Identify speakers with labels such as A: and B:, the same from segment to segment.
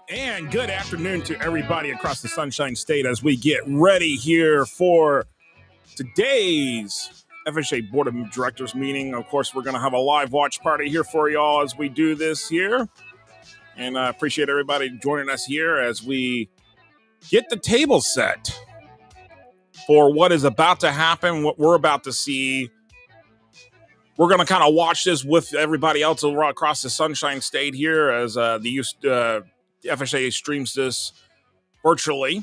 A: And good afternoon to everybody across the Sunshine State as we get ready here for today's FHSAA Board of Directors meeting. Of course, we're going to have a live watch party here for y'all as we do this here. And I appreciate everybody joining us here as we get the table set for what is about to happen, what we're about to see. We're going to kind of watch this with everybody else across the Sunshine State here as the FHSAA streams this virtually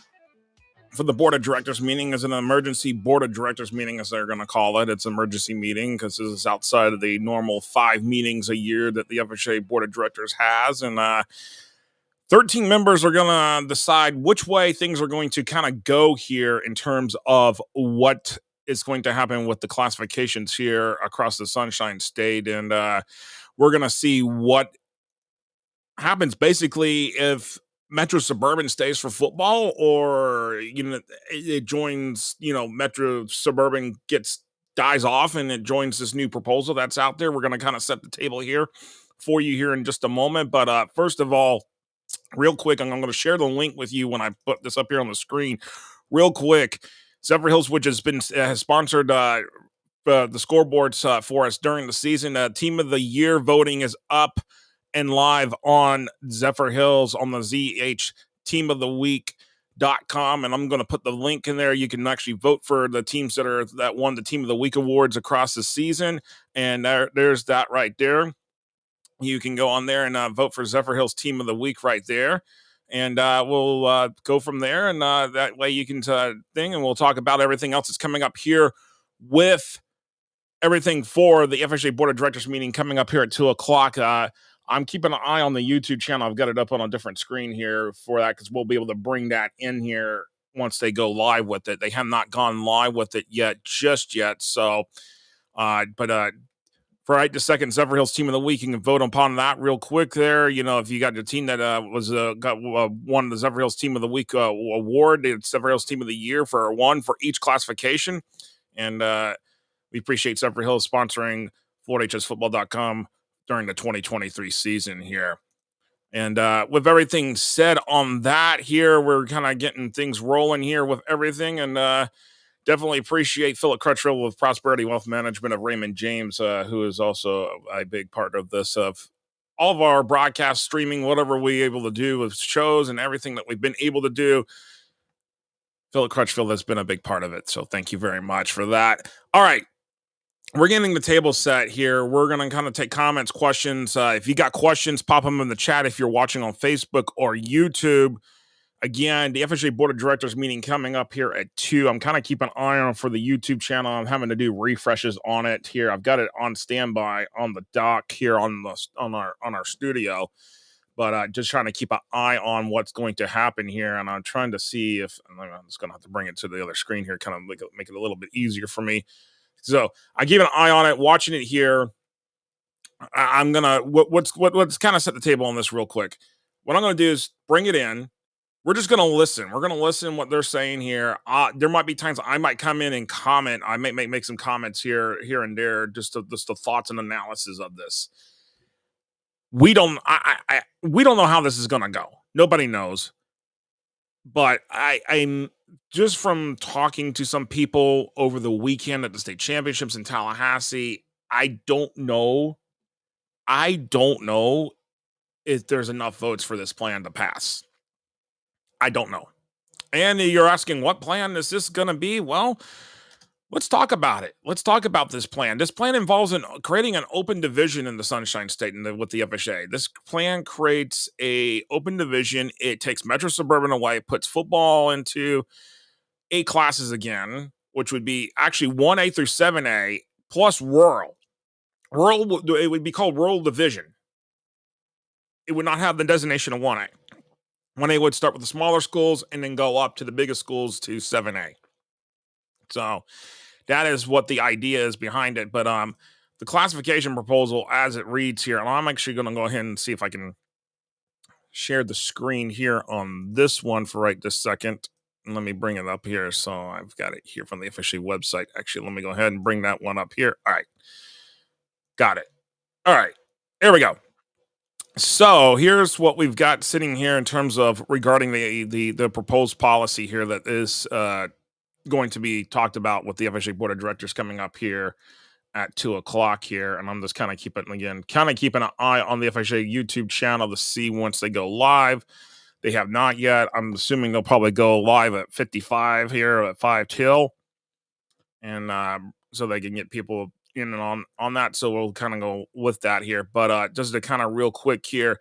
A: for the Board of Directors meeting as an emergency Board of Directors meeting, as they're going to call it. It's an emergency meeting because this is outside of the normal 5 meetings a year that the FHSAA Board of Directors has. And 13 members are going to decide which way things are going to kind of go here in terms of what is going to happen with the classifications here across the Sunshine State. And we're going to see what happens basically if Metro Suburban stays for football, or it joins, Metro Suburban dies off and it joins this new proposal that's out there. We're going to kind of set the table here for you here in just a moment. But first of all, real quick, I'm going to share the link with you when I put this up here on the screen. Real quick, Zephyrhills, which has sponsored the scoreboards for us during the season. Team of the Year voting is up and live on Zephyrhills on the ZHTeamOfTheWeek.com, and I'm going to put the link in there. You can actually vote for the teams that won the Team of the Week awards across the season, and there's that right there. You can go on there and vote for Zephyrhills Team of the Week right there, and we'll go from there, and that way you can and we'll talk about everything else that's coming up here with everything for the FHSAA Board of Directors meeting coming up here at 2 o'clock. I'm keeping an eye on the YouTube channel. I've got it up on a different screen here for that because we'll be able to bring that in here once they go live with it. They have not gone live with it just yet. So, for right this second, Zephyrhills Team of the Week, you can vote upon that real quick there. If you got your team that won the Zephyrhills Team of the Week award, it's Zephyrhills Team of the Year for each classification. And we appreciate Zephyrhills sponsoring FloydHSFootball.com during the 2023 season here. And with everything said on that here, we're kind of getting things rolling here with everything. And definitely appreciate Philip Crutchfield with Prosperity Wealth Management of Raymond James, who is also a big part of this, of all of our broadcast streaming, whatever we're able to do with shows and everything that we've been able to do. Philip Crutchfield has been a big part of it. So thank you very much for that. All right. We're getting the table set here. We're going to kind of take comments, questions. If you got questions, pop them in the chat if you're watching on Facebook or YouTube. Again, the FHSAA Board of Directors meeting coming up here at 2. I'm kind of keeping an eye on for the YouTube channel. I'm having to do refreshes on it here. I've got it on standby on the dock here on our studio, but just trying to keep an eye on what's going to happen here. And I'm trying to see if I'm just going to have to bring it to the other screen here, kind of make it a little bit easier for me. So I keep an eye on it, watching it here. I'm gonna let's kind of set the table on this real quick. What I'm gonna do is bring it in. We're just gonna listen. We're gonna listen what they're saying here. There might be times I might come in and comment. I may make some comments here and there, just the thoughts and analysis of this. We don't know how this is gonna go. Nobody knows. But I'm just from talking to some people over the weekend at the state championships in Tallahassee, I don't know if there's enough votes for this plan to pass. I don't know. And you're asking, what plan is this going to be? Well, let's talk about it. Let's talk about this plan. This plan involves creating an open division in the Sunshine State with the FHSAA. This plan creates a open division. It takes Metro Suburban away, puts football into 8 classes again, which would be actually 1A through 7A plus rural. It would be called rural division. It would not have the designation of 1A. 1A would start with the smaller schools and then go up to the biggest schools to 7A. So that is what the idea is behind it. But the classification proposal as it reads here, and I'm actually going to go ahead and see if I can share the screen here on this one for right this second. And let me bring it up here. So I've got it here from the FHSAA website. Actually, let me go ahead and bring that one up here. All right. Got it. All right. There we go. So here's what we've got sitting here in terms of regarding the proposed policy here that is going to be talked about with the FHSAA Board of Directors coming up here at 2 o'clock here, and I'm just kind of keeping an eye on the FHSAA YouTube channel to see once they go live. They have not yet. I'm assuming they'll probably go live at 55 here at 5 till, and so they can get people in and on that. So we'll kind of go with that here. But just to kind of real quick here,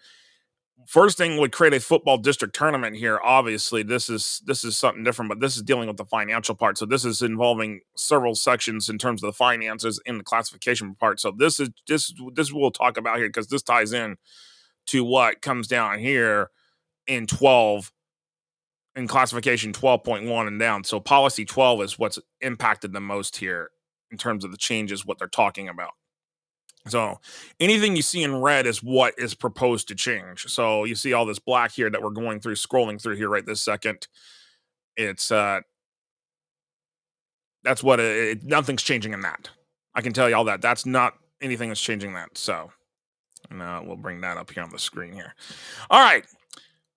A: first thing would create a football district tournament here. Obviously, this is something different, but this is dealing with the financial part. So this is involving several sections in terms of the finances in the classification part. So this we'll talk about here because this ties in to what comes down here in 12 in classification 12.1 and down. So policy 12 is what's impacted the most here in terms of the changes, what they're talking about. So anything you see in red is what is proposed to change. So you see all this black here that we're going through, scrolling through here right this second. It's that's what nothing's changing in that. I can tell you all that. That's not anything that's changing that. So we'll bring that up here on the screen here. All right.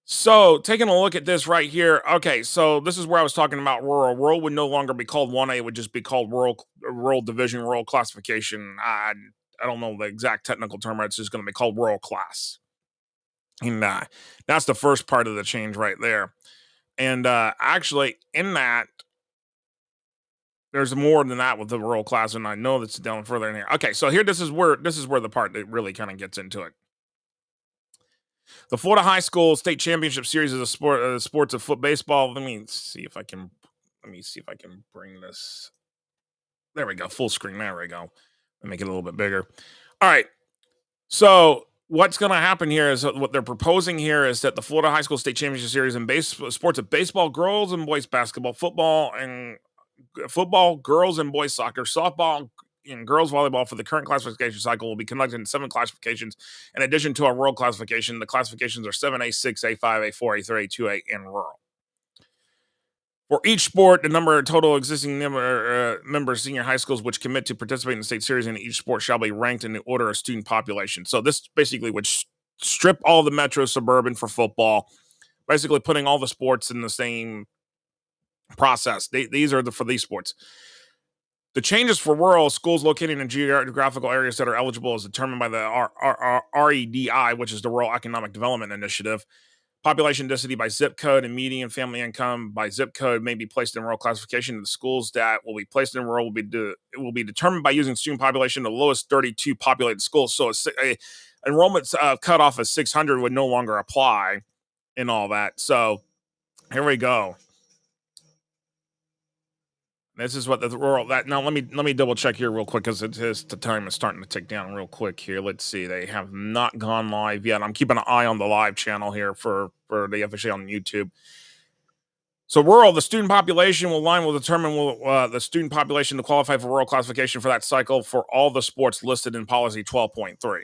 A: So taking a look at this right here. Okay, so this is where I was talking about rural. Rural would no longer be called 1A, it would just be called rural division, rural classification. I don't know the exact technical term. It's just going to be called rural class. And that's the first part of the change right there. And actually, in that, there's more than that with the rural class, and I know that's down further in here. Okay, so here, this is where the part that really kind of gets into it. The Florida High School State Championship Series is a sports of baseball. Let me see if I can bring this. There we go, full screen. There we go. Make it a little bit bigger. All right. So what's going to happen here is what they're proposing here is that the Florida High School State Championship Series in sports of baseball, girls and boys basketball, football, girls and boys soccer, softball, and girls volleyball for the current classification cycle will be conducted in 7 classifications. In addition to a rural classification, the classifications are 7A, 6A, 5A, 4A, 3A, 2A, and rural. For each sport, the number of total existing members senior high schools which commit to participate in the state series in each sport shall be ranked in the order of student population. So this basically would strip all the metro suburban for football, basically putting all the sports in the same process. These are for these sports. The changes for rural schools located in geographical areas that are eligible is determined by the REDI, which is the Rural Economic Development Initiative. Population density by zip code and median family income by zip code may be placed in rural classification. The schools that will be placed in rural will be determined by using student population, the lowest 32 populated schools. So a enrollment cutoff of 600 would no longer apply in all that. So here we go. This is what the rural that now let me double check here real quick because the time is starting to tick down real quick here. Let's see, they have not gone live yet. I'm keeping an eye on the live channel here for the FHSAA on YouTube. So rural, the student population will determine the student population to qualify for rural classification for that cycle for all the sports listed in policy 12.3.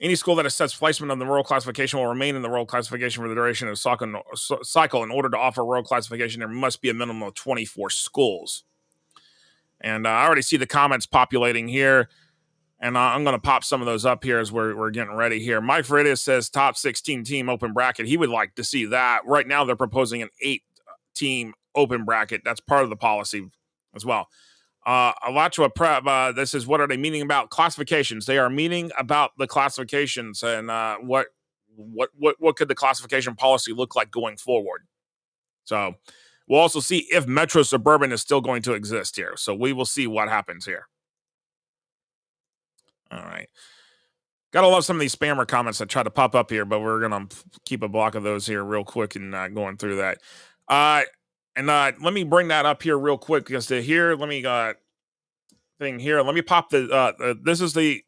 A: Any school that assesses placement of the rural classification will remain in the rural classification for the duration of the cycle. In order to offer rural classification, there must be a minimum of 24 schools. And I already see the comments populating here, and I'm going to pop some of those up here as we're getting ready here. Mike Faridas says top 16 team open bracket. He would like to see that. Right now, they're proposing an 8-team open bracket. That's part of the policy as well. Alachua Prep, this is what are they meaning about classifications? They are meaning about the classifications and what could the classification policy look like going forward. So we'll also see if metro suburban is still going to exist here. So we will see what happens here. All right. Gotta love some of these spammer comments that try to pop up here, but we're gonna keep a block of those here real quick and going through that. And let me bring that up here real quick because let me thing here. Let me pop this is the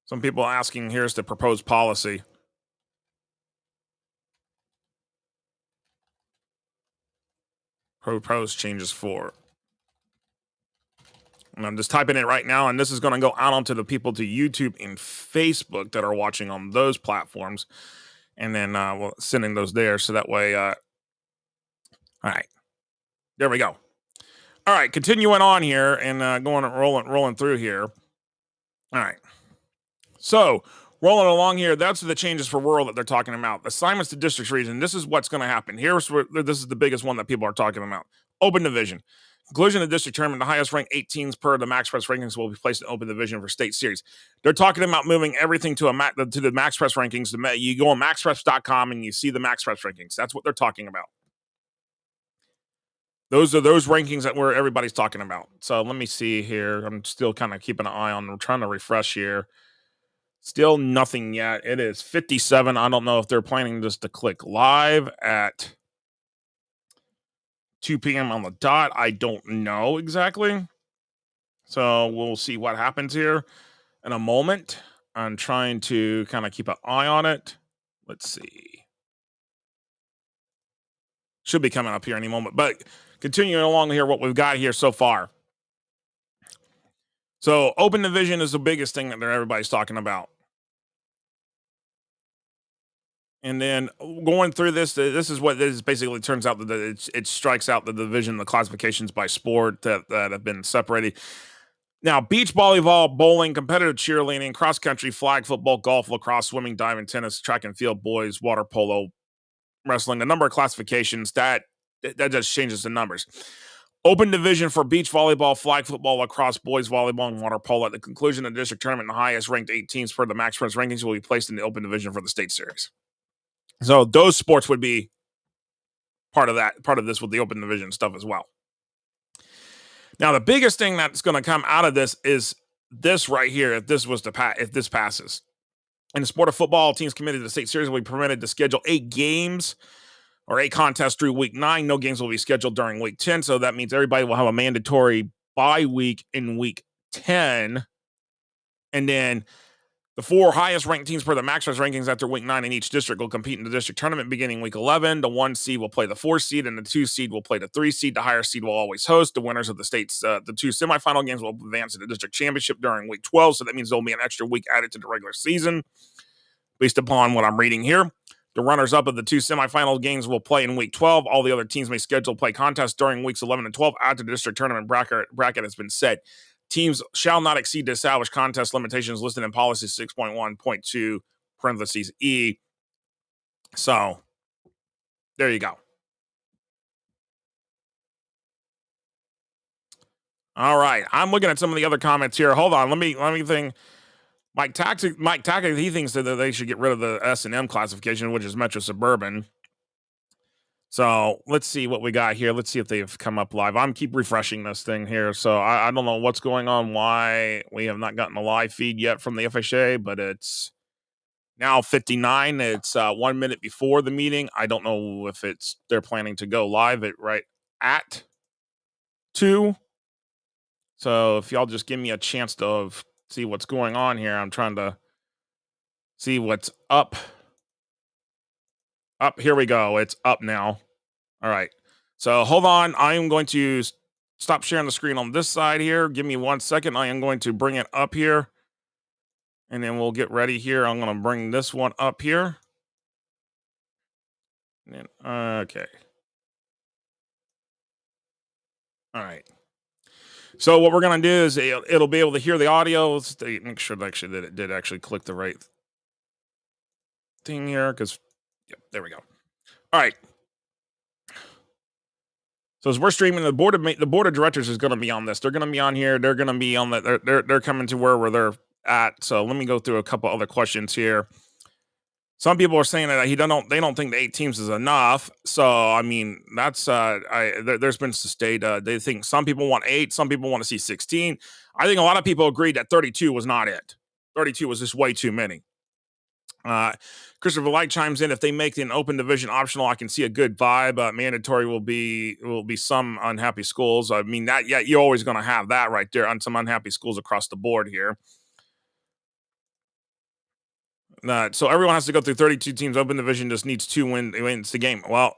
A: some people asking here's the proposed policy. Proposed changes for. And I'm just typing it right now, and this is going to go out onto the people to YouTube and Facebook that are watching on those platforms. And then we'll sending those there so that way. All right. There we go. All right, continuing on here and rolling through here. All right. So rolling along here, that's the changes for rural that they're talking about. Assignments to districts region. This is what's going to happen. This is the biggest one that people are talking about. Open division. Conclusion of the district tournament, the highest ranked 18s per the Max Press rankings will be placed in open division for state series. They're talking about moving everything to the Max Press rankings. You go on maxpress.com and you see the Max Press rankings. That's what they're talking about. Those are those rankings that everybody's talking about. So let me see here. I'm still kind of keeping an eye on. I'm trying to refresh here. Still nothing yet. It is 57. I don't know if they're planning just to click live at 2 p.m. on the dot. I don't know exactly. So we'll see what happens here in a moment. I'm trying to kind of keep an eye on it. Let's see. Should be coming up here any moment. But continuing along here, what we've got here so far. So open division is the biggest thing that everybody's talking about. And then going through this is what this basically turns out that it strikes out the division, the classifications by sport that have been separated. Now, beach volleyball, bowling, competitive cheerleading, cross country, flag football, golf, lacrosse, swimming, diving, tennis, track and field, boys, water polo, wrestling. The number of classifications that just changes the numbers. Open division for beach volleyball, flag football, lacrosse, boys volleyball, and water polo. At the conclusion of the district tournament, the highest ranked 8 teams per the Max Prince rankings will be placed in the open division for the state series. So those sports would be part of this with the open division stuff as well. Now, the biggest thing that's going to come out of this is this right here. If this passes, in the sport of football, teams committed to the state series will be permitted to schedule 8 games or 8 contests through week 9. No games will be scheduled during week 10. So that means everybody will have a mandatory bye week in week 10, and then the 4 highest ranked teams per the Max Press rankings after week 9 in each district will compete in the district tournament beginning week 11. The 1 seed will play the 4 seed, and the 2 seed will play the 3 seed. The higher seed will always host. The winners of the 2 semifinal games will advance to the district championship during week 12. So that means there'll be an extra week added to the regular season, based upon what I'm reading here. The runners-up of the 2 semifinal games will play in week 12. All the other teams may schedule play contests during weeks 11 and 12 after the district tournament bracket has been set. Teams shall not exceed the established contest limitations listed in policy 6.1.2 parentheses E. So there you go. All right. I'm looking at some of the other comments here. Hold on. Let me think. Mike Tackett, he thinks that they should get rid of the S&M classification, which is Metro Suburban. So let's see what we got here. Let's see if they've come up live. I'm keep refreshing this thing here. So I don't know what's going on, why we have not gotten a live feed yet from the FHSAA, but it's now 59. It's 1 minute before the meeting. I don't know if they're planning to go live at 2. So if y'all just give me a chance to see what's going on here. I'm trying to see what's up. Here we go. It's up now. All right. So hold on. I am going to stop sharing the screen on this side here. Give me 1 second. I am going to bring it up here. And then we'll get ready here. I'm going to bring this one up here. And then, okay. All right. So what we're going to do is it'll be able to hear the audio. Let's make sure that it did actually click the right thing here, because there we go. All right. So as we're streaming, the board of directors is going to be on this. They're going to be on here. They're going to be on that. They're coming to where they're at. So let me go through a couple other questions here. Some people are saying that they don't think the 8 teams is enough. So I mean, that's there's been state. They think some people want 8, some people want to see 16. I think a lot of people agreed that 32 was not it. 32 was just way too many. Christopher Light chimes in, if they make an open division optional, I can see a good vibe. Mandatory will be some unhappy schools. I mean, that, yeah, you're always going to have that right there on some unhappy schools across the board here. So everyone has to go through 32 teams. Open division just needs 2 wins the game. Well,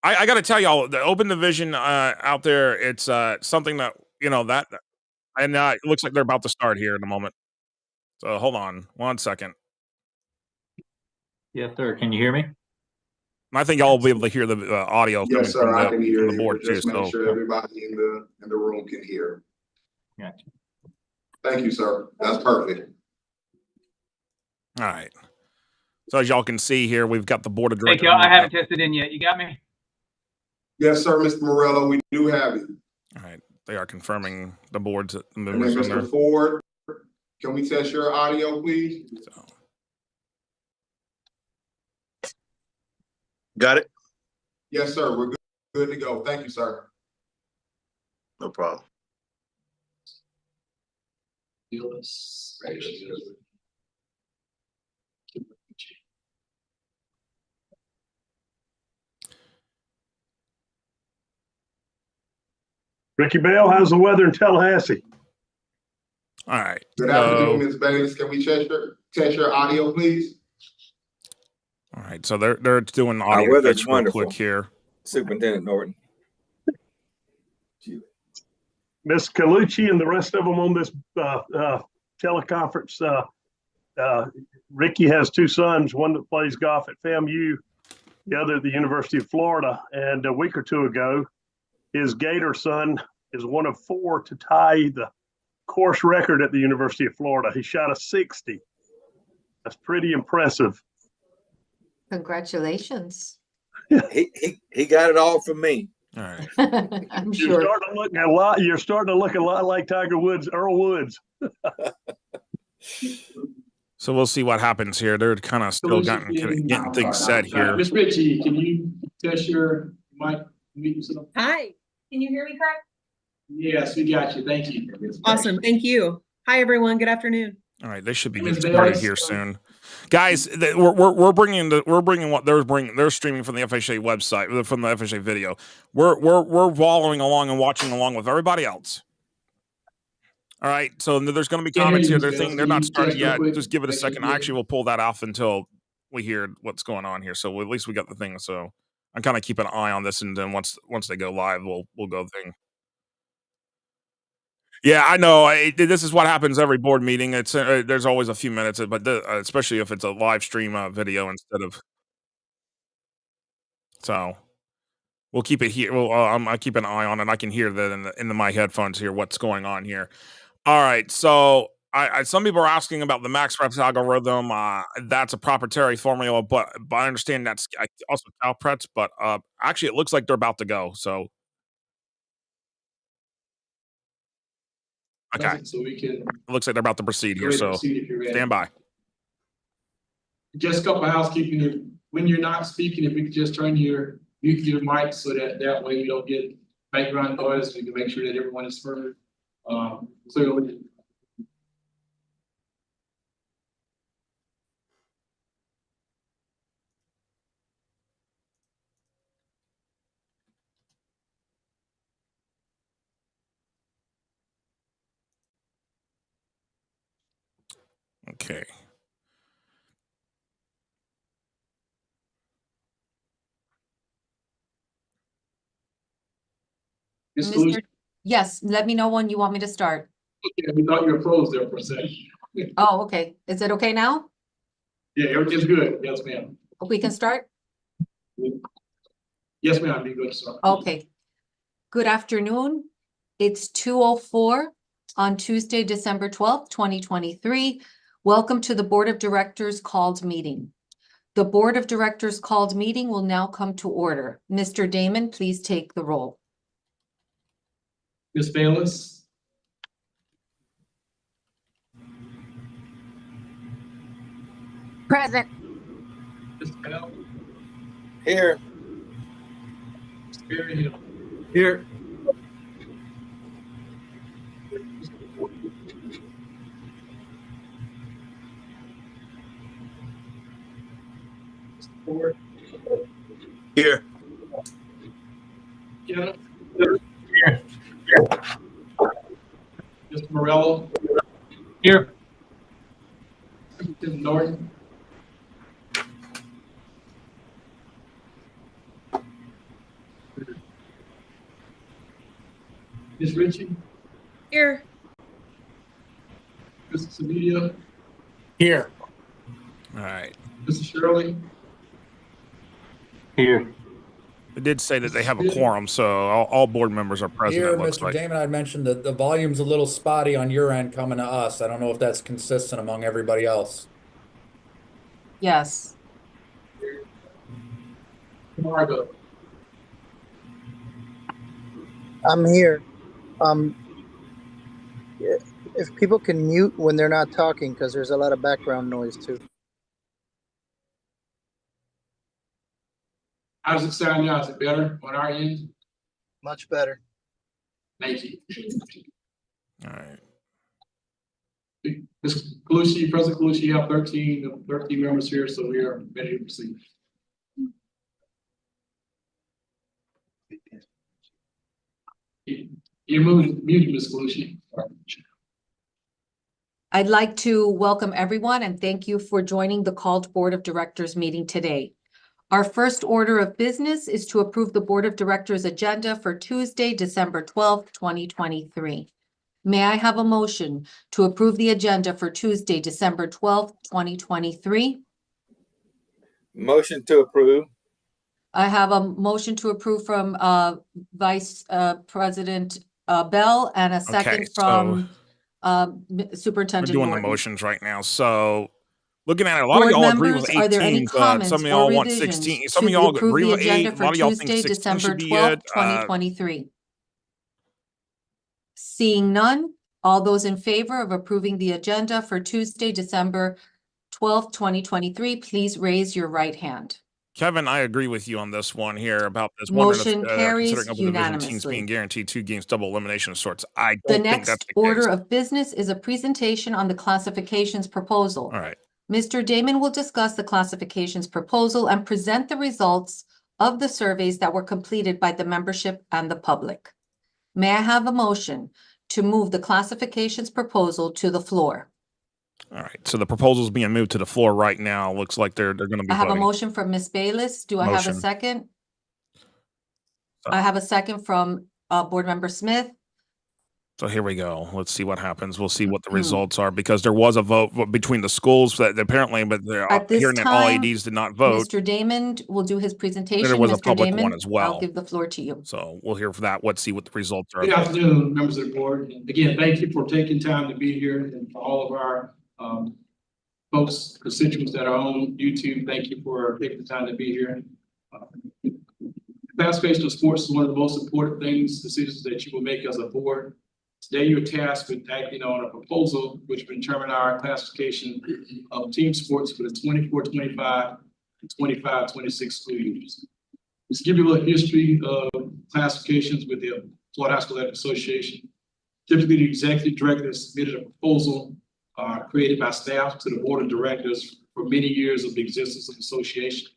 A: I got to tell y'all, the open division out there, it's something that, that, and it looks like they're about to start here in a moment. So hold on 1 second.
B: Yes, sir. Can you hear me?
A: I think y'all will be able to hear the audio.
C: Yes, sir. I can hear you.
A: Board
C: Just
A: too,
C: make sure everybody in the room can hear.
B: Gotcha. Thank you, sir. That's perfect.
A: All right. So as y'all can see here, we've got the board of
C: Thank
A: directors.
C: you. I haven't tested in yet. You got me?
B: Yes, sir, Mr. Morello, we do have you.
A: All right. They are confirming the board's
B: And then
A: members in there.
B: Mr. Ford, can we test your audio, please?
A: So,
D: Got it?
B: Yes, sir. We're good to go. Thank you, sir.
D: No problem.
E: Ricky Bell, how's the weather in Tallahassee?
A: all right.
B: Good afternoon, Ms. Bayless. Can we test your audio, please?
A: All right. So they're doing audio
D: weather's
A: checks real
D: wonderful.
A: quick here.
D: Superintendent Norton.
E: Miss Calucci and the rest of them on this teleconference. Ricky has two sons, one that plays golf at FAMU, the other at the University of Florida. And a week or two ago, his Gator son is one of four to tie the course record at the University of Florida. He shot a 60. That's pretty impressive.
F: Congratulations.
D: He got it all from me.
A: All right.
F: I'm
E: You're
F: sure.
E: starting to look a lot like Tiger Woods, Earl Woods.
A: So we'll see what happens here. They're kind of still getting things set here.
C: Miss Ritchie, can you test your mic?
G: Hi, can you hear me correct?
C: Yes, we got you. Thank you.
G: Awesome, thank you. Hi, everyone. Good afternoon.
A: All right, they should be
C: Ms.
A: getting started
C: Bayless.
A: here soon, guys. We're bringing what they're streaming from the FHSAA website, from the FHSAA video. We're following along and watching along with everybody else. All right, so there's going to be comments here. They're not started yet. Just give it a second. I actually will pull that off until we hear what's going on here. So at least we got the thing. So I'm kind of keeping an eye on this, and then once they go live, we'll go thing. Yeah, I know. This is what happens every board meeting. It's there's always a few minutes, but especially if it's a live stream video instead of. So we'll keep it here. Well, I keep an eye on it. I can hear that in my headphones here what's going on here. All right, so some people are asking about the max preps algorithm. That's a proprietary formula, but I understand that's also CalPrets. But actually, it looks like they're about to go. So. Okay.
C: So we can.
A: It looks like they're about to proceed here, so stand by.
C: Just a couple of housekeeping. When you're not speaking, if we could just mute your mic so that way you don't get background noise. We can make sure that everyone is heard clearly.
A: Okay.
F: Yes, let me know when you want me to start.
C: Okay, we thought you were froze there for a second.
F: Oh, okay. Is it okay now?
C: Yeah, everything's good. Yes, ma'am.
F: We can start?
C: Yes, ma'am. Be good, sir.
F: Okay. Good afternoon. It's 2:04 on Tuesday, December 12th, 2023. Welcome to the Board of Directors called meeting. The Board of Directors called meeting will now come to order. Mr. Damon, please take the roll.
C: Ms. Bayless.
F: Present.
C: Ms. Bell.
D: Here.
C: Mr. Berryhill.
D: Here.
C: Mr. Ford.
D: Here.
C: Yeah. Mr. Morello. Here. Mr. Norton. Ms. Ritchie.
G: Here.
C: Mr. Savidia.
D: Here.
A: All right.
C: Mr. Shirley.
E: Here.
A: It did say that they have a quorum, so all board members are present,
H: Here,
A: it looks
H: Mr.
A: like.
H: Damon, I mentioned that the volume's a little spotty on your end coming to us. I don't know if that's consistent among everybody else.
F: Yes.
C: Margo,
I: I'm here. If people can mute when they're not talking, because there's a lot of background noise too.
C: how does it sound now? Is it better on our end?
I: Much better.
C: Thank you.
A: All right.
C: Ms. Calucci, President Calucci, you have 13 members here, so we are ready to proceed. You're muted, Ms. Calucci.
F: I'd like to welcome everyone and thank you for joining the called Board of Directors meeting today. Our first order of business is to approve the Board of Directors agenda for Tuesday, December 12th, 2023. May I have a motion to approve the agenda for Tuesday, December 12th, 2023?
D: Motion to approve.
F: I have a motion to approve from Vice President Bell and a second from
A: We're
F: Superintendent
A: doing the
F: Norton.
A: motions right now. So looking at it, a lot
F: Board
A: of y'all agree with
F: members, are there any
A: 18, but
F: comments
A: some of
F: or
A: y'all want
F: revisions
A: 16. Some
F: to
A: of y'all
F: approve
A: agree
F: the
A: with 8.
F: agenda
A: A lot
F: for
A: of y'all think
F: Tuesday,
A: 16
F: December
A: should be
F: 12th,
A: it.
F: 2023? Seeing none, all those in favor of approving the agenda for Tuesday, December 12th, 2023, please raise your right hand.
A: Kevin, I agree with you on this one here about this. Wondering
F: Motion
A: if,
F: carries
A: considering upper division teams
F: unanimously.
A: being guaranteed 2 games double elimination of sorts. I
F: The
A: don't think that's
F: next
A: the
F: order
A: case.
F: of business is a presentation on the classifications proposal.
A: All right.
F: Mr. Damon will discuss the classifications proposal and present the results of the surveys that were completed by the membership and the public. May I have a motion to move the classifications proposal to the floor?
A: All right. So the proposal is being moved to the floor right now. Looks like they're going to be
F: I have a
A: voting.
F: motion from Ms. Bayless. Do I have a
A: Motion.
F: second? I have a second from Board Member Smith.
A: So here we go. Let's see what happens. We'll see what the results are, because there was a vote between the schools that apparently, but they're
F: At this
A: hearing that all
F: time,
A: ADs did not vote.
F: Mr. Damon will do his presentation.
A: There was a
F: Mr.
A: public
F: Damon,
A: one as well.
F: I'll give the floor to you.
A: So we'll hear for that. Let's see what the results are.
C: Good afternoon, members of the board. And again, thank you for taking time to be here, and for all of our folks, constituents that are on YouTube, thank you for taking the time to be here. Classification of sports is one of the most important decisions that you will make as a board. Today, you're tasked with acting on a proposal which will determine our classification of team sports for the 24-25 and 25-26 school years. Let's give you a little history of classifications with the Florida High School Athletic Association. Typically, the executive director submitted a proposal created by staff to the board of directors for many years of the existence of the association.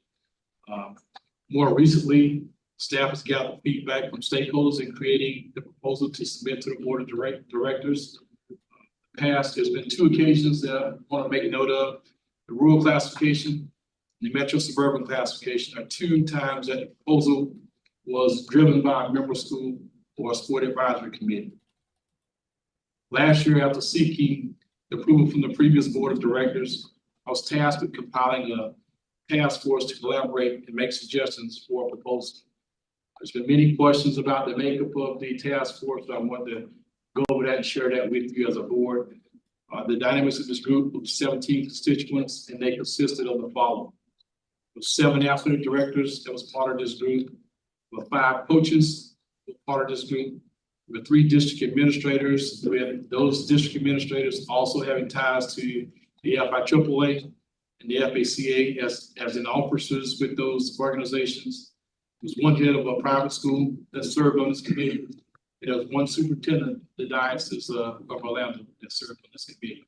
C: More recently, staff has gathered feedback from stakeholders in creating the proposal to submit to the board of directors. Past, there's been 2 occasions that I want to make note of. The rural classification, the metro suburban classification are 2 times that the proposal was driven by a member school or a sport advisory committee. Last year, after seeking approval from the previous board of directors, I was tasked with compiling a task force to collaborate and make suggestions for a proposal. There's been many questions about the makeup of the task force, so I want to go over that and share that with you as a board. The dynamics of this group was 17 constituents, and they consisted of the following. There were 7 athletic directors that was part of this group. There were 5 coaches that were part of this group. There were 3 district administrators, with those district administrators also having ties to the FHSAA and the FHSAA as in officers with those organizations. There's 1 head of a private school that served on this committee. There was 1 superintendent, the diocese of Orlando, that served on this committee.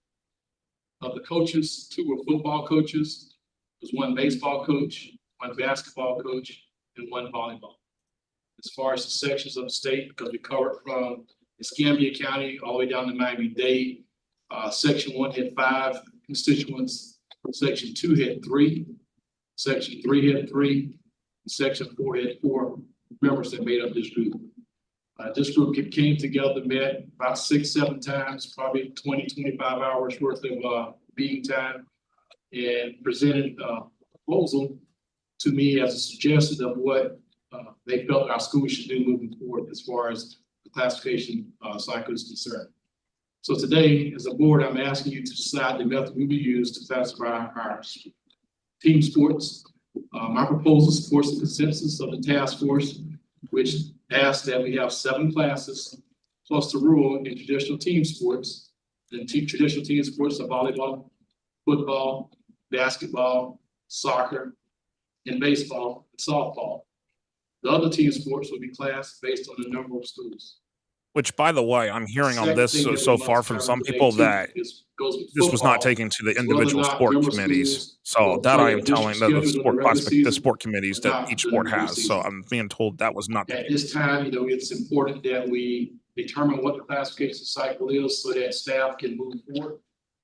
C: Of the coaches, 2 were football coaches. There's 1 baseball coach, 1 basketball coach, and 1 volleyball. As far as the sections of the state, because we covered from Escambia County all the way down to Miami-Dade, section 1 had 5 constituents, section 2 had 3, section 3 had 3, section 4 had 4 members that made up this group. This group came together, met about 6-7 times, probably 20-25 hours worth of meeting time, and presented a proposal to me as a suggestion of what they felt our school should do moving forward as far as the classification cycle is concerned. So today, as a board, I'm asking you to decide the method we will use to classify our team sports. My proposal supports the consensus of the task force, which asks that we have 7 classes plus the rule in traditional team sports. The traditional team sports are volleyball, football, basketball, soccer, and baseball, and softball. The other team sports will be classed based on the number of schools.
A: Which, by the way, I'm hearing on
C: Second
A: this
C: thing that
A: so
C: we
A: far
C: must
A: from
C: cover
A: some
C: today,
A: people
C: too,
A: that
C: goes with
A: this was not
C: football,
A: taken to the
C: is whether or
A: individual
C: not
A: sport
C: member
A: committees.
C: schools
A: So
C: will
A: that
C: play
A: I
C: a
A: am telling
C: district
A: the
C: schedule during the
A: sport
C: regular
A: the
C: season,
A: sport committees
C: but
A: that
C: not
A: each
C: during
A: sport
C: the
A: has. So
C: preseason.
A: I'm being told that was not the
C: At
A: case.
C: this time, it's important that we determine what the classification cycle is so that staff can move forward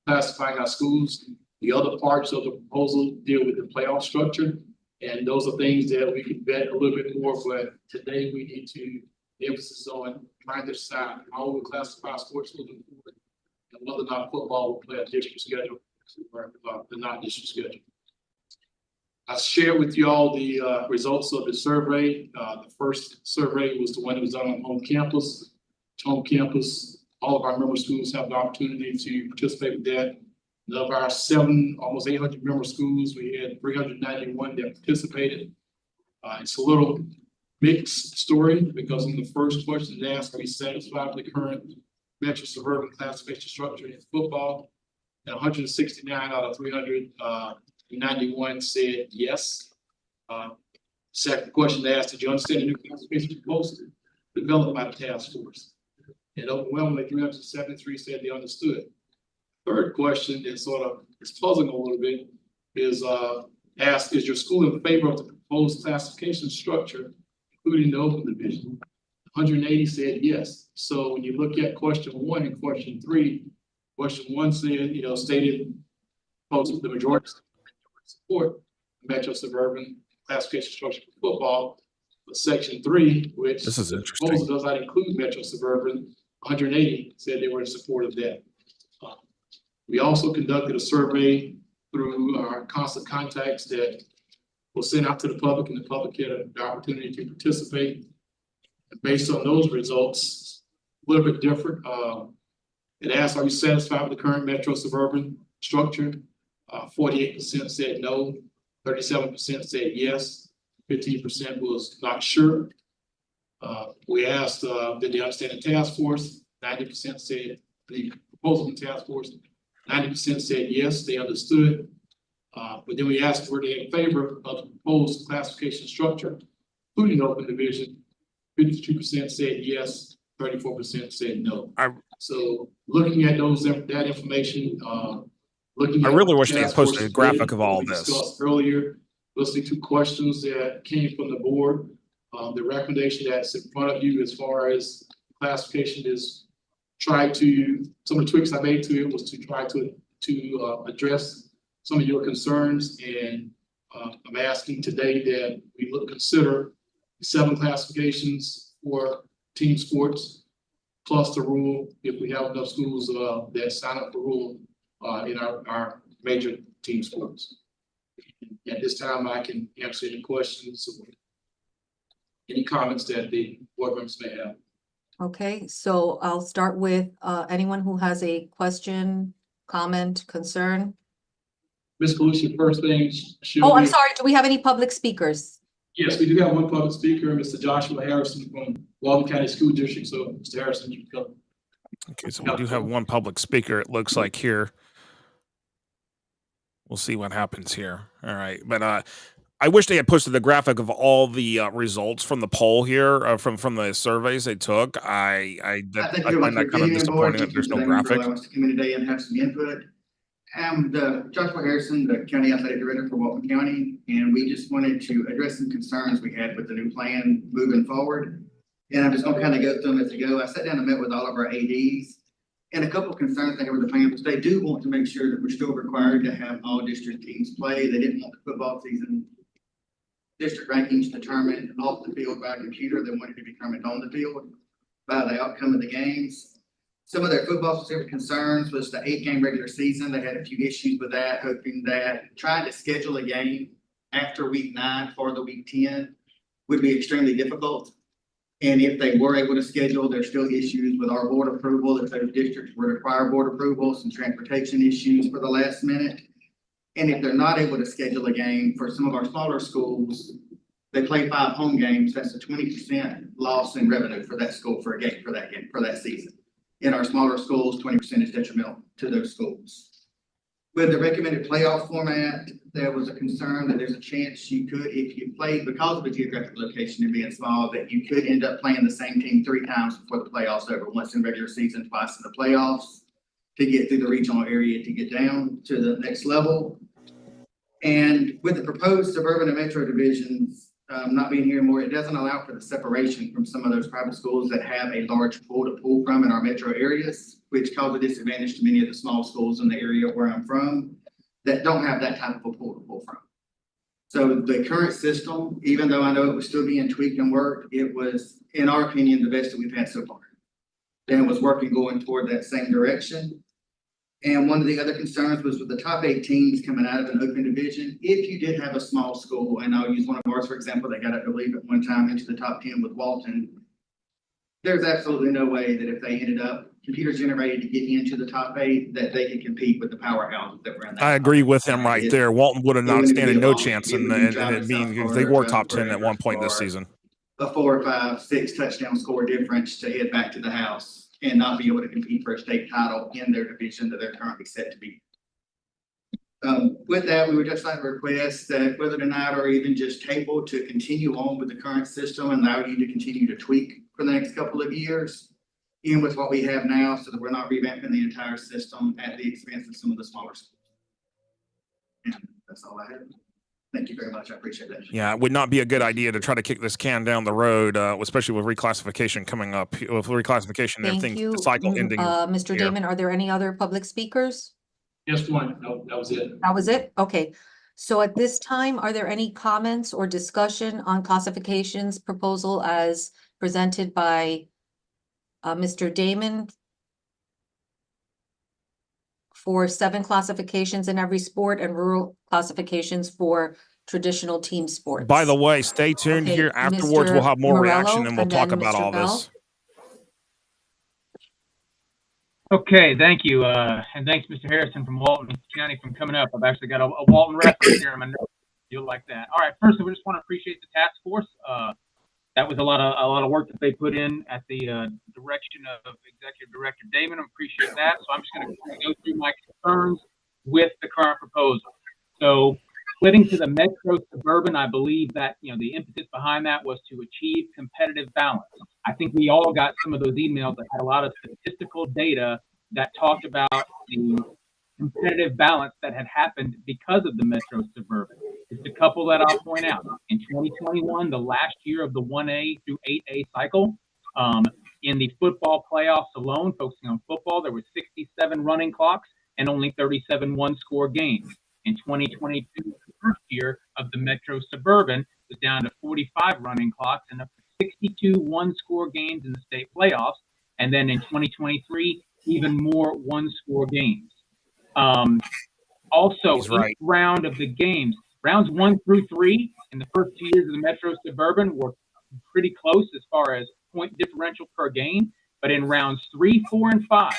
C: classifying our schools. The other parts of the proposal deal with the playoff structure, and those are things that we can vet a little bit more, but today we need to emphasis on trying to decide how we classify sports moving forward and whether or not football will play a district schedule or the non-district schedule. I shared with you all the results of the survey. The first survey was the one that was done on home campus. Home campus, all of our member schools have the opportunity to participate with that. Of our 7, almost 800 member schools, we had 391 that participated. It's a little mixed story because in the first question they asked, are you satisfied with the current metro suburban classification structure in football? And 169 out of 391 said yes. Second question they asked, did you understand the new classification proposal developed by the task force? And overwhelmingly 373 said they understood. Third question is puzzling a little bit is asked, is your school in favor of the proposed classification structure, including the open division? 180 said yes. So when you look at question 1 and question 3, question 1 said, stated the majority support metro suburban classification structure for football. But section 3, which
A: This is
C: the
A: interesting.
C: proposal does not include metro suburban, 180 said they were in support of that. We also conducted a survey through our constant contacts that was sent out to the public, and the public had the opportunity to participate. And based on those results, a little bit different. It asked, are you satisfied with the current metro suburban structure? 48% said no, 37% said yes, 15% was not sure. We asked, did they understand the task force? 90% said the proposal of the task force. 90% said yes, they understood. But then we asked, were they in favor of the proposed classification structure, including open division? 52% said yes, 34% said no. So looking at that information, looking at
A: I really wish they had
C: task force
A: posted a graphic of all
C: we
A: this.
C: discussed earlier, listening to questions that came from the board, the recommendation that's in front of you as far as classification is some of the tweaks I made to it was to try to address some of your concerns. And I'm asking today that we consider 7 classifications for team sports, plus the rule, if we have enough schools that sign up for rule in our major team sports. At this time, I can answer any questions or any comments that the board members may have.
F: Okay, so I'll start with anyone who has a question, comment, concern.
C: Ms. Galusha, first thing.
F: Oh, I'm sorry, do we have any public speakers?
C: Yes, we do have one public speaker, Mr. Joshua Harrison from Walton County School District. So, Mr. Harrison, you can come.
A: Okay, so we do have one public speaker, it looks like here. We'll see what happens here. All right, but I wish they had posted the graphic of all the results from the poll here, from the surveys they took. I find that kind of disappointing that there's no graphic.
J: Wants to come in today and have some input. I'm Joshua Harrison, the County Athletic Director for Walton County, and we just wanted to address some concerns we had with the new plan moving forward. And I'm just going to kind of go through them as we go. I sat down and met with all of our ADs, and a couple of concerns they have with the plan, which they do want to make sure that we're still required to have all district teams play. They didn't want the football season district rankings determined off the field by a computer. They wanted to be determined on the field by the outcome of the games. Some of their football specific concerns was the 8-game regular season. They had a few issues with that, hoping that trying to schedule a game after week 9 for the week 10 would be extremely difficult. And if they were able to schedule, there's still issues with our board approval. If those districts were to require board approval, some transportation issues for the last minute. And if they're not able to schedule a game for some of our smaller schools, they play 5 home games. That's a 20% loss in revenue for that school for a game, for that season. In our smaller schools, 20% is detrimental to those schools. With the recommended playoff format, there was a concern that there's a chance you could, if you played, because of the geographic location and being small, that you could end up playing the same team 3 times before the playoffs over, once in regular season, twice in the playoffs, to get through the regional area to get down to the next level. And with the proposed suburban and metro divisions not being here anymore, it doesn't allow for the separation from some of those private schools that have a large pool to pull from in our metro areas, which cause a disadvantage to many of the small schools in the area where I'm from that don't have that type of a pool to pull from. So the current system, even though I know it was still being tweaked and worked, it was, in our opinion, the best that we've had so far. And it was working going toward that same direction. And one of the other concerns was with the top 8 teams coming out of an open division. If you did have a small school, and I'll use one of ours, for example, that got up, I believe, at one time into the top 10 with Walton. There's absolutely no way that if they ended up computer generated to get into the top 8, that they could compete with the powerhouses that were in that.
A: I agree with him right there. Walton would have not standed no chance
J: in
A: it being, they were top 10 at one point this season.
J: A 4, 5, 6 touchdown score difference to head back to the house and not be able to compete for a state title in their division that they're currently set to be. With that, we would just like to request that whether tonight or even just table to continue on with the current system and allow you to continue to tweak for the next couple of years, even with what we have now, so that we're not revamping the entire system at the expense of some of the smaller schools. And that's all I have. Thank you very much. I appreciate that.
A: Yeah, it would not be a good idea to try to kick this can down the road, especially with reclassification coming up. With reclassification,
F: Thank
A: everything,
F: you.
A: the cycle ending.
F: Mr.
A: here.
F: Damon, are there any other public speakers?
C: Just one. No, that was it.
F: That was it? Okay. So at this time, are there any comments or discussion on classifications proposal as presented by Mr. Damon for 7 classifications in every sport and rural classifications for traditional team sports?
A: By the way, stay tuned
F: Okay,
A: here. Afterwards, we'll have more
F: Morello,
A: reaction and we'll talk
F: then
A: about
F: Mr.
A: all
F: Bell.
A: this.
K: Okay, thank you. And thanks, Mr. Harrison from Walton County, for coming up. I've actually got a Walton reference here in my notes. You'll like that. All right, first, we just want to appreciate the task force. That was a lot of work that they put in at the direction of Executive Director Damon. I appreciate that. So I'm just going to go through my concerns with the current proposal. So splitting to the metro suburban, I believe that the impetus behind that was to achieve competitive balance. I think we all got some of those emails that had a lot of statistical data that talked about the competitive balance that had happened because of the metro suburban. Just a couple that I'll point out. In 2021, the last year of the 1A through 8A cycle, in the football playoffs alone, focusing on football, there were 67 running clocks and only 37 one-score games. In 2022, the first year of the metro suburban was down to 45 running clocks and up to 62 one-score games in the state playoffs. And then in 2023, even more one-score games. Also, each round of the games, rounds 1 through 3 in the first 2 years of the metro suburban were pretty close as far as point differential per game. But in rounds 3, 4, and 5,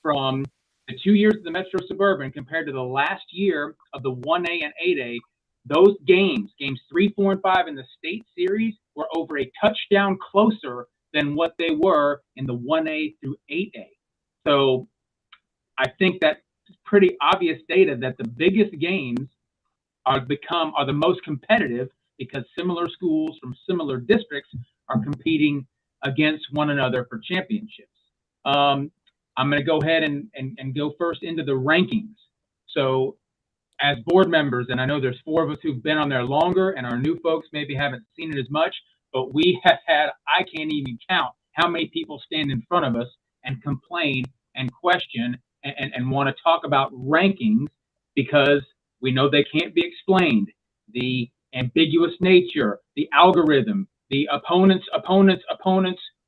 K: from the 2 years of the metro suburban compared to the last year of the 1A and 8A, those games 3, 4, and 5 in the state series were over a touchdown closer than what they were in the 1A through 8A. So I think that's pretty obvious data that the biggest games are the most competitive because similar schools from similar districts are competing against one another for championships. I'm going to go ahead and go first into the rankings. So as board members, and I know there's 4 of us who've been on there longer and our new folks maybe haven't seen it as much, but we have had, I can't even count how many people stand in front of us and complain and question and want to talk about rankings because we know they can't be explained. The ambiguous nature, the algorithm, the opponent's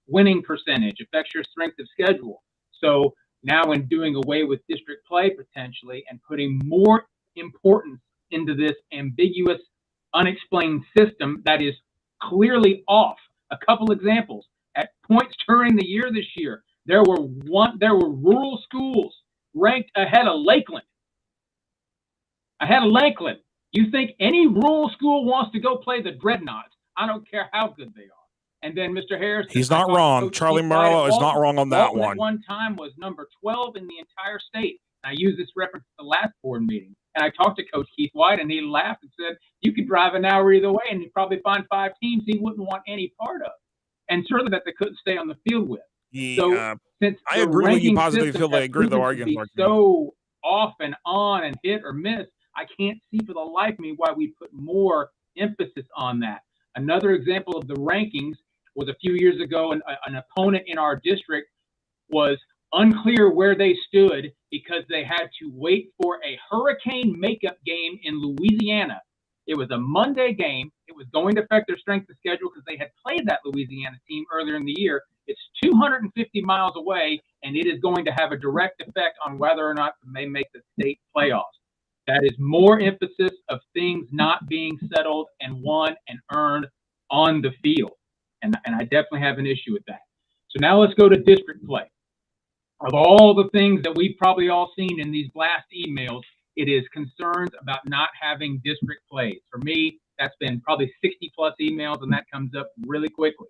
K: winning percentage affects your strength of schedule. So now in doing away with district play potentially and putting more importance into this ambiguous, unexplained system that is clearly off. A couple examples. At points during the year this year, there were rural schools ranked ahead of Lakeland. You think any rural school wants to go play the Dreadnoughts? I don't care how good they are. And then Mr. Harris,
A: He's not wrong. Charlie Morello is not wrong on that one.
K: At one time was number 12 in the entire state. I used this reference at the last board meeting. And I talked to Coach Keith White, and he laughed and said, you could drive an hour either way, and you'd probably find 5 teams he wouldn't want any part of. And certainly that they couldn't stay on the field with. So since
A: I agree with you positively. Feel I agree with the argument.
K: So off and on and hit or miss, I can't see for the life of me why we put more emphasis on that. Another example of the rankings was a few years ago, an opponent in our district was unclear where they stood because they had to wait for a hurricane makeup game in Louisiana. It was a Monday game. It was going to affect their strength of schedule because they had played that Louisiana team earlier in the year. It's 250 miles away, and it is going to have a direct effect on whether or not they make the state playoffs. That is more emphasis of things not being settled and won and earned on the field. And I definitely have an issue with that. So now let's go to district play. Of all the things that we've probably all seen in these blast emails, it is concerns about not having district plays. For me, that's been probably 60 plus emails, and that comes up really quickly.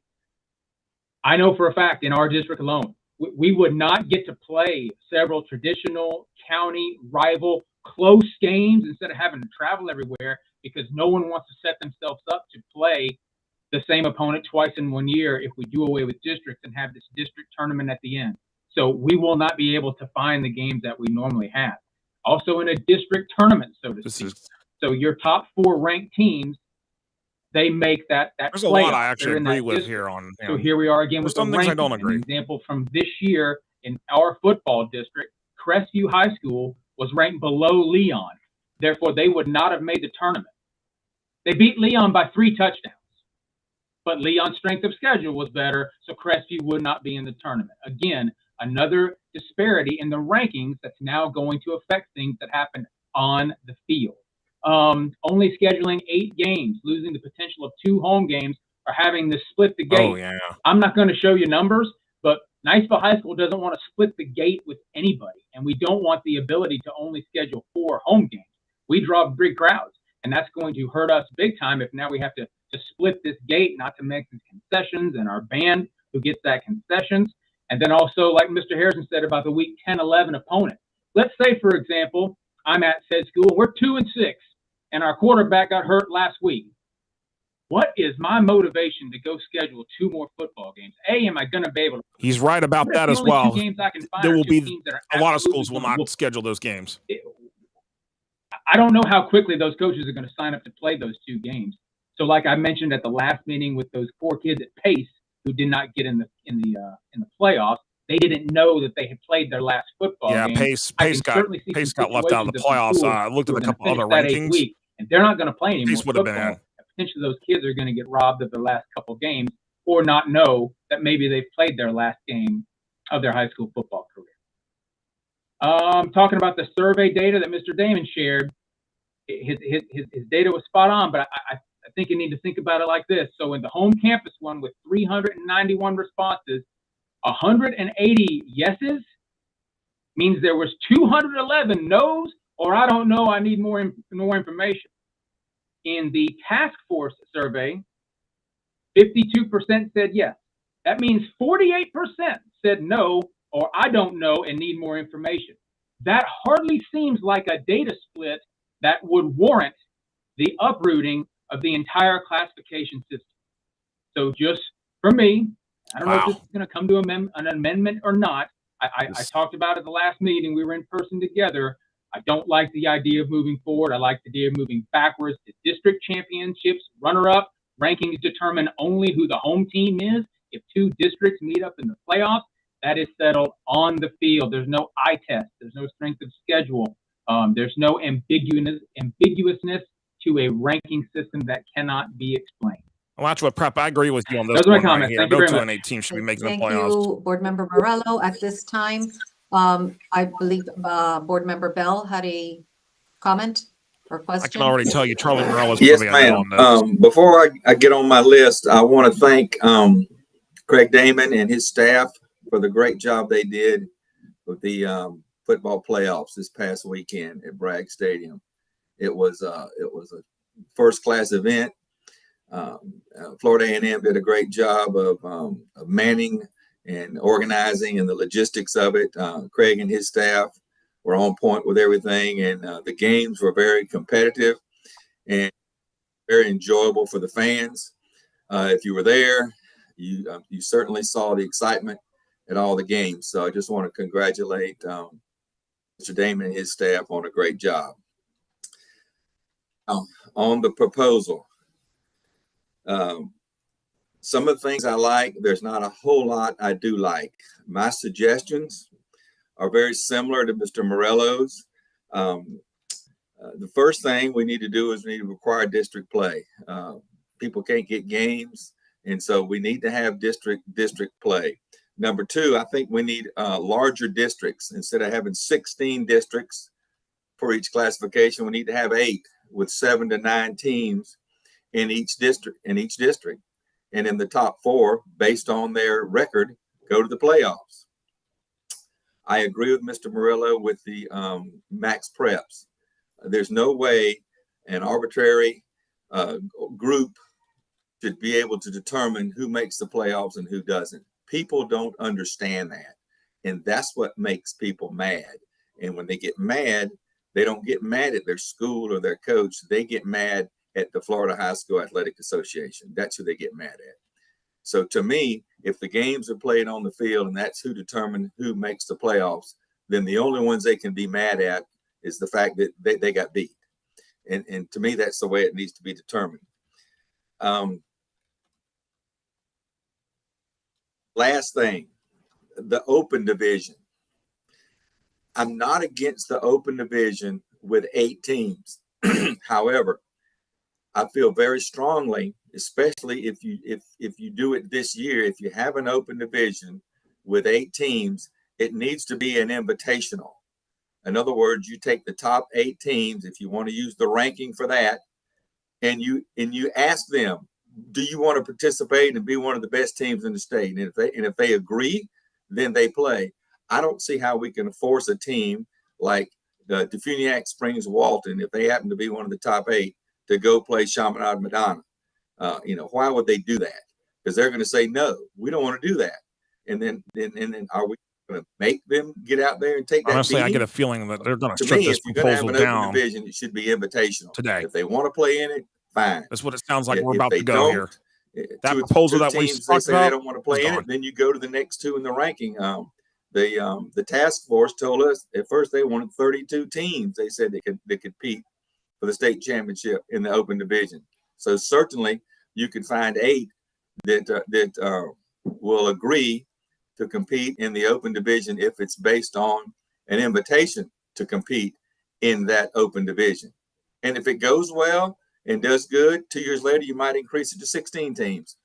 K: I know for a fact in our district alone, we would not get to play several traditional county rival close games instead of having to travel everywhere because no one wants to set themselves up to play the same opponent twice in 1 year if we do away with districts and have this district tournament at the end. So we will not be able to find the games that we normally have. Also in a district tournament, so to speak. So your top 4 ranked teams, they make that
A: There's a lot I actually agree with here on.
K: So here we are again with
A: some
K: the
A: things
K: rankings.
A: I don't agree.
K: An example from this year in our football district, Crestview High School was ranked below Leon. Therefore, they would not have made the tournament. They beat Leon by 3 touchdowns. But Leon's strength of schedule was better, so Crestview would not be in the tournament. Again, another disparity in the rankings that's now going to affect things that happen on the field. Only scheduling 8 games, losing the potential of 2 home games, or having to split the gate.
A: Oh, yeah.
K: I'm not going to show you numbers, but Niceville High School doesn't want to split the gate with anybody, and we don't want the ability to only schedule 4 home games. We draw big crowds, and that's going to hurt us big time if now we have to split this gate, not to make some concessions, and our band who gets that concessions. And then also, like Mr. Harrison said about the week 10-11 opponent. Let's say, for example, I'm at said school, we're 2-6, and our quarterback got hurt last week. What is my motivation to go schedule 2 more football games? Am I going to be able to?
A: He's right about that as well. There will be a lot of schools will not schedule those games.
K: I don't know how quickly those coaches are going to sign up to play those 2 games. So, like I mentioned at the last meeting with those 4 kids at Pace who did not get in the playoffs, they didn't know that they had played their last football game.
A: Yeah, Pace got left out of the playoffs. I looked at a couple other rankings,
K: and they're not going to play anymore.
A: Pace would have been in.
K: Potentially, those kids are going to get robbed of their last couple games, or not know that maybe they've played their last game of their high school football career. Talking about the survey data that Mr. Damon shared, his data was spot on, but I think you need to think about it like this. So in the home campus one with 391 responses, 180 yeses means there was 211 no's, or I don't know, I need more information. In the task force survey, 52% said yes. That means 48% said no, or I don't know and need more information. That hardly seems like a data split that would warrant the uprooting of the entire classification system. So just for me, I don't know if this is going to come to an amendment or not. I talked about it at the last meeting. We were in person together. I don't like the idea of moving forward. I like the idea of moving backwards to district championships, runner-up. Rankings determine only who the home team is. If 2 districts meet up in the playoffs, that is settled on the field. There's no eye test. There's no strength of schedule. There's no ambiguousness to a ranking system that cannot be explained.
A: Well, that's what Prep. I agree with you on this.
K: Those are my comments. Thank you very much.
A: 2-8 teams should be making the playoffs.
F: Thank you, Board Member Morello. At this time, I believe Board Member Bell had a comment. or
A: I
F: question?
A: can already tell you Charlie Morello's
D: Yes,
A: going to be a no
D: ma'am.
A: on this.
D: Before I get on my list, I want to thank Craig Damon and his staff for the great job they did with the football playoffs this past weekend at Bragg Stadium. It was a first-class event. Florida A&M did a great job of manning and organizing and the logistics of it. Craig and his staff were on point with everything, and the games were very competitive and very enjoyable for the fans. If you were there, you certainly saw the excitement at all the games. So I just want to congratulate Mr. Damon and his staff on a great job. On the proposal, some of the things I like, there's not a whole lot I do like. My suggestions are very similar to Mr. Morello's. The first thing we need to do is we need to require district play. People can't get games, and so we need to have district play. Number two, I think we need larger districts. Instead of having 16 districts for each classification, we need to have 8 with 7 to 9 teams in each district. And in the top 4, based on their record, go to the playoffs. I agree with Mr. Morello with the max preps. There's no way an arbitrary group should be able to determine who makes the playoffs and who doesn't. People don't understand that. And that's what makes people mad. And when they get mad, they don't get mad at their school or their coach. They get mad at the Florida High School Athletic Association. That's who they get mad at. So to me, if the games are played on the field and that's who determines who makes the playoffs, then the only ones they can be mad at is the fact that they got beat. And to me, that's the way it needs to be determined. Last thing, the open division. I'm not against the open division with 8 teams. However, I feel very strongly, especially if you do it this year, if you have an open division with 8 teams, it needs to be an invitational. In other words, you take the top 8 teams, if you want to use the ranking for that, and you ask them, do you want to participate and be one of the best teams in the state? And if they agree, then they play. I don't see how we can force a team like the Defuniak Springs Walton, if they happen to be one of the top 8, to go play Chaminade Madonna. Why would they do that? Because they're going to say, no, we don't want to do that. And then are we going to make them get out there and take that?
A: Honestly,
D: beating?
A: I get a feeling that they're going to
D: To
A: strip
D: me,
A: this
D: if you're going to have
A: proposal
D: an open
A: down
D: division, it should be invitational.
A: today.
D: If they want to play in it, fine.
A: That's what it sounds like we're
D: If
A: about
D: they
A: to go
D: don't,
A: here.
D: 2
A: That
D: or
A: proposal
D: 2
A: that we
D: teams, they
A: talked
D: say they
A: about
D: don't want to play
A: is
D: in
A: gone.
D: it, then you go to the next 2 in the ranking. The task force told us at first they wanted 32 teams. They said they could compete for the state championship in the open division. So certainly you can find 8 that will agree to compete in the open division if it's based on an invitation to compete in that open division. And if it goes well and does good, 2 years later, you might increase it to 16 teams.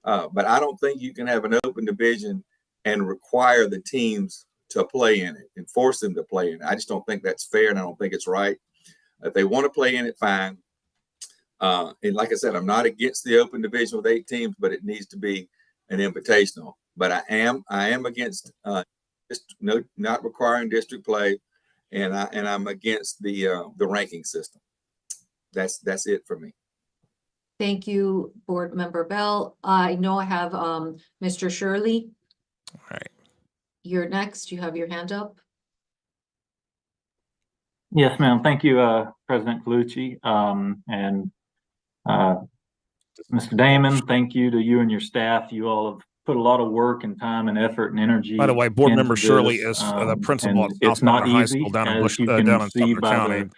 D: But I don't think you can have an open division and require the teams to play in it and force them to play in it. I just don't think that's fair, and I don't think it's right. If they want to play in it, fine. And like I said, I'm not against the open division with 8 teams, but it needs to be an invitational. But I am against not requiring district play, and I'm against the ranking system. That's it for me.
F: Thank you, Board Member Bell. I know I have Mr. Shirley.
A: All right.
F: You're next. You have your hand up.
L: Yes, ma'am. Thank you, President Colucci. And Mr. Damon, thank you to you and your staff. You all have put a lot of work and time and effort and energy.
A: By the way, Board Member
L: into
A: Shirley
L: this,
A: is the principal at
L: and
A: South
L: it's not
A: Florida High
L: easy,
A: School down in
L: as you
A: down
L: can
A: in
L: see
A: Sumter
L: by
A: County.
L: the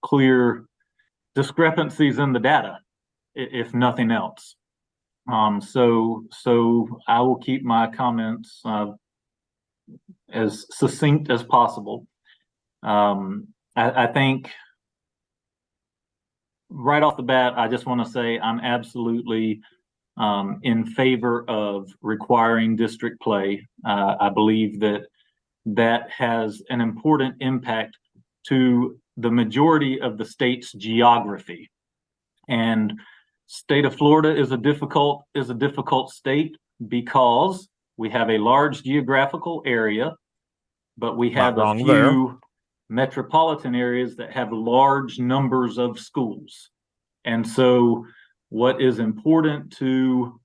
L: clear discrepancies in the data, if nothing else. So I will keep my comments as succinct as possible. I think right off the bat, I just want to say I'm absolutely in favor of requiring district play. I believe that has an important impact to the majority of the state's geography. And state of Florida is a difficult state because we have a large geographical area, but we have a few metropolitan areas that have large numbers of schools. And so what is important to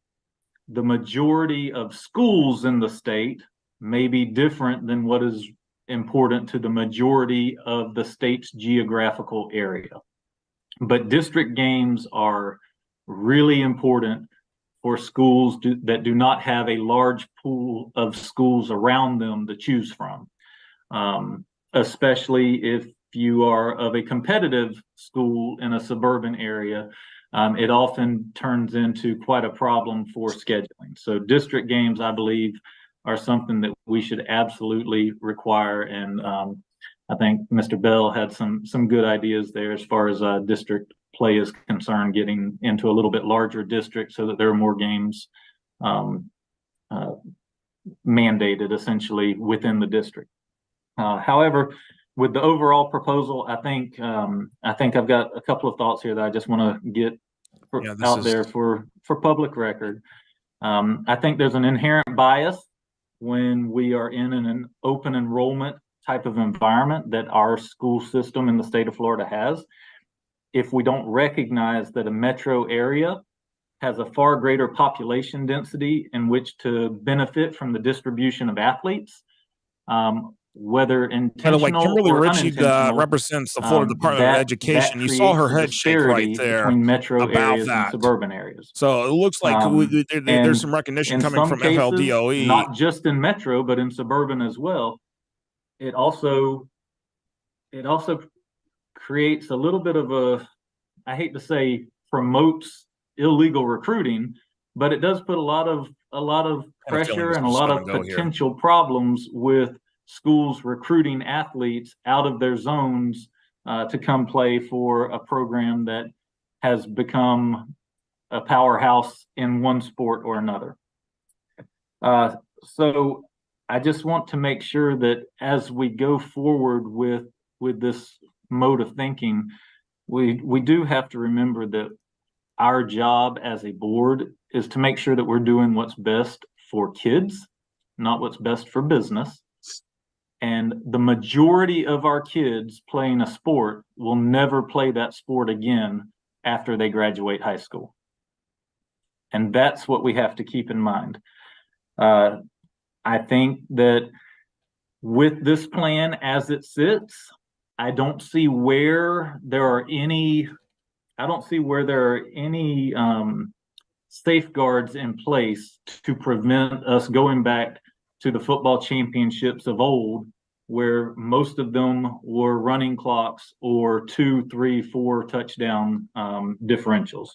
L: the majority of schools in the state may be different than what is important to the majority of the state's geographical area. But district games are really important for schools that do not have a large pool of schools around them to choose from, especially if you are of a competitive school in a suburban area. It often turns into quite a problem for scheduling. So district games, I believe, are something that we should absolutely require. And I think Mr. Bell had some good ideas there as far as district play is concerned, getting into a little bit larger district so that there are more games mandated essentially within the district. However, with the overall proposal, I think I've got a couple of thoughts here that I just want to get out there for public record. I think there's an inherent bias when we are in an open enrollment type of environment that our school system in the state of Florida has. If we don't recognize that a metro area has a far greater population density in which to benefit from the distribution of athletes, whether intentional
A: By the way, Kimberly
L: or
A: Ritchie
L: unintentional,
A: represents the Florida Department of Education. You saw her head shake right there
L: between metro
A: about
L: areas and
A: that.
L: suburban areas.
A: So it looks like there's some recognition coming from FLDOE.
L: Not just in metro, but in suburban as well. It also creates a little bit of a, I hate to say promotes illegal recruiting, but it does put a lot of pressure and a lot of potential problems with schools recruiting athletes out of their zones to come play for a program that has become a powerhouse in one sport or another. So I just want to make sure that as we go forward with this mode of thinking, we do have to remember that our job as a board is to make sure that we're doing what's best for kids, not what's best for business. And the majority of our kids playing a sport will never play that sport again after they graduate high school. And that's what we have to keep in mind. I think that with this plan as it sits, I don't see where there are any safeguards in place to prevent us going back to the football championships of old, where most of them were running clocks or 2, 3, 4 touchdown differentials.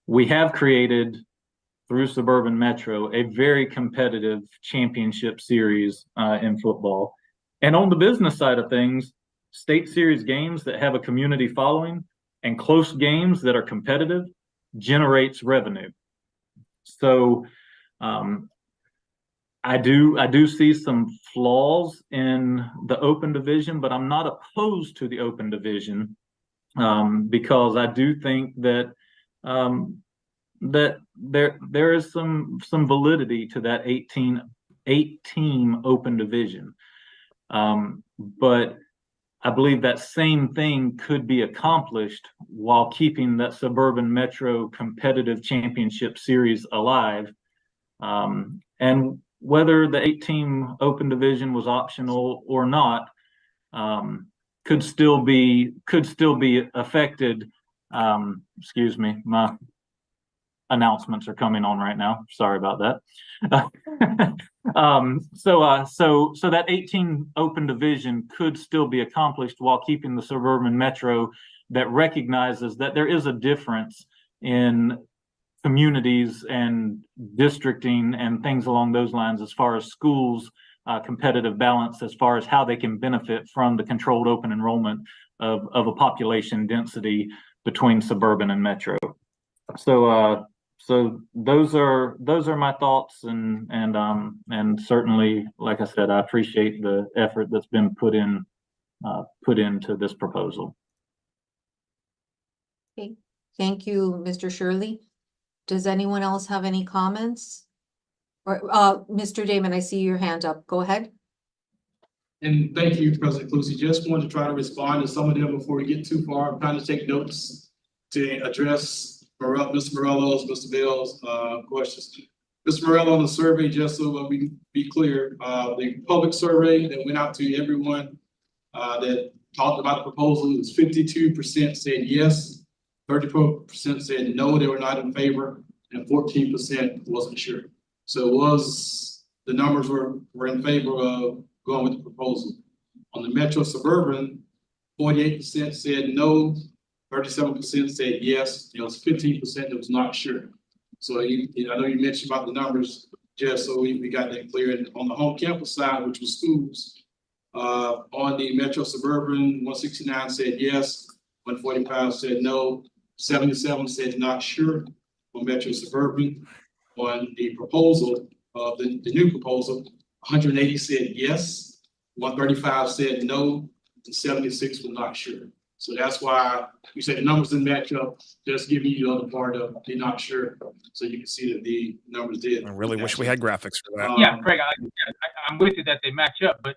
L: We have created, through Suburban Metro, a very competitive championship series in football. And on the business side of things, state series games that have a community following and close games that are competitive generates revenue. So I do see some flaws in the open division, but I'm not opposed to the open division because I do think that that there is some validity to that 8-team open division. But I believe that same thing could be accomplished while keeping that Suburban Metro competitive championship series alive. And whether the 8-team open division was optional or not, could still be affected. Excuse me, my announcements are coming on right now. Sorry about that. So that 18 open division could still be accomplished while keeping the Suburban Metro that recognizes that there is a difference in communities and districting and things along those lines as far as schools, competitive balance, as far as how they can benefit from the controlled open enrollment of a population density between suburban and metro. So those are my thoughts, and certainly, like I said, I appreciate the effort that's been put in put into this proposal.
F: Okay, thank you, Mr. Shirley. Does anyone else have any comments? Or, Mr. Damon, I see your hand up. Go ahead.
C: And thank you, President Clusi. Just wanted to try to respond to some of them before we get too far. I'm trying to take notes to address Mr. Morello's, Mr. Bell's questions. Mr. Morello, on the survey, just so we be clear, the public survey that went out to everyone that talked about the proposal is 52% said yes, 34% said no, they were not in favor, and 14% wasn't sure. So it was, the numbers were in favor of going with the proposal. On the Metro Suburban, 48% said no, 37% said yes, it was 15% that was not sure. So I know you mentioned about the numbers, just so we got that clear. And on the home campus side, which was schools, on the Metro Suburban, 169 said yes, 145 said no, 77 said not sure on Metro Suburban. On the proposal, the new proposal, 180 said yes, 135 said no, and 76 were not sure. So that's why we say the numbers didn't match up, just giving you the other part of the not sure, so you can see that the numbers did.
A: I really wish we had graphics for that.
K: Yeah, Craig, I'm with you that they match up, but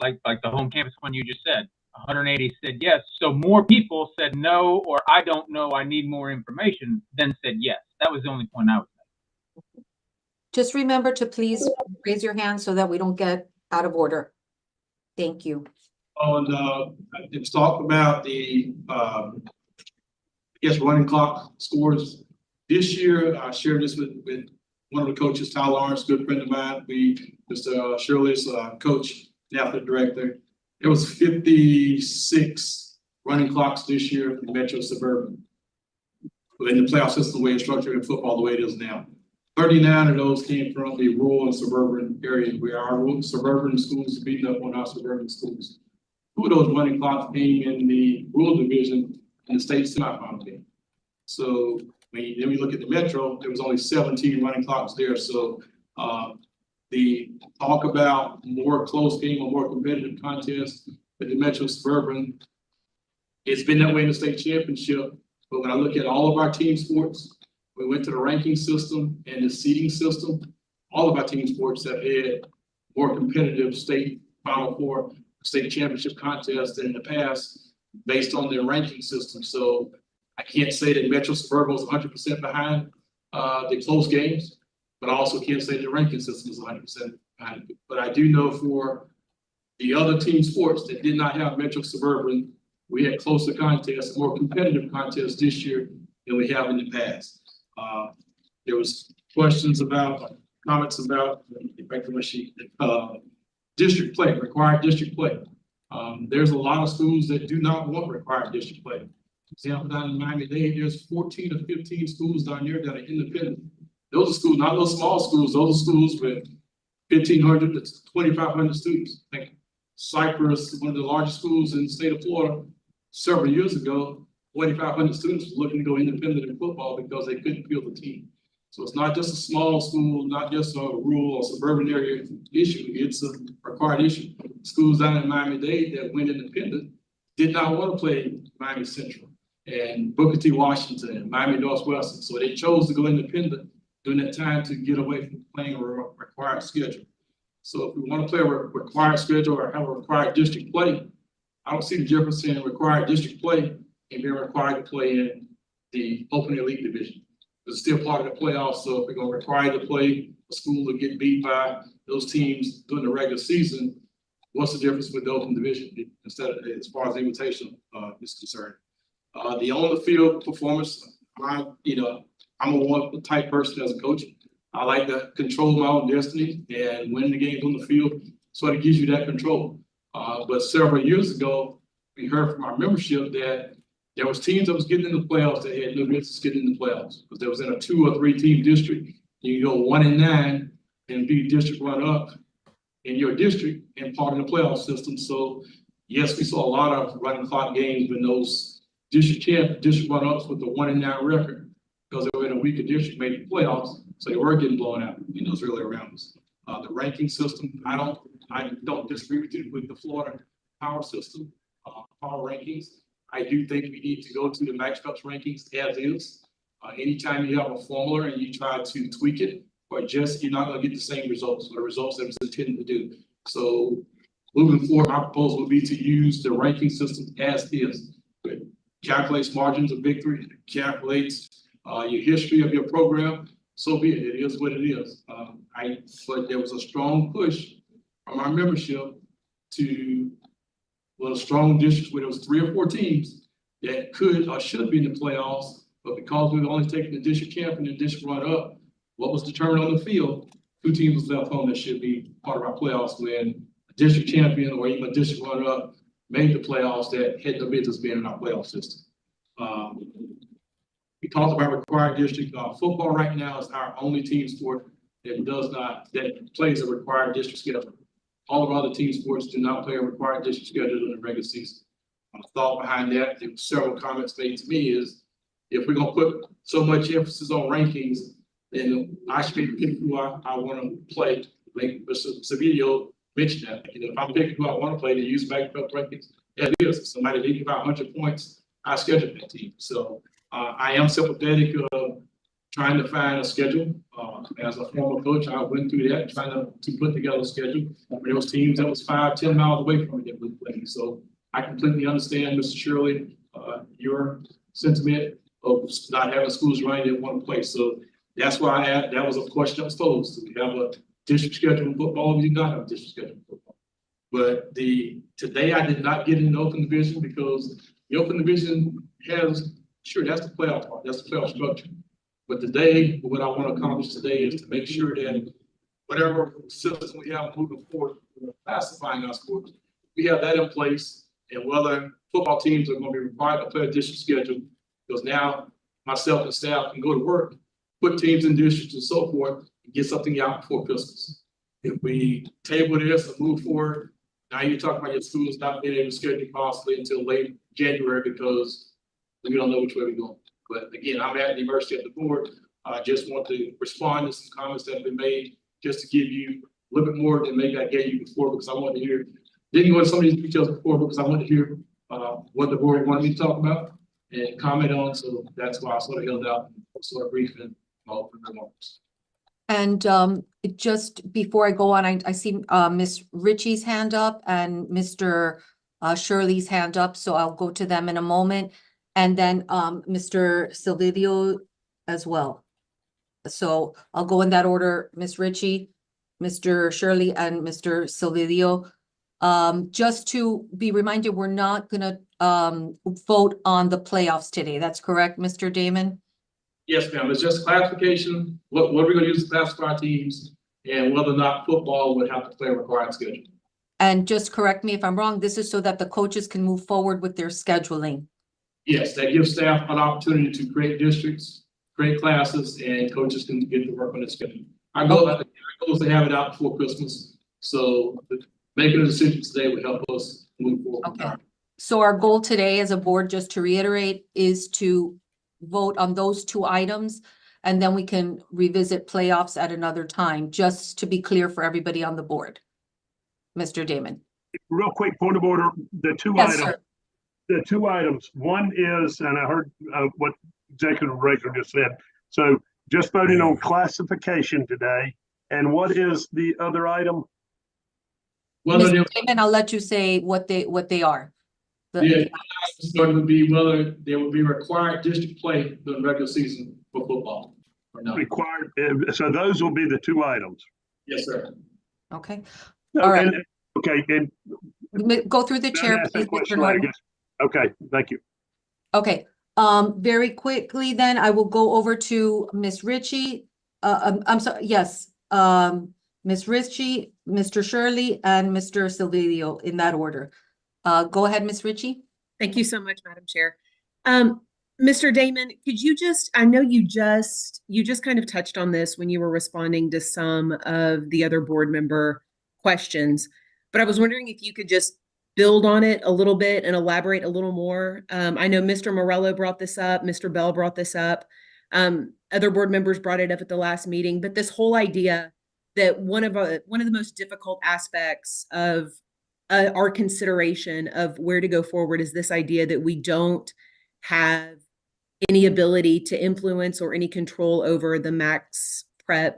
K: like the home campus one you just said, 180 said yes. So more people said no, or I don't know, I need more information, than said yes. That was the only point I was making.
F: Just remember to please raise your hand so that we don't get out of order. Thank you.
C: On let's talk about the running clock scores. This year, I shared this with one of the coaches, Ty Lawrence, good friend of mine. Mr. Shirley's coach, athletic director. There was 56 running clocks this year in Metro Suburban. In the playoff system, the way it's structured in football, the way it is now. 39 of those came from the rural and suburban area, where our suburban schools are beating up on our suburban schools. 2 of those running clocks came in the rural division in the state semifinal game. So then we look at the Metro, there was only 17 running clocks there. So the talk about more close game or more competitive contest with the Metro Suburban, it's been that way in the state championship. But when I look at all of our team sports, we went to the ranking system and the seeding system. All of our team sports have had more competitive state Final Four, state championship contests than in the past based on their ranking system. So I can't say that Metro Suburban was 100% behind the close games, but I also can't say the ranking system is 100% behind it. But I do know for the other team sports that did not have Metro Suburban, we had closer contests, more competitive contests this year than we have in the past. There was comments about district play, required district play. There's a lot of schools that do not want required district play. For example, down in Miami-Dade, there's 14 or 15 schools down there that are independent. Those are schools, not those small schools, those are schools with 1,500 to 2,500 students. I think Cypress, one of the largest schools in the state of Florida, several years ago, 2,500 students were looking to go independent in football because they couldn't field the team. So it's not just a small school, not just a rural or suburban area issue, it's a required issue. Schools down in Miami-Dade that went independent did not want to play Miami Central and Booker T. Washington and Miami Northwestern. So they chose to go independent during that time to get away from playing a required schedule. So if we want to play a required schedule or have a required district play, I don't see the difference in required district play and being required to play in the open elite division. It's still part of the playoffs. So if we're going to require to play a school to get beat by those teams during the regular season, what's the difference with the open division instead of as far as the invitation is concerned? The on the field performance, I'm a one type person as a coach. I like to control my own destiny, and winning the games on the field sort of gives you that control. But several years ago, we heard from our membership that there was teams that was getting in the playoffs that had no business getting in the playoffs because they was in a 2 or 3 team district. You go 1-9 and be district run up in your district and part of the playoff system. So yes, we saw a lot of running clock games when those district run ups with the 1-9 record because they were in a weaker district made the playoffs. So they were getting blown out in those earlier rounds. The ranking system, I don't disagree with you with the Florida power system, power rankings. I do think we need to go to the Max Cups rankings as is. Anytime you have a formula and you try to tweak it or adjust, you're not going to get the same results or the results that it's intended to do. So moving forward, my proposal would be to use the ranking system as is. It calculates margins of victory, it calculates your history of your program. So be it. It is what it is. But there was a strong push from our membership to strong districts where there was 3 or 4 teams that could or should be in the playoffs, but because we've only taken the district champion and district runner-up, what was determined on the field, 2 teams was left home that should be part of our playoffs when a district champion or even a district runner-up made the playoffs that had no business being in our playoff system. We talked about required district. Football right now is our only team sport that plays a required district schedule. All of our other team sports do not play a required district schedule in the regular season. The thought behind that, there were several comments made to me is, if we're gonna put so much emphasis on rankings, then I should be picking who I want to play. Like Mr. Sevilla mentioned that. If I'm picking who I want to play, to use back up rankings, it is. If somebody leaves about 100 points, I schedule that team. So I am sympathetic of trying to find a schedule. As a former coach, I went through that, trying to put together a schedule. There was teams that was 5-10 miles away from me that would play. So I completely understand, Mr. Shirley, your sentiment of not having schools running that want to play. So that's why that was a question that was posed. Do we have a district schedule in football? We do not have a district schedule in football. But today I did not get in the open division because the open division has, sure, that's the playoff part, that's the playoff structure. But today, what I want to accomplish today is to make sure that whatever system we have moving forward, classifying our sports, we have that in place, and whether football teams are going to be required to play a district schedule, because now myself and staff can go to work, put teams in districts and so forth, and get something out before Christmas. If we table this and move forward, now you're talking about your schools not being able to schedule possibly until late January because we don't know which way we're going. But again, I'm at the mercy of the board. I just want to respond to some comments that have been made just to give you a little bit more than maybe I gave you before, because I wanted to hear, didn't go into some of these details before because I wanted to hear what the board wanted me to talk about and comment on. So that's why I sort of held out and sort of briefing my open remarks.
F: And just before I go on, I see Ms. Ritchie's hand up and Mr. Shirley's hand up, so I'll go to them in a moment. And then Mr. Silvidio as well. So I'll go in that order, Ms. Ritchie, Mr. Shirley, and Mr. Silvidio. Just to be reminded, we're not gonna vote on the playoffs today. That's correct, Mr. Damon?
C: Yes, ma'am. It's just classification. What are we gonna use to classify our teams and whether or not football would have to play a required schedule.
F: And just correct me if I'm wrong, this is so that the coaches can move forward with their scheduling.
C: Yes, that gives staff an opportunity to create districts, create classes, and coaches can get to work on the schedule. Our goal is to have it out before Christmas. So making a decision today would help us move forward.
F: Okay. So our goal today as a board, just to reiterate, is to vote on those 2 items, and then we can revisit playoffs at another time, just to be clear for everybody on the board. Mr. Damon.
E: Real quick point of order, the 2
F: Yes,
E: items.
F: sir.
E: The 2 items, one is, and I heard what Executive Director just said. So just voting on classification today. And what is the other item?
C: Well,
F: Mr. Damon, I'll let you say what they are.
C: the going to be whether there will be required district play during the regular season for football or not.
E: Required. So those will be the 2 items.
C: Yes, sir.
F: Okay.
E: No,
F: All right.
E: Okay. And
F: go through the chair,
E: ask
F: please,
E: that question
F: Mr.
E: later,
F: Norton.
E: yes. Okay, thank you.
F: Okay, very quickly then, I will go over to Ms. Ritchie. I'm sorry, yes, Ms. Ritchie, Mr. Shirley, and Mr. Silvidio in that order. Go ahead, Ms. Ritchie.
G: Thank you so much, Madam Chair. Mr. Damon, could you I know you just kind of touched on this when you were responding to some of the other board member questions, but I was wondering if you could just build on it a little bit and elaborate a little more. I know Mr. Morello brought this up, Mr. Bell brought this up, other board members brought it up at the last meeting, but this whole idea that one of the most difficult aspects of our consideration of where to go forward is this idea that we don't have any ability to influence or any control over the max preps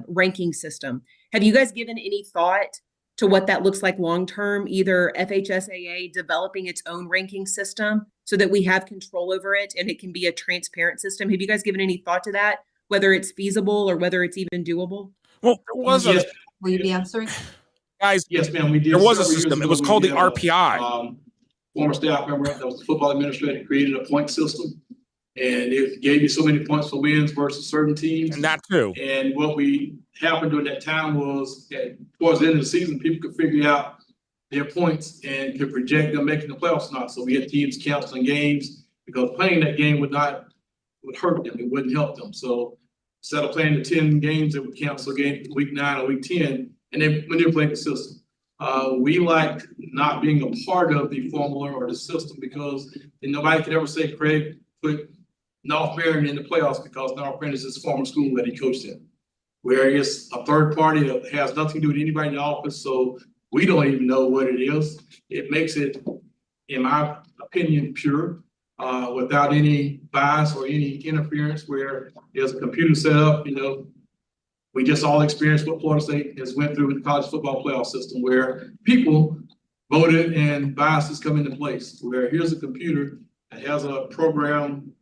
G: ranking system. Have you guys given any thought to what that looks like long-term, either FHSAA developing its own ranking system so that we have control over it and it can be a transparent system? Have you guys given any thought to that, whether it's feasible or whether it's even doable?
A: Well, there was a,
C: Yes.
F: Will you be answering?
A: guys,
C: Yes, ma'am, we did.
A: there was a
C: several years
A: system. It
C: ago,
A: was
C: we
A: called the
C: did a,
A: RPI.
C: Former staff member that was the football administrator created a point system, and it gave you so many points for wins versus certain teams.
A: And that too.
C: And what we happened during that time was that towards the end of the season, people could figure out their points and could project them making the playoffs or not. So we had teams canceling games because playing that game would hurt them. It wouldn't help them. So instead of playing the 10 games, they would cancel games week 9 or week 10, and they manipulate the system. We liked not being a part of the formula or the system because nobody could ever say Craig put North Marion in the playoffs because North Marion is his former school that he coached in. Where it's a third party that has nothing to do with anybody in the office, so we don't even know what it is. It makes it, in my opinion, pure, without any bias or any interference where there's a computer set up, we just all experienced what Florida State has went through with the college football playoff system where people voted and biases come into place. Where here's a computer that has a program,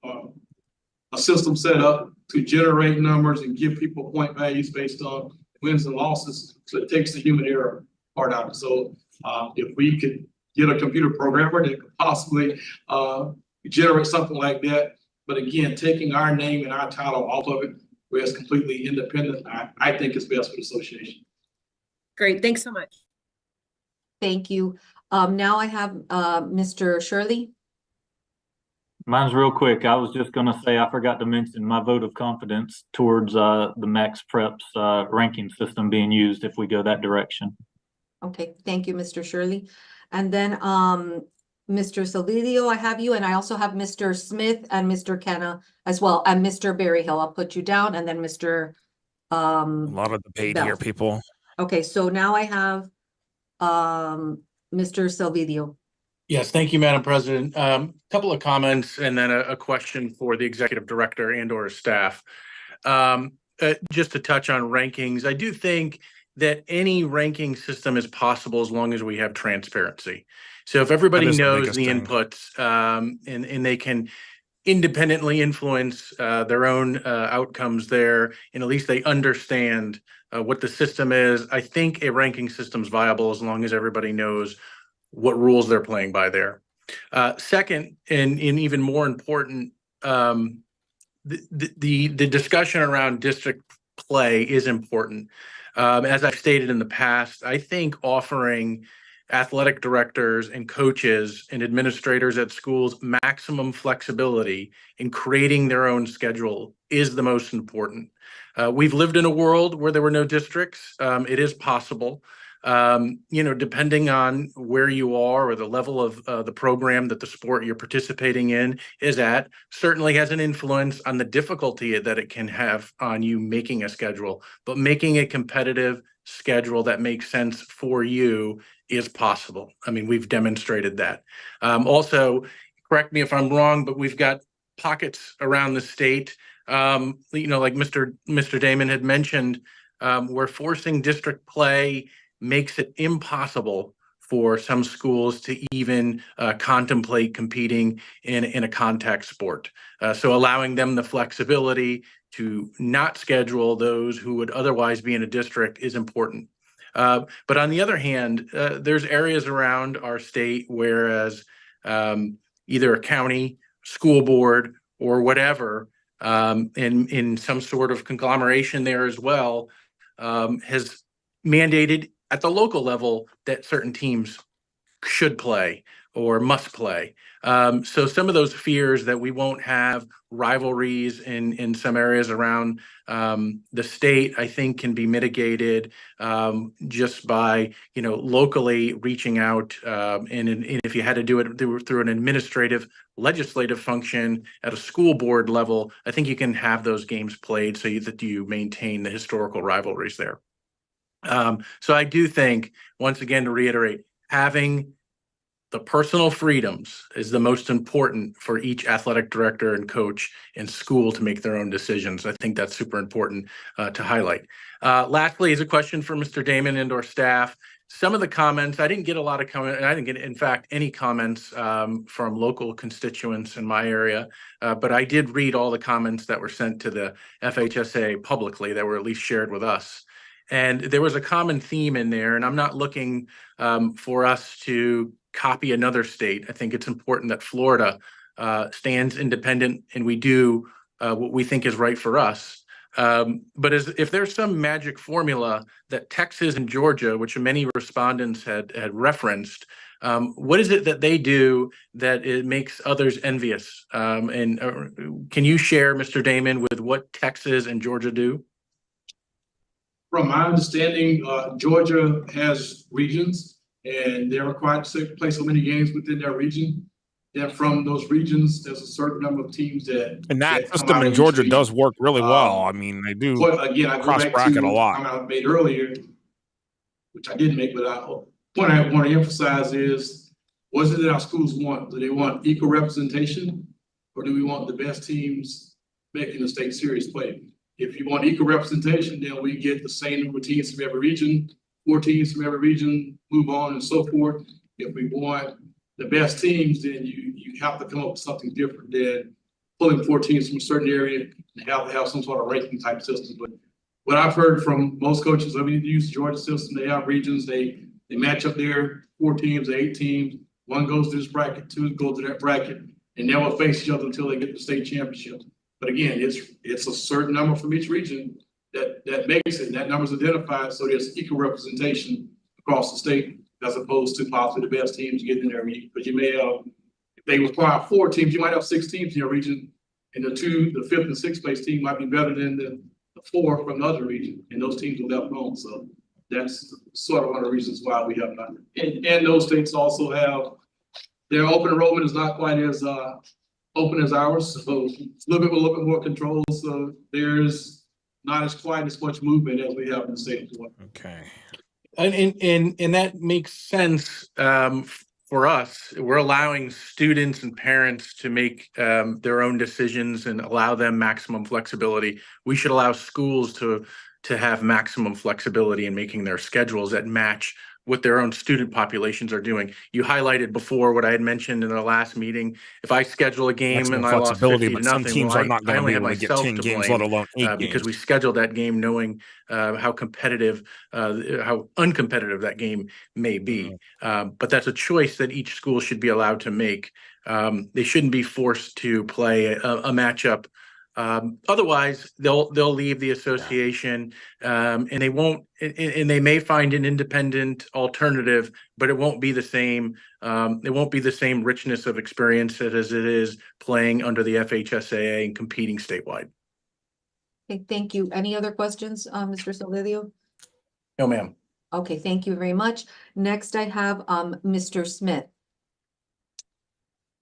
C: a system set up to generate numbers and give people point values based on wins and losses. So it takes the human error part out of it. So if we could get a computer programmer that could possibly generate something like that, but again, taking our name and our title off of it, where it's completely independent, I think it's best for the association.
G: Great, thanks so much.
F: Thank you. Now I have Mr. Shirley.
L: Mine's real quick. I was just going to say I forgot to mention my vote of confidence towards the Max Preps ranking system being used if we go that direction.
F: Okay, thank you, Mr. Shirley. And then Mr. Salidio, I have you, and I also have Mr. Smith and Mr. Kenna as well, and Mr. Berryhill. I'll put you down, and then Mr.
A: A lot of debate
F: Bell.
A: here, people.
F: Okay, so now I have Mr. Salidio.
M: Yes, thank you, Madam President. Couple of comments and then a question for the executive director and or staff. Just to touch on rankings, I do think that any ranking system is possible as long as we have transparency. So if everybody knows the inputs and they can independently influence their own outcomes there, and at least they understand what the system is, I think a ranking system is viable as long as everybody knows what rules they're playing by there. Second, and even more important, the discussion around district play is important. As I've stated in the past, I think offering athletic directors and coaches and administrators at schools maximum flexibility in creating their own schedule is the most important. We've lived in a world where there were no districts. It is possible. Depending on where you are or the level of the program that the sport you're participating in is at, certainly has an influence on the difficulty that it can have on you making a schedule. But making a competitive schedule that makes sense for you is possible. I mean, we've demonstrated that. Also, correct me if I'm wrong, but we've got pockets around the state, like Mr. Damon had mentioned, where forcing district play makes it impossible for some schools to even contemplate competing in a contact sport. So allowing them the flexibility to not schedule those who would otherwise be in a district is important. But on the other hand, there's areas around our state whereas either a county, school board, or whatever, in some sort of conglomeration there as well, has mandated at the local level that certain teams should play or must play. So some of those fears that we won't have rivalries in some areas around the state, I think can be mitigated just by, locally reaching out. And if you had to do it through an administrative legislative function at a school board level, I think you can have those games played so that you maintain the historical rivalries there. So I do think, once again, to reiterate, having the personal freedoms is the most important for each athletic director and coach in school to make their own decisions. I think that's super important to highlight. Lastly, is a question for Mr. Damon and or staff. Some of the comments, I didn't get a lot of comment, and I didn't get, in fact, any comments from local constituents in my area, but I did read all the comments that were sent to the FHSAA publicly that were at least shared with us. And there was a common theme in there, and I'm not looking for us to copy another state. I think it's important that Florida stands independent and we do what we think is right for us. But if there's some magic formula that Texas and Georgia, which many respondents had referenced, what is it that they do that it makes others envious? And can you share, Mr. Damon, with what Texas and Georgia do?
C: From my understanding, Georgia has regions, and they're required to play so many games within their region. That from those regions, there's a certain number of teams that.
A: And that system in Georgia does work really well. I mean, they do
C: Again, I go
A: cross
C: back
A: bracket
C: to
A: a lot.
C: the comment I made earlier, which I didn't make, but point I want to emphasize is, what is it that our schools want? Do they want equal representation, or do we want the best teams making the state series play? If you want equal representation, then we get the same number of teams from every region, 4 teams from every region, move on and so forth. If we want the best teams, then you have to come up with something different than pulling 4 teams from a certain area and have some sort of ranking type system. But what I've heard from most coaches, I mean, they use the Georgia system, they have regions, they match up their 4 teams, 8 teams, 1 goes to this bracket, 2 goes to that bracket, and they will face each other until they get the state championship. But again, it's a certain number from each region that makes it, and that number is identified, so there's equal representation across the state, as opposed to possibly the best teams getting in there. Because you may have, if they require 4 teams, you might have 6 teams in your region, and the 5th and 6th place team might be better than the 4 from the other region, and those teams are left home. So that's sort of one of the reasons why we have not. And those states also have, their open enrollment is not quite as open as ours, so it's a little bit more control. So there's not quite as much movement as we have in the state of Florida.
A: Okay.
M: And that makes sense for us. We're allowing students and parents to make their own decisions and allow them maximum flexibility. We should allow schools to have maximum flexibility in making their schedules that match what their own student populations are doing. You highlighted before what I had mentioned in the last meeting. If I schedule a game and I lost 50 to nothing,
A: some teams are not going to be able to get 10 games, let alone 8 games.
M: Because we scheduled that game knowing how competitive, how uncompetitive that game may be. But that's a choice that each school should be allowed to make. They shouldn't be forced to play a matchup. Otherwise, they'll leave the association, and they won't. And they may find an independent alternative, but it won't be the same. It won't be the same richness of experience as it is playing under the FHSAA and competing statewide.
F: Okay, thank you. Any other questions, Mr. Solideo?
M: No, ma'am.
F: Okay, thank you very much. Next, I have Mr. Smith.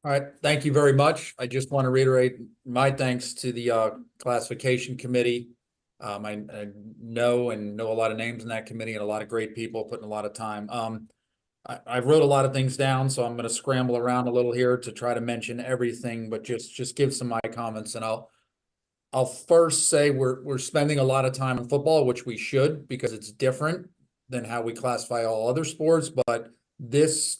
H: All right, thank you very much. I just want to reiterate my thanks to the classification committee. I know a lot of names in that committee and a lot of great people putting a lot of time. I wrote a lot of things down, so I'm going to scramble around a little here to try to mention everything, but just give some of my comments. And I'll first say we're spending a lot of time on football, which we should, because it's different than how we classify all other sports, but this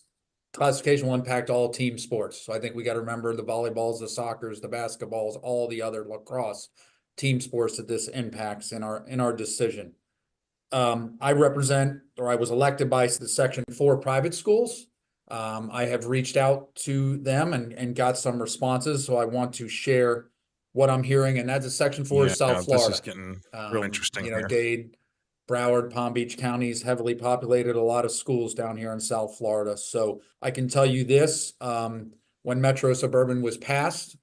H: classification will impact all team sports. So I think we got to remember the volleyballs, the soccers, the basketballs, all the other lacrosse team sports that this impacts in our decision. I represent, or I was elected by the Section 4 private schools. I have reached out to them and got some responses. So I want to share what I'm hearing, and that's a Section 4 is South Florida.
A: This is getting real interesting.
H: Dade, Broward, Palm Beach counties, heavily populated, a lot of schools down here in South Florida. So I can tell you this, when Metro Suburban was passed,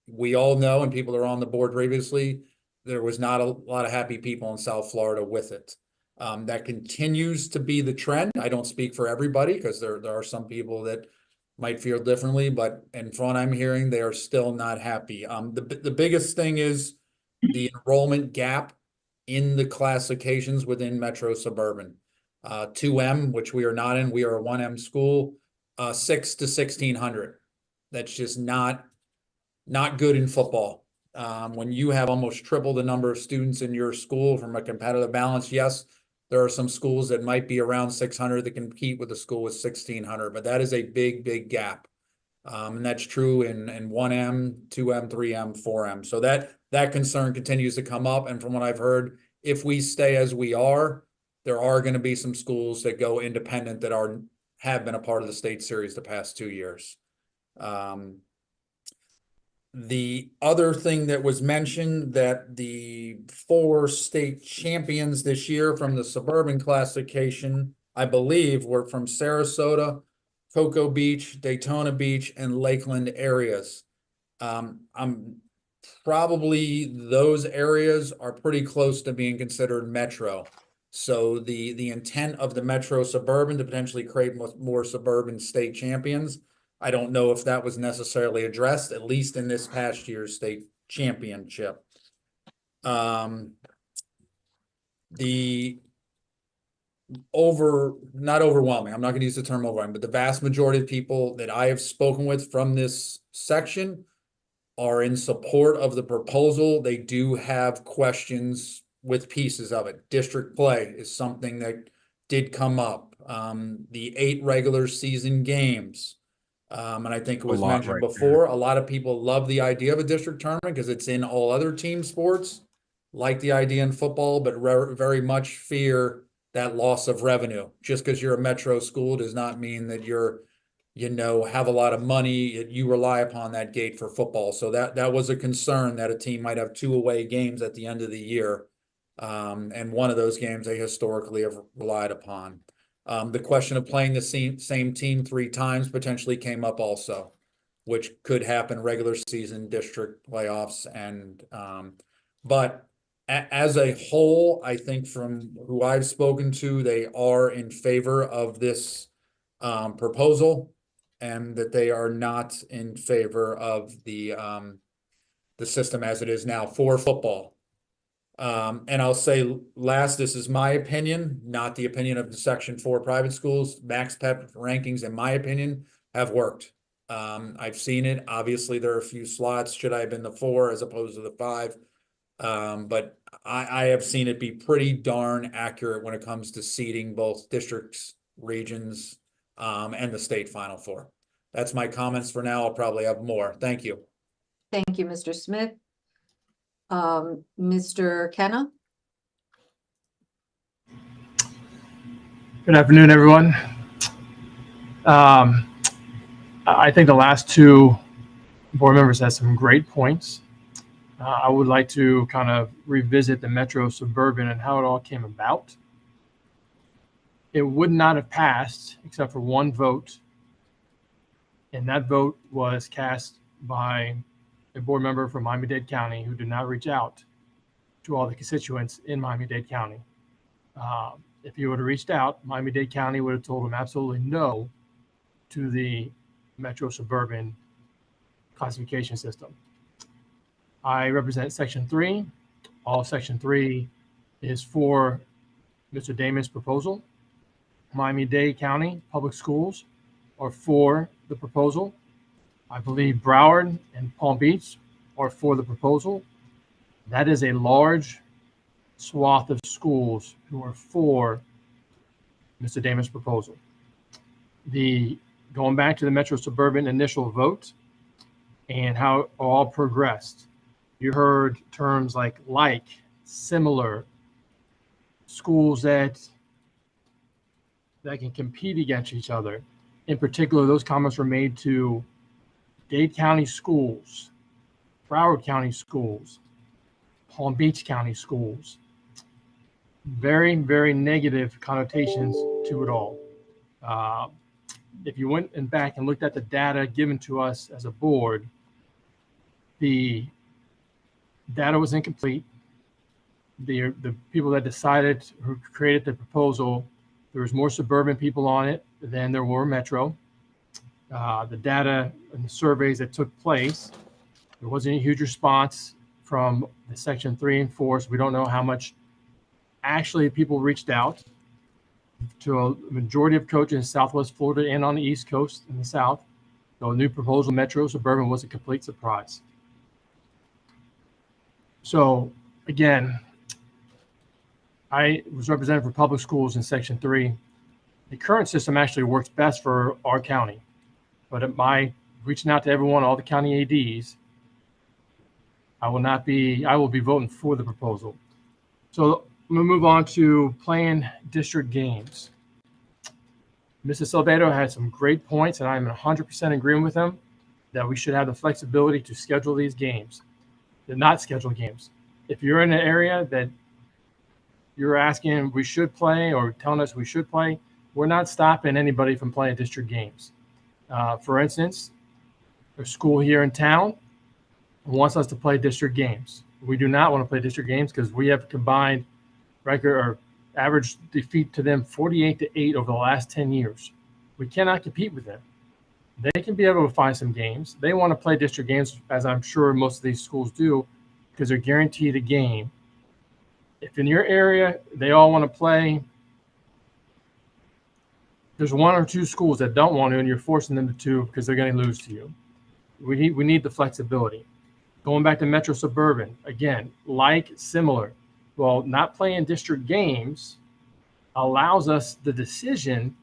H: we all know, and people are on the board previously, there was not a lot of happy people in South Florida with it. That continues to be the trend. I don't speak for everybody because there are some people that might feel differently, but from what I'm hearing, they are still not happy. The biggest thing is the enrollment gap in the classifications within Metro Suburban. 2M, which we are not in, we are a 1M school, 6 to 1,600. That's just not good in football. When you have almost triple the number of students in your school from a competitive balance, yes, there are some schools that might be around 600 that compete with a school with 1,600, but that is a big, big gap. And that's true in 1M, 2M, 3M, 4M. So that concern continues to come up. And from what I've heard, if we stay as we are, there are going to be some schools that go independent that have been a part of the state series the past 2 years. The other thing that was mentioned, that the 4 state champions this year from the suburban classification, I believe, were from Sarasota, Cocoa Beach, Daytona Beach, and Lakeland areas. Probably those areas are pretty close to being considered metro. So the intent of the Metro Suburban to potentially create more suburban state champions, I don't know if that was necessarily addressed, at least in this past year's state championship. Not overwhelming, I'm not going to use the term overwhelming, but the vast majority of people that I have spoken with from this section are in support of the proposal. They do have questions with pieces of it. District play is something that did come up. The 8 regular season games. And I think it was mentioned before, a lot of people love the idea of a district tournament because it's in all other team sports, like the idea in football, but very much fear that loss of revenue. Just because you're a metro school does not mean that you're, have a lot of money. You rely upon that gate for football. So that was a concern, that a team might have 2 away games at the end of the year. And one of those games they historically have relied upon. The question of playing the same team 3 times potentially came up also, which could happen regular season, district playoffs, and but as a whole, I think from who I've spoken to, they are in favor of this proposal, and that they are not in favor of the system as it is now for football. And I'll say last, this is my opinion, not the opinion of the Section 4 private schools. Max PEP rankings, in my opinion, have worked. I've seen it. Obviously, there are a few slots. Should I have been the 4 as opposed to the 5? But I have seen it be pretty darn accurate when it comes to seeding both districts, regions, and the state Final 4. That's my comments for now. I'll probably have more. Thank you.
F: Thank you, Mr. Smith. Mr. Kenna?
N: Good afternoon, everyone. I think the last 2 board members had some great points. I would like to kind of revisit the Metro Suburban and how it all came about. It would not have passed except for 1 vote, and that vote was cast by a board member from Miami-Dade County who did not reach out to all the constituents in Miami-Dade County. If he would have reached out, Miami-Dade County would have told him absolutely no to the Metro Suburban classification system. I represent Section 3. All of Section 3 is for Mr. Damon's proposal. Miami-Dade County Public Schools are for the proposal. I believe Broward and Palm Beach are for the proposal. That is a large swath of schools who are for Mr. Damon's proposal. Going back to the Metro Suburban initial vote and how it all progressed, you heard terms like, similar, schools that can compete against each other. In particular, those comments were made to Dade County schools, Broward County schools, Palm Beach County schools. Very, very negative connotations to it all. If you went back and looked at the data given to us as a board, the data was incomplete. The people that decided, who created the proposal, there was more suburban people on it than there were metro. The data and the surveys that took place, there wasn't a huge response from the Section 3 and 4, so we don't know how much actually, people reached out to a majority of coaches in Southwest Florida and on the East Coast in the South. So a new proposal, Metro Suburban, was a complete surprise. So again, I was representative for public schools in Section 3. The current system actually works best for our county. But at my reaching out to everyone, all the county ADs, I will be voting for the proposal. So I'm going to move on to playing district games. Mrs. Salvedo had some great points, and I'm 100% agreeing with him that we should have the flexibility to schedule these games, to not schedule games. If you're in an area that you're asking we should play or telling us we should play, we're not stopping anybody from playing district games. For instance, a school here in town wants us to play district games. We do not want to play district games because we have combined record or average defeat to them 48-8 over the last 10 years. We cannot compete with them. They can be able to find some games. They want to play district games, as I'm sure most of these schools do, because they're guaranteed a game. If in your area they all want to play, there's one or two schools that don't want to, and you're forcing them to because they're going to lose to you. We need the flexibility. Going back to Metro Suburban, again, similar. Well, not playing district games allows us the decision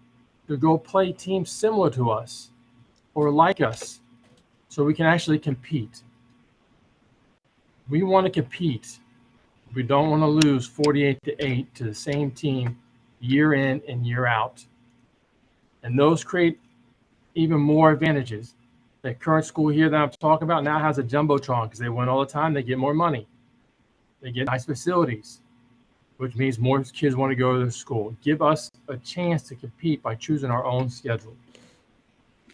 N: to go play teams similar to us or like us so we can actually compete. We want to compete. We don't want to lose 48-8 to the same team year in and year out. And those create even more advantages. The current school here that I'm talking about now has a jumbotron because they win all the time. They get more money. They get nice facilities, which means more kids want to go to the school. Give us a chance to compete by choosing our own schedule.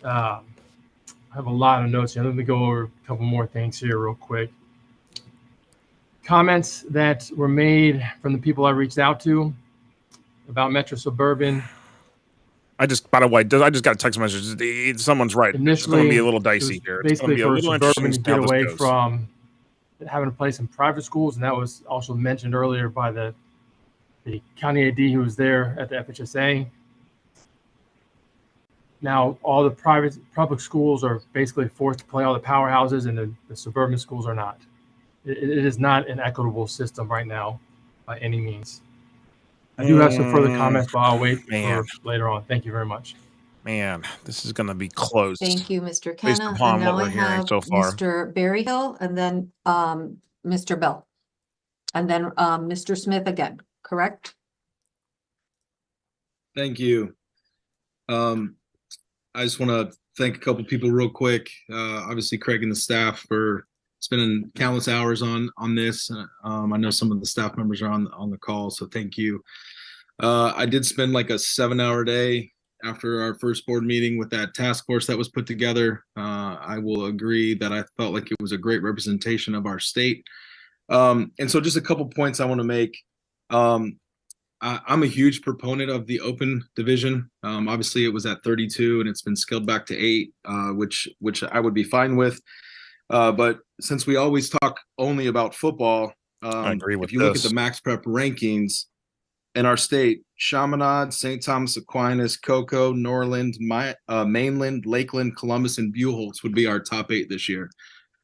N: I have a lot of notes here. Let me go over a couple more things here real quick. Comments that were made from the people I reached out to about Metro Suburban.
A: By the way, I just got a text message. Someone's right. It's going to be a little dicey here. It's going to
N: Basically
A: be a
N: for
A: little interesting
N: Suburban to
A: to see how
N: get
A: this
N: away
A: goes.
N: from having to play some private schools, and that was also mentioned earlier by the county AD who was there at the FHSAA. Now, all the public schools are basically forced to play all the powerhouses, and the suburban schools are not. It is not an equitable system right now by any means. I do have some further comments, but I'll wait for later on. Thank you very much.
A: Man, this is going to be close.
F: Thank you, Mr.
A: Based
F: Kenna.
A: upon
F: And now
A: what
F: I
A: we're hearing
F: have
A: so far.
F: Mr. Berryhill and then Mr. Bell. And then Mr. Smith again, correct?
O: Thank you. I just want to thank a couple people real quick. Obviously, Craig and the staff for spending countless hours on this. I know some of the staff members are on the call, so thank you. I did spend like a 7-hour day after our first board meeting with that task force that was put together. I will agree that I felt like it was a great representation of our state. And so just a couple points I want to make. I'm a huge proponent of the open division. Obviously, it was at 32 and it's been scaled back to 8, which I would be fine with. But since we always talk only about football,
A: I agree with
O: if you look at the Max Prep rankings in our state, Chaminade, St. Thomas Aquinas, Cocoa, Norland, Mainland, Lakeland, Columbus, and Buchholz would be our top 8 this year.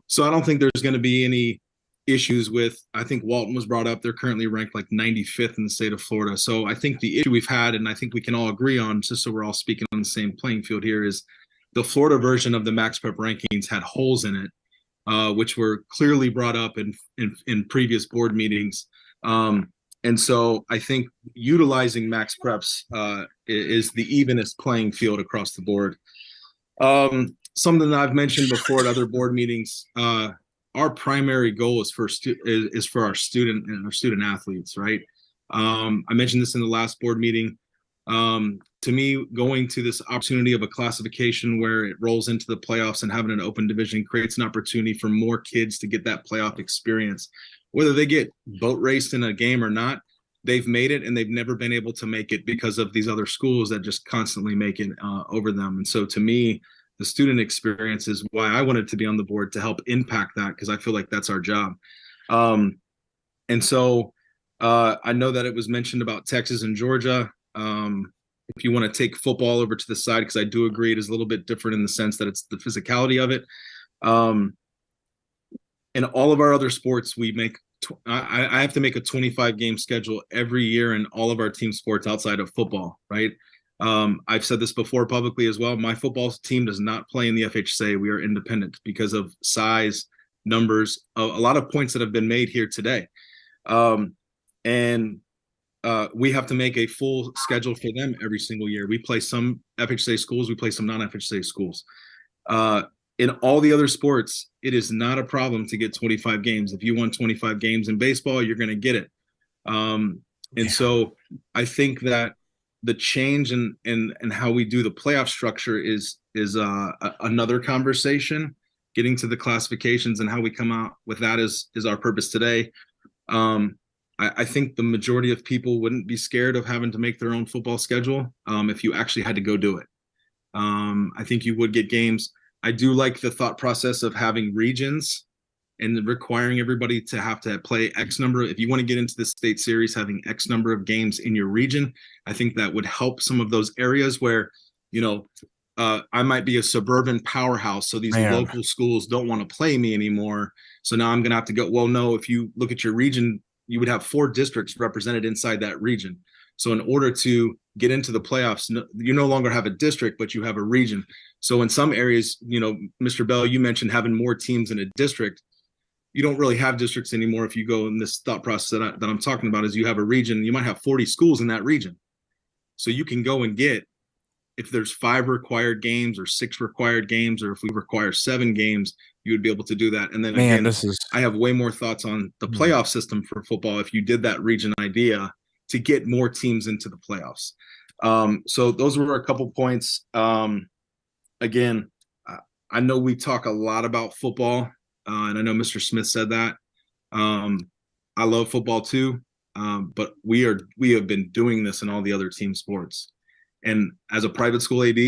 O: So I don't think there's going to be any issues with, I think Walton was brought up. They're currently ranked like 95th in the state of Florida. So I think the issue we've had, and I think we can all agree on, just so we're all speaking on the same playing field here, is the Florida version of the Max Prep rankings had holes in it, which were clearly brought up in previous board meetings. And so I think utilizing Max Preps is the evenest playing field across the board. Something that I've mentioned before at other board meetings, our primary goal is for our student and our student athletes, right? I mentioned this in the last board meeting. To me, going to this opportunity of a classification where it rolls into the playoffs and having an open division creates an opportunity for more kids to get that playoff experience. Whether they get boat raced in a game or not, they've made it, and they've never been able to make it because of these other schools that just constantly make it over them. And so to me, the student experience is why I wanted to be on the board, to help impact that, because I feel like that's our job. And so I know that it was mentioned about Texas and Georgia. If you want to take football over to the side, because I do agree it is a little bit different in the sense that it's the physicality of it. In all of our other sports, we make I have to make a 25-game schedule every year in all of our team sports outside of football, right? I've said this before publicly as well. My football team does not play in the FHSAA. We are independent because of size, numbers, a lot of points that have been made here today. We have to make a full schedule for them every single year. We play some FHSAA schools, we play some non-FHSAA schools. In all the other sports, it is not a problem to get 25 games. If you want 25 games in baseball, you're going to get it. So I think that the change in how we do the playoff structure is another conversation. Getting to the classifications and how we come out with that is our purpose today. I think the majority of people wouldn't be scared of having to make their own football schedule if you actually had to go do it. I think you would get games. I do like the thought process of having regions and requiring everybody to have to play X number. If you want to get into the state series, having X number of games in your region, I think that would help some of those areas where, I might be a suburban powerhouse. So these local schools don't want to play me anymore. So now I'm going to have to go, well, no, if you look at your region, you would have 4 districts represented inside that region. So in order to get into the playoffs, you no longer have a district, but you have a region. So in some areas, Mr. Bell, you mentioned having more teams in a district. You don't really have districts anymore. If you go in this thought process that I'm talking about, is you have a region, you might have 40 schools in that region. So you can go and get, if there's 5 required games or 6 required games, or if we require 7 games, you would be able to do that. And then I have way more thoughts on the playoff system for football if you did that region idea to get more teams into the playoffs. So those were a couple points. Again, I know we talk a lot about football, and I know Mr. Smith said that. I love football too, but we have been doing this in all the other team sports. And as a private school AD,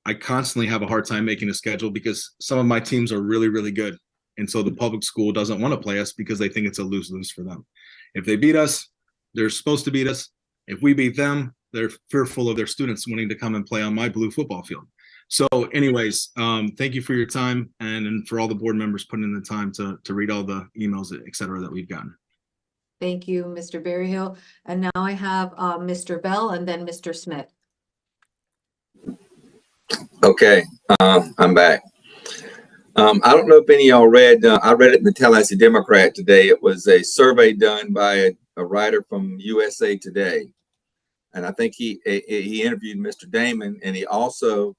O: I constantly have a hard time making a schedule because some of my teams are really, really good. And so the public school doesn't want to play us because they think it's a lose-lose for them. If they beat us, they're supposed to beat us. If we beat them, they're fearful of their students wanting to come and play on my blue football field. So anyways, thank you for your time and for all the board members putting in the time to read all the emails, et cetera, that we've gotten.
F: Thank you, Mr. Berryhill. And now I have Mr. Bell and then Mr. Smith.
D: Okay, I'm back. I don't know if any of y'all read, I read it in the Tallahassee Democrat today. It was a survey done by a writer from USA Today. And I think he interviewed Mr. Damon, and he also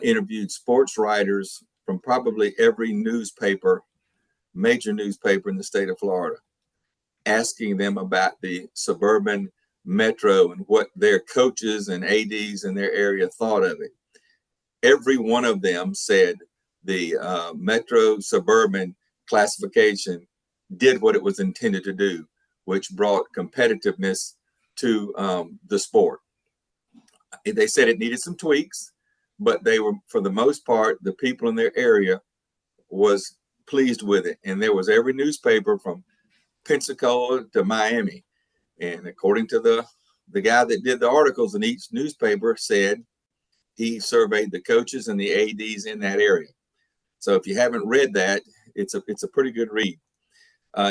D: interviewed sports writers from probably every major newspaper in the state of Florida, asking them about the suburban metro and what their coaches and ADs in their area thought of it. Every one of them said the metro suburban classification did what it was intended to do, which brought competitiveness to the sport. They said it needed some tweaks, but they were, for the most part, the people in their area was pleased with it. And there was every newspaper from Pensacola to Miami. And according to the guy that did the articles in each newspaper, said he surveyed the coaches and the ADs in that area. So if you haven't read that, it's a pretty good read.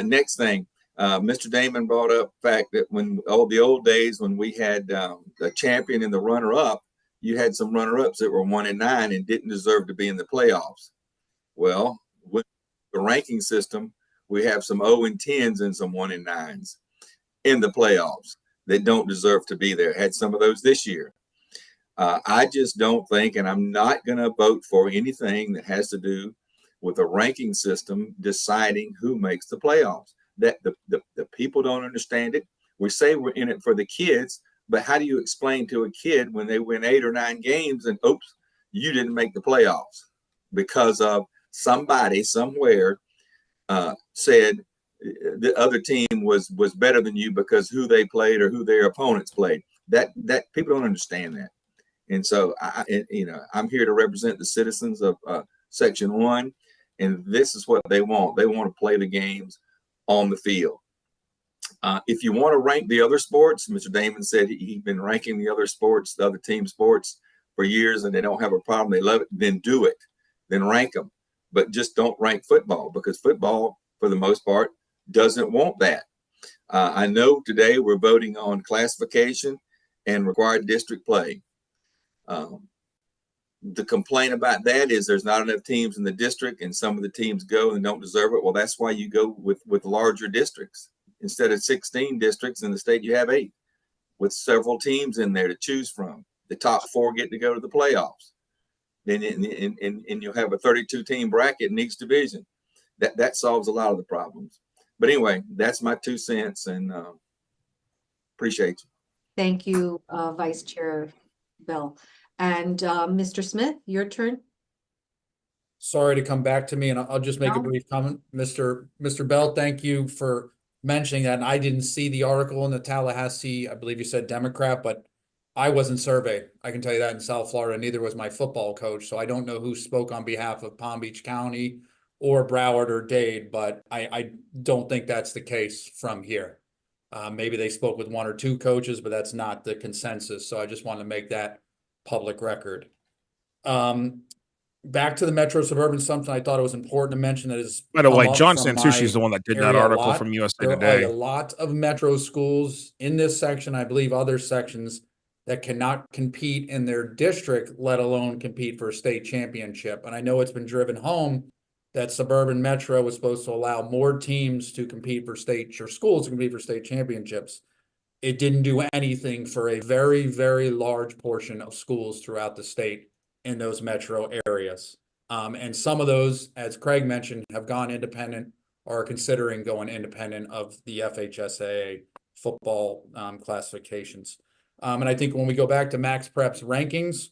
D: Next thing, Mr. Damon brought up the fact that when the old days when we had the champion and the runner-up, you had some runner-ups that were 1-9 and didn't deserve to be in the playoffs. Well, with the ranking system, we have some 0-10s and some 1-9s in the playoffs that don't deserve to be there. Had some of those this year. I just don't think, and I'm not going to vote for anything that has to do with a ranking system deciding who makes the playoffs. That the people don't understand it. We say we're in it for the kids, but how do you explain to a kid when they win 8 or 9 games and oops, you didn't make the playoffs because of somebody somewhere said the other team was better than you because who they played or who their opponents played. That people don't understand that. And so I'm here to represent the citizens of Section 1, and this is what they want. They want to play the games on the field. If you want to rank the other sports, Mr. Damon said he's been ranking the other sports, the other team sports for years, and they don't have a problem. They love it. Then do it. Then rank them. But just don't rank football, because football, for the most part, doesn't want that. I know today we're voting on classification and required district play. The complaint about that is there's not enough teams in the district, and some of the teams go and don't deserve it. Well, that's why you go with larger districts. Instead of 16 districts in the state, you have 8 with several teams in there to choose from. The top 4 get to go to the playoffs. Then and you'll have a 32 team bracket in each division. That solves a lot of the problems. But anyway, that's my 2 cents, and appreciate you.
F: Thank you, Vice Chair Bell. And Mr. Smith, your turn.
H: Sorry to come back to me, and I'll just make a brief comment. Mr. Bell, thank you for mentioning that. And I didn't see the article in the Tallahassee, I believe you said Democrat, but I wasn't surveyed. I can tell you that in South Florida. Neither was my football coach. So I don't know who spoke on behalf of Palm Beach County or Broward or Dade, but I don't think that's the case from here. Maybe they spoke with 1 or 2 coaches, but that's not the consensus. So I just want to make that public record. Back to the Metro Suburban, something I thought it was important to mention that is.
A: By the way, John Santucci is the one that did that article from USA Today.
H: There are a lot of Metro schools in this section, I believe other sections, that cannot compete in their district, let alone compete for a state championship. And I know it's been driven home that Suburban Metro was supposed to allow more teams to compete for state, or schools to compete for state championships. It didn't do anything for a very, very large portion of schools throughout the state in those metro areas. And some of those, as Craig mentioned, have gone independent or are considering going independent of the FHSAA football classifications. And I think when we go back to Max Prep's rankings,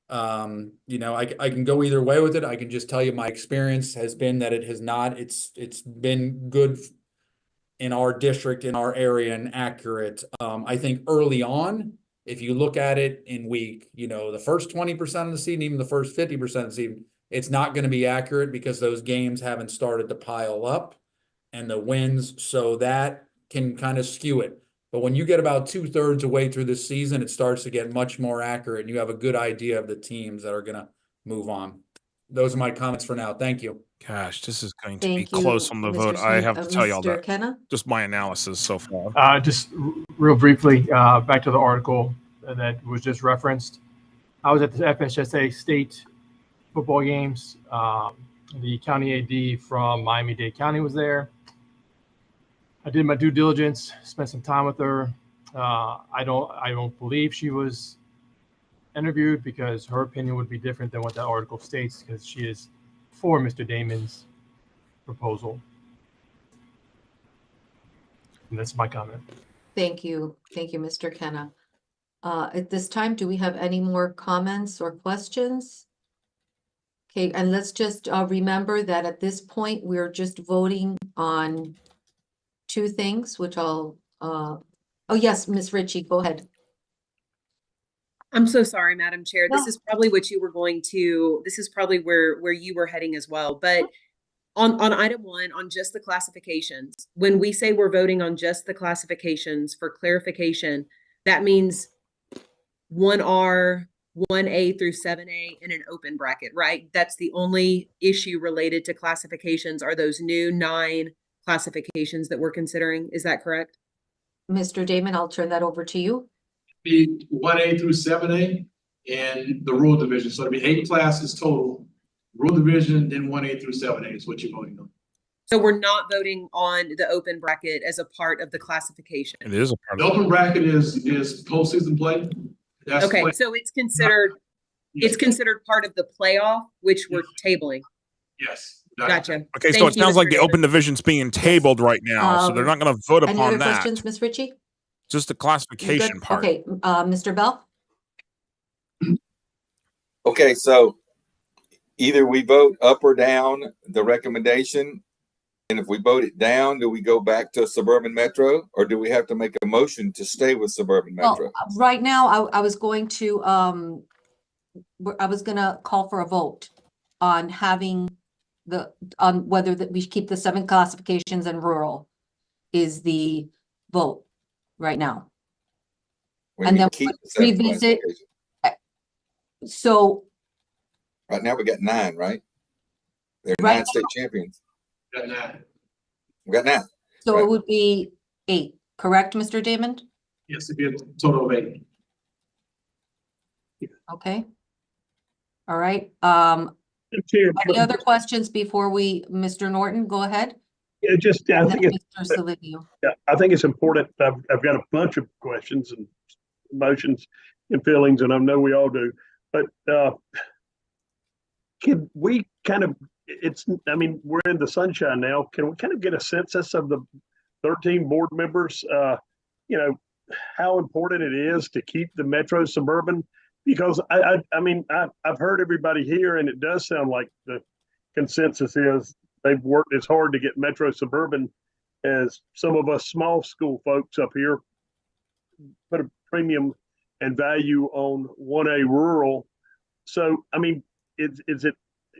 H: you know, I can go either way with it. I can just tell you my experience has been that it has not, it's been good in our district, in our area, and accurate. I think early on, if you look at it in week, you know, the first 20% of the season, even the first 50% of the season, it's not going to be accurate because those games haven't started to pile up and the wins. So that can kind of skew it. But when you get about 2/3 away through the season, it starts to get much more accurate and you have a good idea of the teams that are going to move on. Those are my comments for now. Thank you.
A: Gosh, this is going to be close on the vote. I have to tell you all that. Just my analysis so far.
N: Just real briefly, back to the article that was just referenced. I was at the FHSAA state football games. The county AD from Miami-Dade County was there. I did my due diligence, spent some time with her. I don't believe she was interviewed because her opinion would be different than what that article states, because she is for Mr. Damon's proposal. And that's my comment.
F: Thank you. Thank you, Mr. Kenna. At this time, do we have any more comments or questions? Okay, and let's just remember that at this point, we're just voting on 2 things, which I'll, oh yes, Ms. Ritchie, go ahead.
G: I'm so sorry, Madam Chair.
F: No.
G: This is probably what you were going to, this is probably where you were heading as well. But on item 1, on just the classifications, when we say we're voting on just the classifications for clarification, that means 1R, 1A through 7A in an open bracket, right? That's the only issue related to classifications, are those new 9 classifications that we're considering. Is that correct?
F: Mr. Damon, I'll turn that over to you.
C: Be 1A through 7A and the rural division. So it'll be 8 classes total. Rural division, then 1A through 7A is what you're voting on.
G: So we're not voting on the open bracket as a part of the classification.
A: It is a part
C: The open bracket is postseason play. That's
G: okay,
C: play.
G: so it's considered part of the playoff, which we're tabling.
C: Yes.
G: Gotcha.
A: Okay, so it sounds like the open division's being tabled right now, so they're not going to vote
F: Any
A: upon
F: other
A: that.
F: questions, Ms. Ritchie?
A: Just the classification part.
F: Okay, Mr. Bell?
D: Okay, so either we vote up or down the recommendation, and if we vote it down, do we go back to Suburban Metro, or do we have to make a motion to stay with Suburban Metro?
F: Well, right now, I was going to call for a vote on having on whether that we keep the 7 classifications in rural is the vote right now.
D: We
F: And
D: need
F: then
D: to keep the 7
F: revisit.
D: classifications.
F: So
D: Right now we got 9, right? There are
F: Right
D: 9 state champions.
C: Got 9.
D: We got 9.
F: So
D: Right.
F: it would be 8, correct, Mr. Damon?
C: Yes, it'd be a total of 8.
F: Okay. All right.
E: Chair,
F: Any other questions before Mr. Norton, go ahead.
E: yeah, just, I
F: And
E: think
F: then
E: it's,
F: Mr. Salidio.
E: yeah, I think it's important. I've got a bunch of questions and emotions and feelings, and I know we all do. But can we kind of, I mean, we're in the sunshine now. Can we kind of get a census of the 13 board members? You know, how important it is to keep the Metro Suburban? Because I mean, I've heard everybody here, and it does sound like the consensus is they've worked as hard to get Metro Suburban as some of us small school folks up here put a premium and value on 1A rural. So, I mean,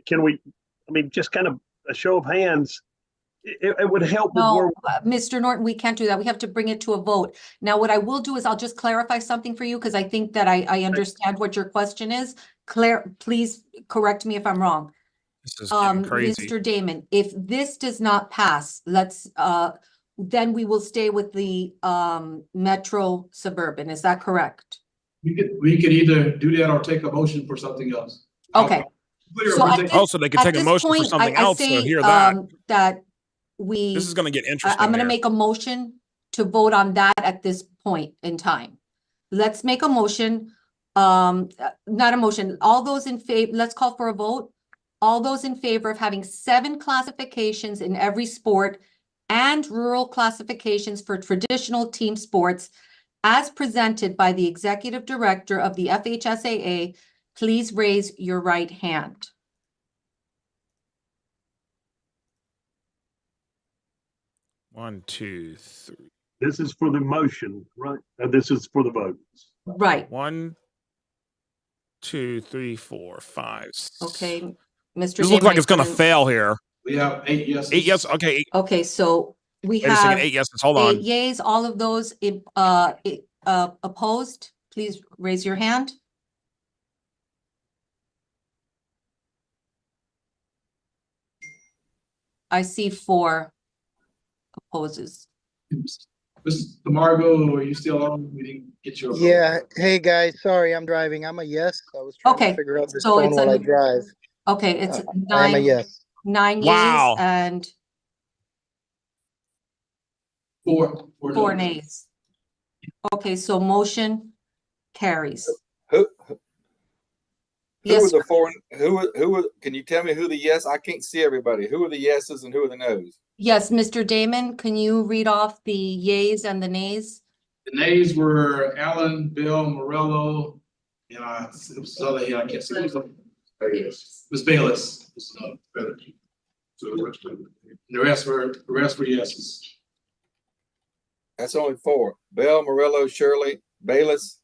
E: can we, I mean, just kind of a show of hands, it would help with where.
F: No, Mr. Norton, we can't do that. We have to bring it to a vote. Now, what I will do is I'll just clarify something for you because I think that I understand what your question is. Claire, please correct me if I'm wrong.
A: This is getting crazy.
F: Mr. Damon, if this does not pass, then we will stay with the Metro Suburban. Is that correct?
C: We could either do that or take a motion for something else.
F: Okay.
C: So
A: Also, they could take a motion for something else. So hear that.
F: That
A: This is going to get interesting.
F: I'm going to
A: here.
F: make a motion to vote on that at this point in time. Let's make a motion, not a motion. All those in favor, let's call for a vote. All those in favor of having 7 classifications in every sport and rural classifications for traditional team sports as presented by the executive director of the FHSAA, please raise your right hand.
A: One, two, three.
E: This is for the motion, right? This is for the vote.
F: Right.
A: 1, 2, 3, 4, 5.
F: Okay, Mr.
A: This looks like it's going to
F: Damon,
A: fail here.
C: we have 8 yeses.
A: 8 yes. Okay.
F: Okay, so we
A: Wait a second.
F: have
A: 8 yeses. Hold
F: 8
A: on.
F: yays, all of those opposed, please raise your hand. I see 4 opposes.
C: Mr. Margo, are you still on? We didn't get your vote.
I: Yeah. Hey guys, sorry, I'm driving. I'm a yes. I was trying
F: Okay,
I: to figure out this
F: so
I: phone
F: it's
I: while
F: a-
I: I drive.
F: Okay, it's
I: I am a
F: 9
I: yes.
F: 9
A: Wow.
F: yays and
C: 4
F: 4 nays. Okay, so motion carries.
D: Who
F: Yes,
D: are the 4? Can you tell me who the yes? I can't see everybody. Who are the yeses and who are the no's?
F: yes, Mr. Damon, can you read off the yays and the nays?
C: The nays were Allen, Bill, Morello, and it was other here. I can't see. It was Bayless. So the rest were yeses.
D: That's only 4. Bell, Morello, Shirley, Bayless.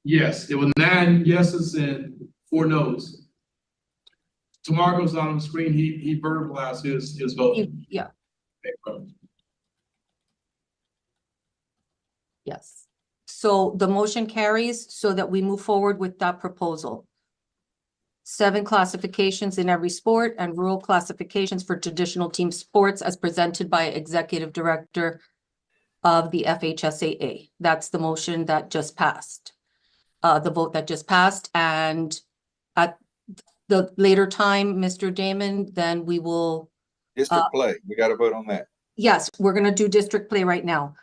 C: Yes, it was 9 yeses and 4 noes. Tamargo's on the screen. He verbalized his vote.
F: Yeah, yes. So the motion carries so that we move forward with that proposal. 7 classifications in every sport and rural classifications for traditional team sports as presented by Executive Director of the FHSAA. That's the motion that just passed. The vote that just passed, and at the later time, Mr. Damon, then we will,
D: District play. We got to vote on that.
F: yes, we're gonna do district play right now.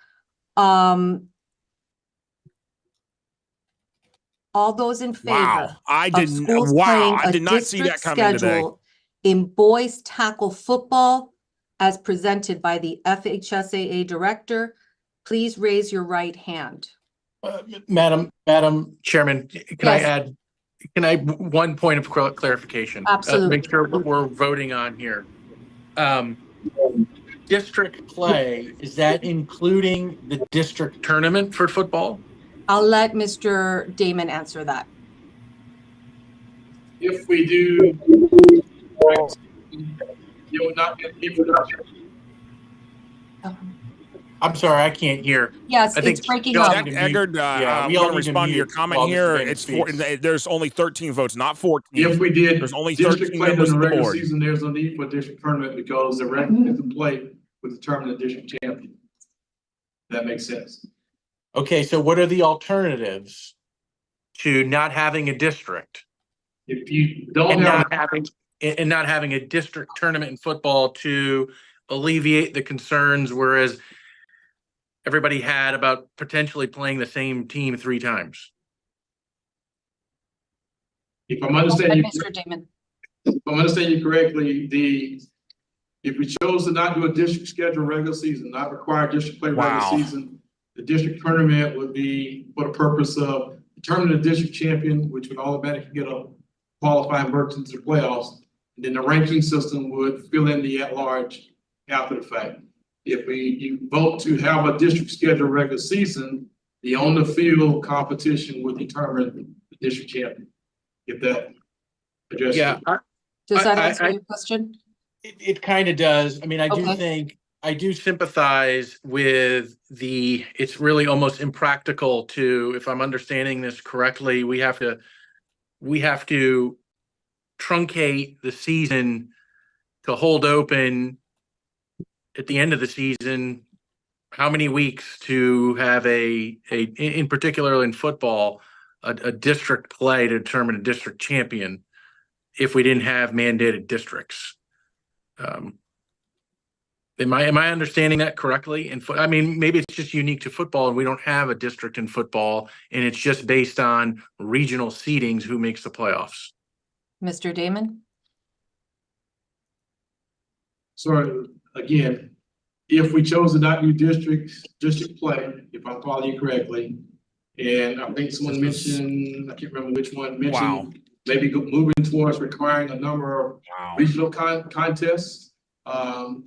F: All those in favor
A: Wow. I
F: of
A: didn't.
F: schools
A: Wow.
F: playing
A: I
F: a
A: did not see that
F: district
A: coming today.
F: schedule in boys tackle football as presented by the FHSAA director, please raise your right hand.
M: Madam Chairman, can I
F: Yes.
M: add, one point of clarification?
F: Absolutely.
M: Make sure what we're voting on here. District play, is that including the district tournament for football?
F: I'll let Mr. Damon answer that.
C: If we do, you will not get people.
M: I'm sorry, I can't hear.
F: Yes,
M: I think
F: it's breaking
M: y'all
F: up.
A: Jack
M: need to mute.
A: Eggard,
M: Yeah, we
A: I'm
M: all
A: going to
M: need to
A: respond to your
M: mute
A: comment
M: while Mr.
A: here.
M: Damon
A: It's
M: speaks.
A: there's only 13 votes, not 14.
C: If we did
A: There's only
C: district
A: 13
C: play
A: members
C: during the
A: of the
C: regular
A: board.
C: season, there's no need for a district tournament because the regular season play would determine the district champion. That makes sense.
M: Okay, so what are the alternatives to not having a district
C: If you don't
M: and
C: have,
M: not having a district tournament in football to alleviate the concerns, whereas everybody had about potentially playing the same team 3 times?
C: if I'm understanding,
F: Mr. Damon.
C: if I'm understanding you correctly, if we chose to not do a district schedule regular season, not require district play regular
A: Wow.
C: season, the district tournament would be for the purpose of determining the district champion, which would automatically get a qualifying berth into the playoffs. And then the ranking system would fill in the at-large after the fact. If you vote to have a district schedule regular season, the on-the-field competition would determine the district champion. If that addresses
M: Yeah,
C: it.
F: Does that answer your question?
M: it kind of does. I mean, I do
F: Okay.
M: think, I do sympathize with it's really almost impractical to, if I'm understanding this correctly, we have to truncate the season to hold open at the end of the season, how many weeks to have in particular in football, a district play to determine a district champion if we didn't have mandated districts. Am I understanding that correctly? I mean, maybe it's just unique to football and we don't have a district in football and it's just based on regional seedings who makes the playoffs.
F: Mr. Damon?
C: So again, if we chose to not do district play, if I'm following you correctly, and I think someone mentioned, I can't remember which one mentioned, maybe moving towards requiring a number of regional contests, and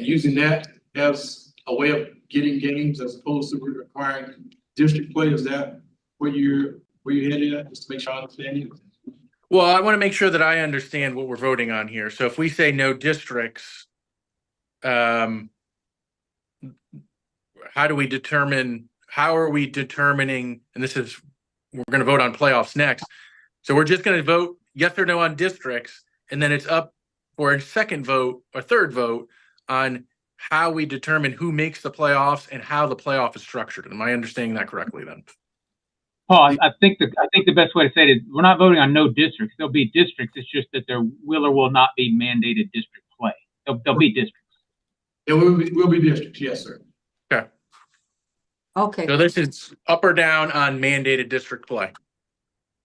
C: using that as a way of getting games as opposed to requiring district play. Is that where you're headed at? Just to make sure I understand you.
M: Well, I want to make sure that I understand what we're voting on here. So if we say no districts, how are we determining, and we're going to vote on playoffs next. So we're just going to vote yes or no on districts, and then it's up for a second vote or third vote on how we determine who makes the playoffs and how the playoff is structured. Am I understanding that correctly then?
K: Paul, I think the best way to say it is we're not voting on no districts. There'll be districts. It's just that there will or will not be mandated district play. There'll be districts.
C: There will be districts, yes, sir.
M: Okay.
F: Okay.
M: So this is up or down on mandated district play.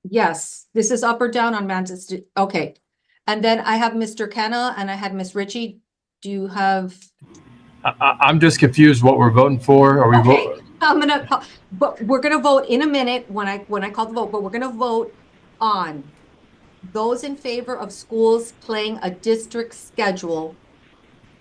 F: Yes, this is up or down on mandated. Okay. And then I have Mr. Kenna and I had Miss Ritchie. Do you have?
N: I'm just confused what we're voting for. Are we voting?
F: But we're gonna vote in a minute when I call the vote, but we're gonna vote on those in favor of schools playing a district schedule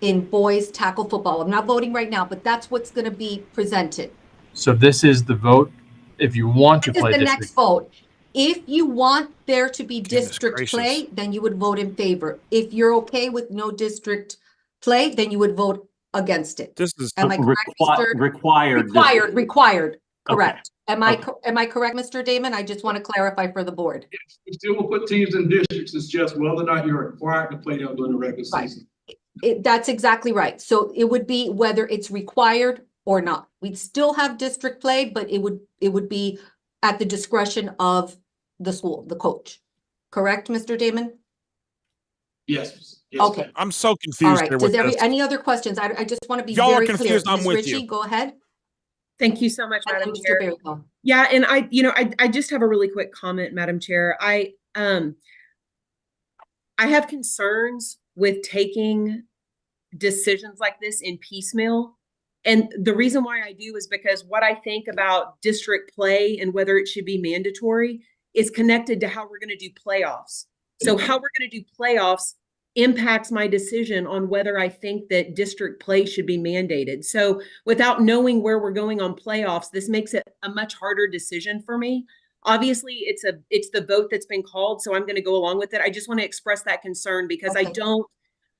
F: in boys tackle football. I'm not voting right now, but that's what's gonna be presented.
N: So this is the vote if you want to play
F: This is the
N: district.
F: next vote. If you want there to be
A: Goodness
F: district
A: gracious.
F: play, then you would vote in favor. If you're okay with no district play, then you would vote against it.
A: This is
F: Am I correct, Mr.?
L: Required.
F: Required,
L: Okay.
F: correct. Am I correct, Mr. Damon? I just want to clarify for the board.
C: Yes, we still will put teams in districts. It's just whether or not you're required to play them during the regular
F: Right.
C: season.
F: That's exactly right. So it would be whether it's required or not. We'd still have district play, but it would be at the discretion of the school, the coach. Correct, Mr. Damon?
C: Yes.
F: Okay.
A: I'm so
F: All
A: confused
F: right.
A: here with
F: Does
A: this.
F: any other questions? I just want to be
A: Y'all are
F: very clear.
A: confused, I'm
F: Ms.
A: with
F: Ritchie,
A: you.
F: go ahead.
G: Thank you so much,
F: And
G: Madam
F: then Mr.
G: Chair.
F: Berryhill.
G: Yeah, and I just have a really quick comment, Madam Chair. I have concerns with taking decisions like this in piecemeal. And the reason why I do is because what I think about district play and whether it should be mandatory is connected to how we're going to do playoffs. So how we're going to do playoffs impacts my decision on whether I think that district play should be mandated. So without knowing where we're going on playoffs, this makes it a much harder decision for me. Obviously, it's the vote that's been called, so I'm going to go along with it. I just want to express that concern because I
F: Okay.
G: don't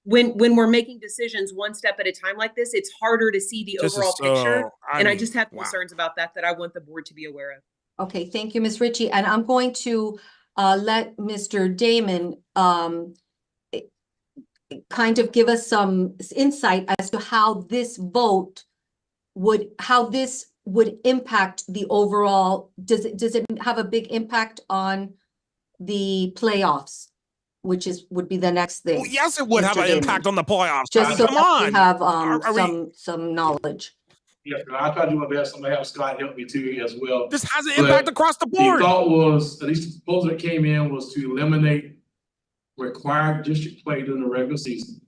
G: when we're making decisions one step at a time like this, it's harder to see the overall picture. And I just have concerns about that I want the board to be aware of.
F: Okay, thank you, Ms. Ritchie. And I'm going to let Mr. Damon kind of give us some insight as to how this vote would impact the overall, does it have a big impact on the playoffs, which would be the next thing?
A: Well, yes, it would
F: Mr.
A: have an
F: Damon.
A: impact on the playoffs.
F: Just so
A: Come
F: that we
A: on.
F: have
A: Are we-
F: some knowledge.
C: Yeah, I try to do my best. I'm gonna have Scott help me too as well.
A: This has an
C: But
A: impact across the
C: The
A: board.
C: thought was, at least the proposal that came in was to eliminate required district play during the regular season.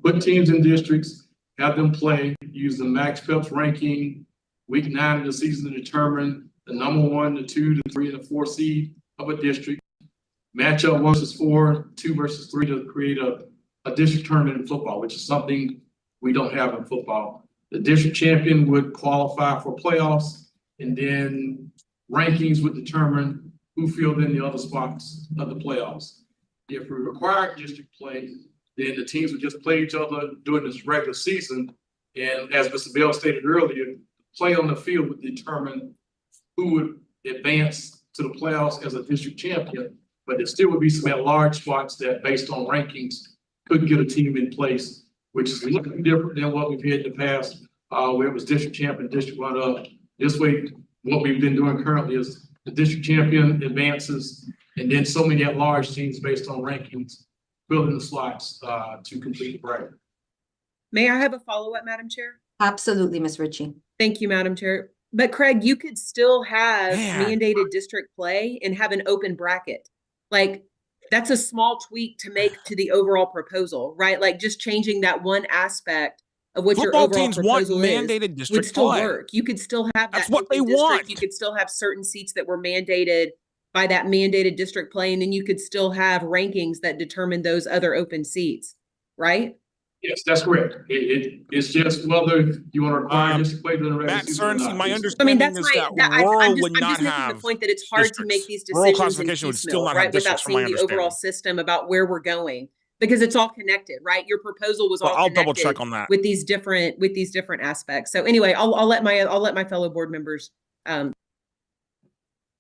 C: Put teams in districts, have them play, use the max Peps ranking, week 9 of the season to determine the number 1, the 2, the 3, and the 4 seed of a district. Match up 1 versus 4, 2 versus 3 to create a district tournament in football, which is something we don't have in football. The district champion would qualify for playoffs, and then rankings would determine who filled in the other spots of the playoffs. If we required district play, then the teams would just play each other during this regular season. And as Mr. Bell stated earlier, play on the field would determine who would advance to the playoffs as a district champion. But there still would be some at-large spots that, based on rankings, could get a team in place, which is a little bit different than what we've had in the past, where it was district champion, district runner-up. This way, what we've been doing currently is the district champion advances, and then so many at-large teams based on rankings fill in the slots to complete the bracket.
G: May I have a follow-up, Madam Chair?
F: Absolutely, Ms. Ritchie.
G: Thank you, Madam Chair. But Craig, you could still have
A: Man.
G: mandated district play and have an open bracket. Like, that's a small tweak to make to the overall proposal, right? Like just changing that one aspect of what your
A: Football
G: overall
A: teams want
G: proposal
A: mandated
G: would
A: district
G: still
A: play.
G: work. You could still have
A: That's
G: that
A: what they
G: open district.
A: want.
G: You could still have certain seats that were mandated by that mandated district play, and then you could still have rankings that determine those other open seats, right?
C: Yes, that's correct. It's just whether you want to require district play during the regular
A: Matt
C: season or
A: Sorensen,
C: not.
A: my
G: I mean,
A: understanding
G: that's
A: is
G: my,
A: that rural would
G: I'm
A: not
G: just making the
A: have
G: point that it's hard to make
A: districts.
G: these
A: Rural
G: decisions in
A: classification would still
G: piecemeal,
A: not have
G: right? Without
A: districts, from my
G: seeing the overall
A: understanding.
G: system about where we're going, because it's all connected, right? Your proposal was
A: But
G: all
A: I'll
G: connected
A: double check on that.
G: with these different aspects. So anyway, I'll let my fellow board members.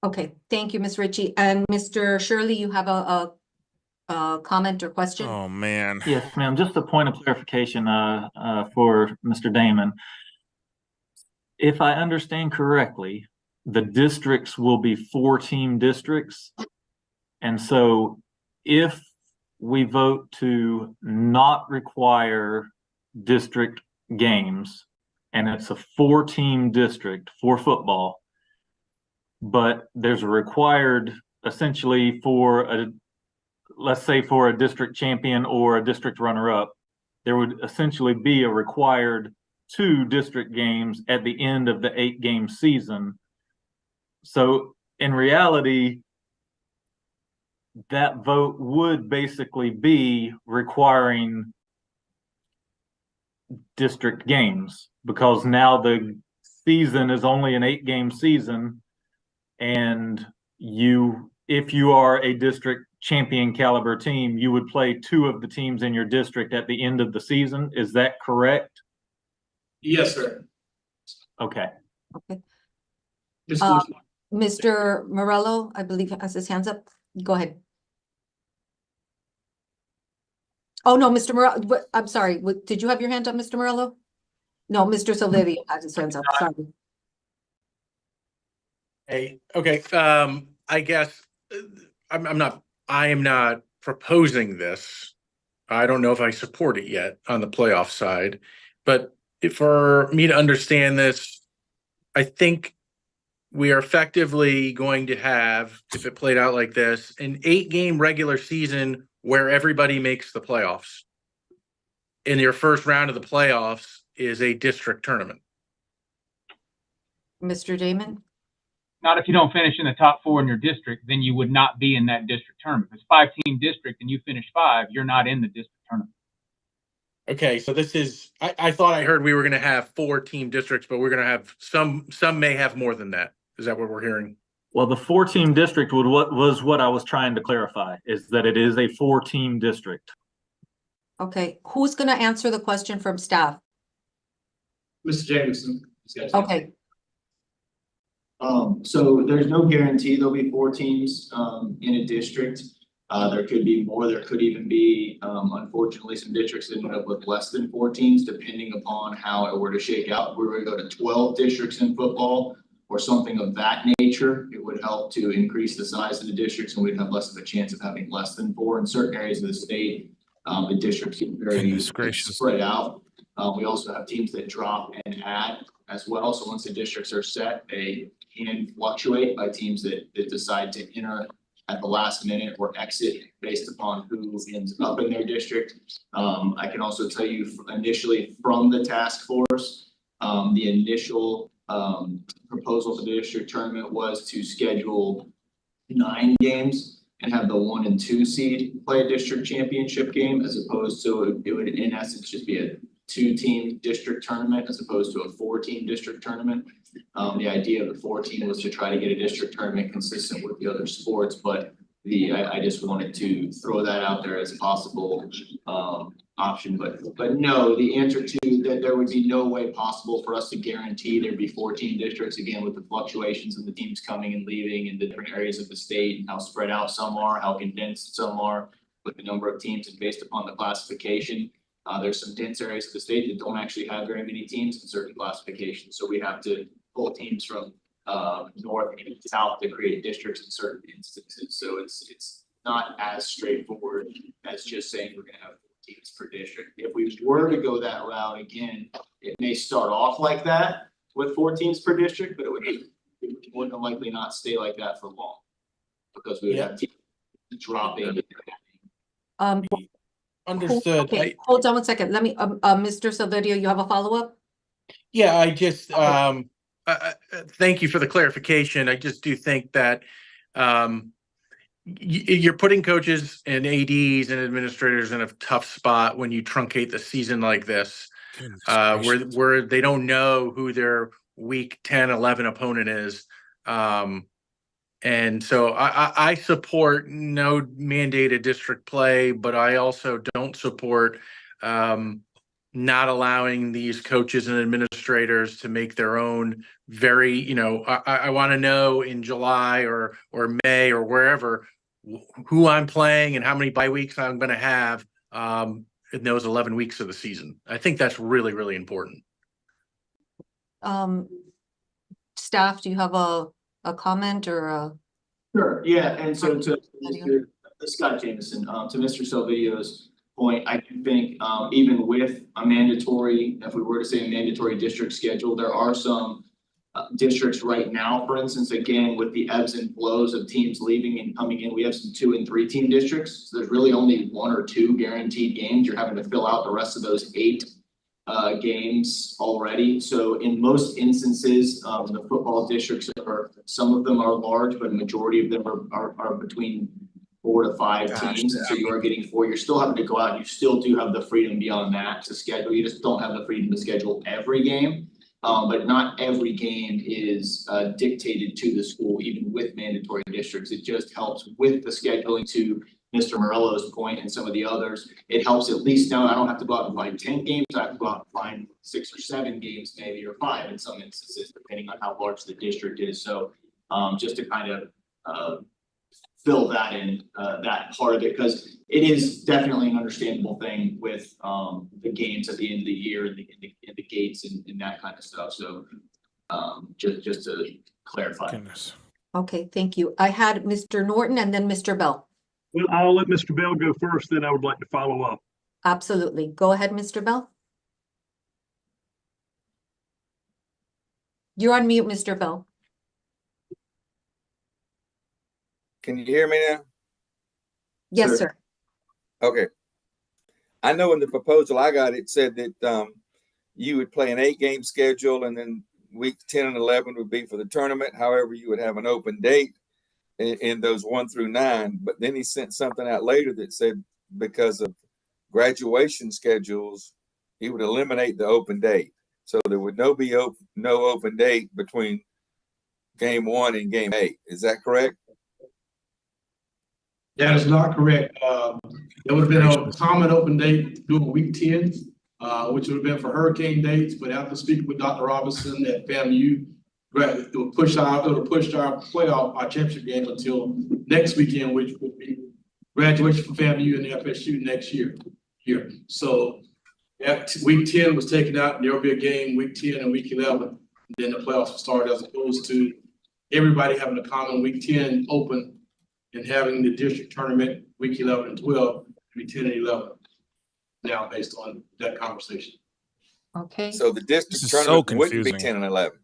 F: Okay, thank you, Ms. Ritchie. And Mr. Shirley, you have a comment or question?
A: Oh, man.
L: Yes, ma'am. Just a point of clarification for Mr. Damon. If I understand correctly, the districts will be 4-team districts. And so if we vote to not require district games, and it's a 4-team district for football, but there's a required, essentially for a, let's say for a district champion or a district runner-up, there would essentially be a required 2 district games at the end of the 8-game season. So in reality, that vote would basically be requiring district games, because now the season is only an 8-game season, and if you are a district champion caliber team, you would play 2 of the teams in your district at the end of the season. Is that correct?
C: Yes, sir.
L: Okay.
F: Okay.
C: Just
F: Mr. Morello, I believe, has his hands up. Go ahead. Oh, no, Mr. Morello, I'm sorry. Did you have your hand up, Mr. Morello? No, Mr. Silverio has his hands up. Sorry.
M: Hey, okay. I guess I am not proposing this. I don't know if I support it yet on the playoff side, but for me to understand this, I think we are effectively going to have, if it played out like this, an 8-game regular season where everybody makes the playoffs. In your first round of the playoffs is a district tournament.
F: Mr. Damon?
K: Not if you don't finish in the top 4 in your district, then you would not be in that district tournament. If it's 5-team district and you finish 5, you're not in the district tournament.
M: Okay, so this is, I thought I heard we were going to have 4-team districts, but we're going to have some may have more than that. Is that what we're hearing?
L: Well, the 4-team district was what I was trying to clarify, is that it is a 4-team district.
F: Okay, who's gonna answer the question from staff?
C: Mr. Jameson.
F: Okay,
P: So there's no guarantee there'll be 4 teams, in a district. There could be more, there could even be, unfortunately, some districts that end up with less than 4 teams, depending upon how it were to shake out. If we were to go to 12 districts in football or something of that nature, it would help to increase the size of the districts and we'd have less of a chance of having less than 4 in certain areas of the state. The districts get very spread out. We also have teams that drop and add as well. So once the districts are set, they can fluctuate by teams that decide to enter at the last minute or exit based upon who ends up in their district. I can also tell you initially from the task force, the initial proposal for the district tournament was to schedule 9 games and have the 1 and 2 seed play a district championship game, as opposed to it would in essence just be a 2-team district tournament as opposed to a 4-team district tournament. The idea of the 4-team was to try to get a district tournament consistent with the other sports, but I just wanted to throw that out there as a possible option, but no, the answer to that, there would be no way possible for us to guarantee there'd be 14 districts, again, with the fluctuations of the teams coming and leaving in the different areas of the state and how spread out some are, how condensed some are with the number of teams and based upon the classification. There's some dense areas of the state that don't actually have very many teams in certain classifications, so we have to pull teams from north and south to create districts in certain instances. So it's not as straightforward as just saying we're gonna have 4 teams per district. If we were to go that route again, it may start off like that with 4 teams per district, but it would likely not stay like that for long because we would have teams dropping.
M: Understood.
F: Okay, hold on one second. Let me, Mr. Silverio, you have a follow-up?
M: Yeah, I just, thank you for the clarification. I just do think that you're putting coaches and ADs and administrators in a tough spot when you truncate the season like this, where they don't know who their week 10, 11 opponent is. And so I support no mandated district play, but I also don't support not allowing these coaches and administrators to make their own very, I want to know in July or May or wherever who I'm playing and how many bye weeks I'm going to have in those 11 weeks of the season. I think that's really, really important.
F: Staff, do you have a comment or a?
P: Sure, yeah, and so to Mr. Scott Jameson, to Mr. Silvidio's point, I do think even with a mandatory, if we were to say a mandatory district schedule, there are some districts right now, for instance, again, with the ebbs and flows of teams leaving and coming in, we have some 2 and 3 team districts. So there's really only 1 or 2 guaranteed games. You're having to fill out the rest of those 8 games already. So in most instances, the football districts some of them are large, but a majority of them are between 4 to 5 teams. And so you are getting 4. You're still having to go out. You still do have the freedom beyond that to schedule. You just don't have the freedom to schedule every game. But not every game is dictated to the school, even with mandatory districts. It just helps with the scheduling, to Mr. Morello's point and some of the others. It helps at least now I don't have to go out and find 10 games. I have to go out and find 6 or 7 games maybe, or 5 in some instances, depending on how large the district is. So just to kind of fill that in, that part of it, because it is definitely an understandable thing with the games at the end of the year and the gates and that kind of stuff. So just to clarify.
A: Goodness.
F: Okay, thank you. I had Mr. Norton and then Mr. Bell.
E: Well, I'll let Mr. Bell go first, then I would like to follow up.
F: Absolutely. Go ahead, Mr. Bell. You're on mute, Mr. Bell.
D: Can you hear me now?
F: Yes, sir.
D: Okay. I know in the proposal I got, it said that you would play an 8-game schedule and then week 10 and 11 would be for the tournament. However, you would have an open date in those 1 through 9. But then he sent something out later that said because of graduation schedules, he would eliminate the open date. So there would no open date between game 1 and game 8. Is that correct?
C: That is not correct. There would have been a common open date during week 10, which would have been for hurricane dates, but after speaking with Dr. Robinson at FAMU, it would push our playoff, our championship game until next weekend, which would be graduation for FAMU and the FSU next year. So week 10 was taken out, and there will be a game week 10 and week 11, and then the playoffs will start, as opposed to everybody having a common week 10 open and having the district tournament week 11 and 12 be 10 and 11 now, based on that conversation.
F: Okay.
D: So the district
A: This is so
D: tournament wouldn't be
A: confusing.
D: 10 and 11.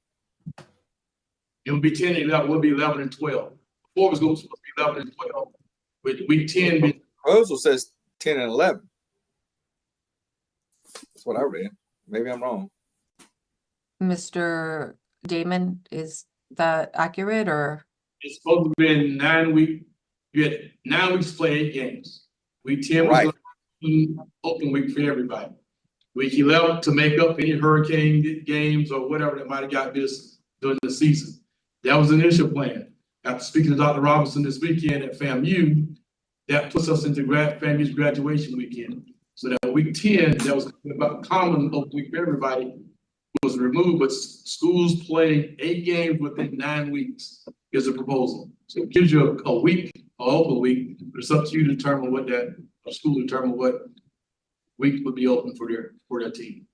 C: It would be 10 and 11, would be 11 and 12. Before it was supposed to be 11 and 12, with week 10 being.
D: Proposal says 10 and 11. That's what I read. Maybe I'm wrong.
F: Mr. Damon, is that accurate or?
C: It's supposed to be 9 weeks. You had 9 weeks to play 8 games. Week 10 was
D: Right.
C: an open week for everybody. Week 11 to make up any hurricane games or whatever that might have got missed during the season. That was the initial plan. After speaking to Dr. Robinson this weekend at FAMU, that puts us into FAMU's graduation weekend. So that week 10, that was about common open week for everybody, was removed, but schools play 8 games within 9 weeks is a proposal. So it gives you a week, an open week, but it's up to you to determine what that, or school to determine what week would be open for their team.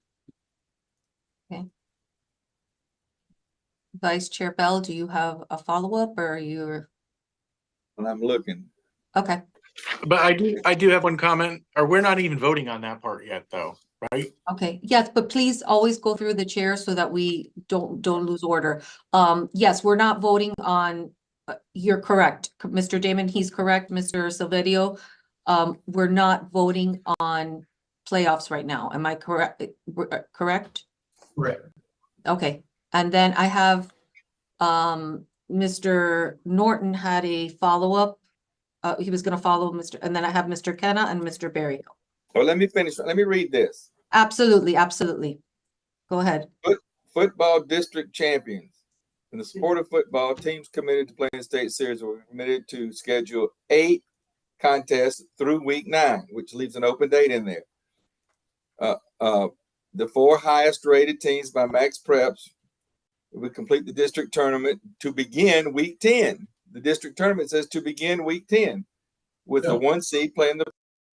F: Okay. Vice Chair Bell, do you have a follow-up or are you?
D: When I'm looking.
F: Okay.
M: But I do have one comment, or we're not even voting on that part yet, though, right?
F: Okay, yes, but please always go through the chair so that we don't lose order. Yes, we're not voting on, you're correct, Mr. Damon, he's correct, Mr. Silverio. We're not voting on playoffs right now. Am I correct? Correct?
C: Correct.
F: Okay, and then I have, Mr. Norton had a follow-up. He was gonna follow Mr. And then I have Mr. Kenna and Mr. Berry.
D: Well, let me finish. Let me read this.
F: Absolutely, absolutely. Go ahead.
D: Football district champions. In the sport of football, teams committed to playing state series were committed to schedule 8 contests through week 9, which leaves an open date in there. The 4 highest rated teams by Max Preps would complete the district tournament to begin week 10. The district tournament says to begin week 10, with the 1 seed playing the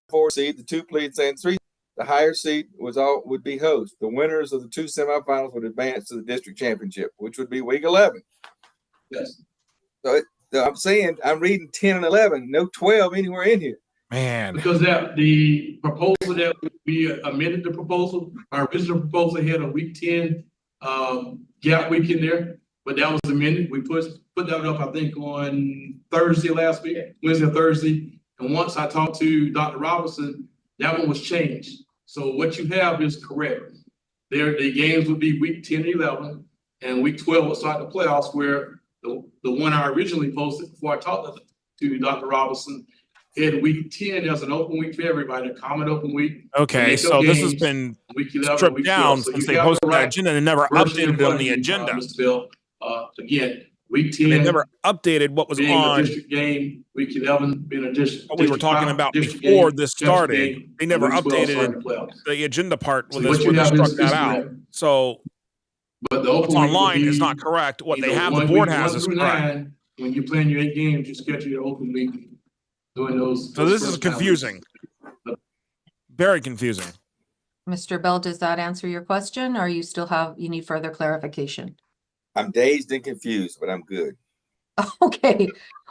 D: 4 seed, the 2 leads and 3. The higher seed would be host. The winners of the 2 semifinals would advance to the district championship, which would be week 11.
C: Yes.
D: So I'm saying I'm reading 10 and 11, no 12 anywhere in here.
A: Man.
C: Because the proposal that we amended the proposal, our original proposal had a week 10 gap week in there, but that was amended. We put that up, I think, on Thursday last week, Wednesday or Thursday. And once I talked to Dr. Robinson, that one was changed. So what you have is correct. The games would be week 10 and 11, and week 12 will start the playoffs, where the one I originally posted before I talked to Dr. Robinson had week 10 as an open week for everybody, a common open week.
A: Okay, so this has been
C: week 11,
A: stripped
C: week
A: down
C: 12. So
A: since
C: you
A: they
C: have
A: posted
C: the
A: the
C: right
A: agenda and never
C: version in
A: updated
C: front
A: on
C: of
A: the
C: you,
A: agenda.
C: Mr. Bill. Again, week 10.
A: They never updated what was
C: being
A: on.
C: a district game, week 11 being a district.
A: What we were talking about
C: district
A: before
C: game,
A: this
C: championship
A: started.
C: game,
A: They never
C: and week 12 starting
A: updated
C: the playoffs.
A: the agenda part
C: So
A: with
C: what
A: this
C: you
A: when they
C: have
A: struck
C: is
A: that out.
C: correct.
A: So
C: But the open
A: what's
C: week would
A: online is
C: be
A: not correct. What they
C: either
A: have, the
C: one-
A: board
C: week
A: has
C: 1
A: is
C: through
A: correct.
C: 9, when you're playing your 8 games, you schedule your open week doing those.
A: So this is confusing. Very confusing.
F: Mr. Bell, does that answer your question or you need further clarification?
D: I'm dazed and confused, but I'm good.
F: Okay,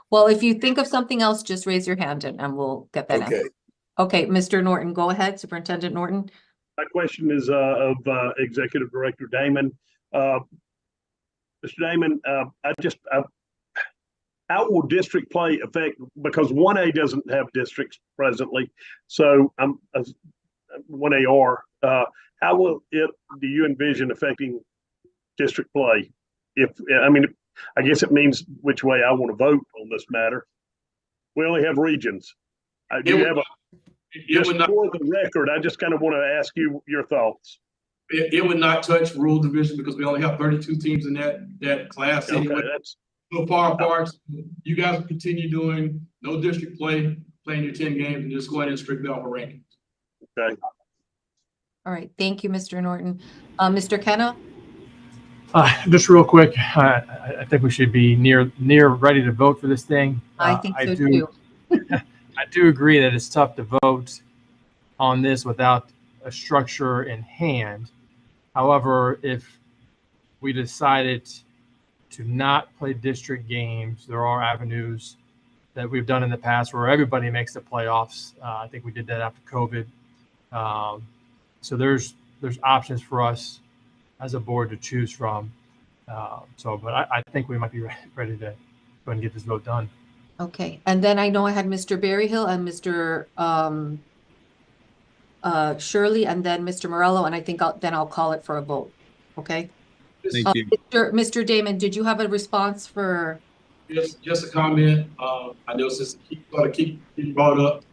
F: well, if you think of something else, just raise your hand and we'll get that
D: Okay.
F: answered. Okay, Mr. Norton, go ahead, Superintendent Norton.
E: My question is of Executive Director Damon. Mr. Damon, how will district play affect, because 1A doesn't have districts presently, so 1AR, how will do you envision affecting district play? I guess it means which way I want to vote on this matter. We only have regions. Do you have just for the record, I just kind of want to ask you your thoughts.
C: It would not touch rural division because we only have 32 teams in that class anyway.
E: That's
C: So far apart, you guys will continue doing no district play playing your 10 games and just going in strictly off a ranking.
E: Okay.
F: All right, thank you, Mr. Norton. Mr. Kenna?
N: Just real quick, I think we should be near ready to vote for this thing.
F: I think so too.
N: I do agree that it's tough to vote on this without a structure in hand. However, if we decided to not play district games, there are avenues that we've done in the past where everybody makes the playoffs. I think we did that after COVID. So there's options for us as a board to choose from. But I think we might be ready to go ahead and get this vote done.
F: Okay, and then I know I had Mr. Berryhill and Mr. Shirley, and then Mr. Morello, and I think I'll call it for a vote. Okay.
O: Thank you.
F: Mr. Damon, did you have a response for?
C: Just a comment. I know since keep brought up.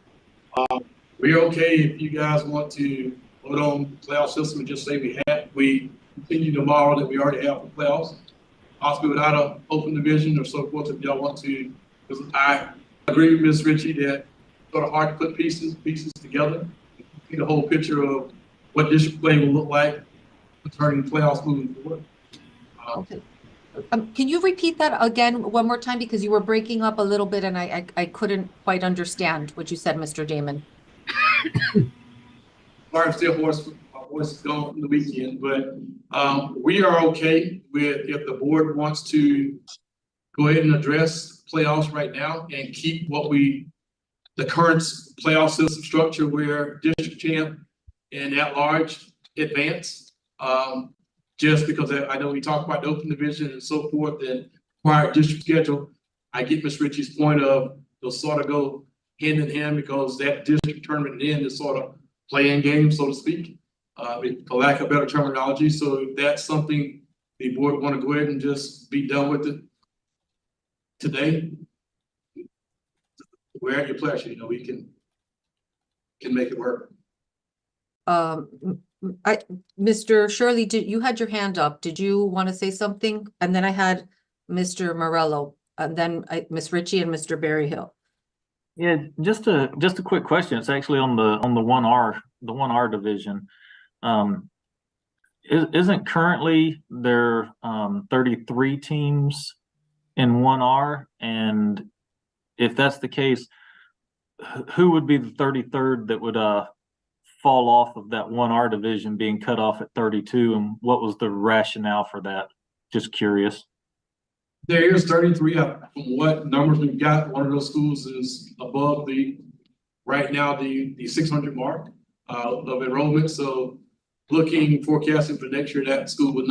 C: We're okay if you guys want to vote on playoff system and just say we continue the model that we already have for playoffs, possibly without an open division or so forth. If y'all want to, because I agree with Ms. Ritchie that it's sort of hard to put pieces together, see the whole picture of what district play will look like concerning playoffs moving forward.
F: Okay. Can you repeat that again one more time, because you were breaking up a little bit and I couldn't quite understand what you said, Mr. Damon.
C: Sorry, I'm still hoarse. My voice is gone from the weekend, but we are okay with if the board wants to go ahead and address playoffs right now and keep the current playoff system structure where district champ and at large advance. Just because I know we talked about the open division and so forth and prior district schedule, I get Ms. Ritchie's point of they'll sort of go hand in hand because that district tournament end is sort of playing game, so to speak, for lack of better terminology. So if that's something the board want to go ahead and just be done with it today, we're at your pleasure. You know, we can make it work.
F: Mr. Shirley, you had your hand up. Did you want to say something? And then I had Mr. Morello, and then Ms. Ritchie and Mr. Berryhill.
L: Yeah, just a quick question. It's actually on the 1R division. Isn't currently there 33 teams in 1R? And if that's the case, who would be the 33rd that would fall off of that 1R division being cut off at 32, and what was the rationale for that? Just curious.
C: There is 33. From what numbers we've got, one of those schools is above right now the 600 mark of enrollment. So forecasting for next year, that school would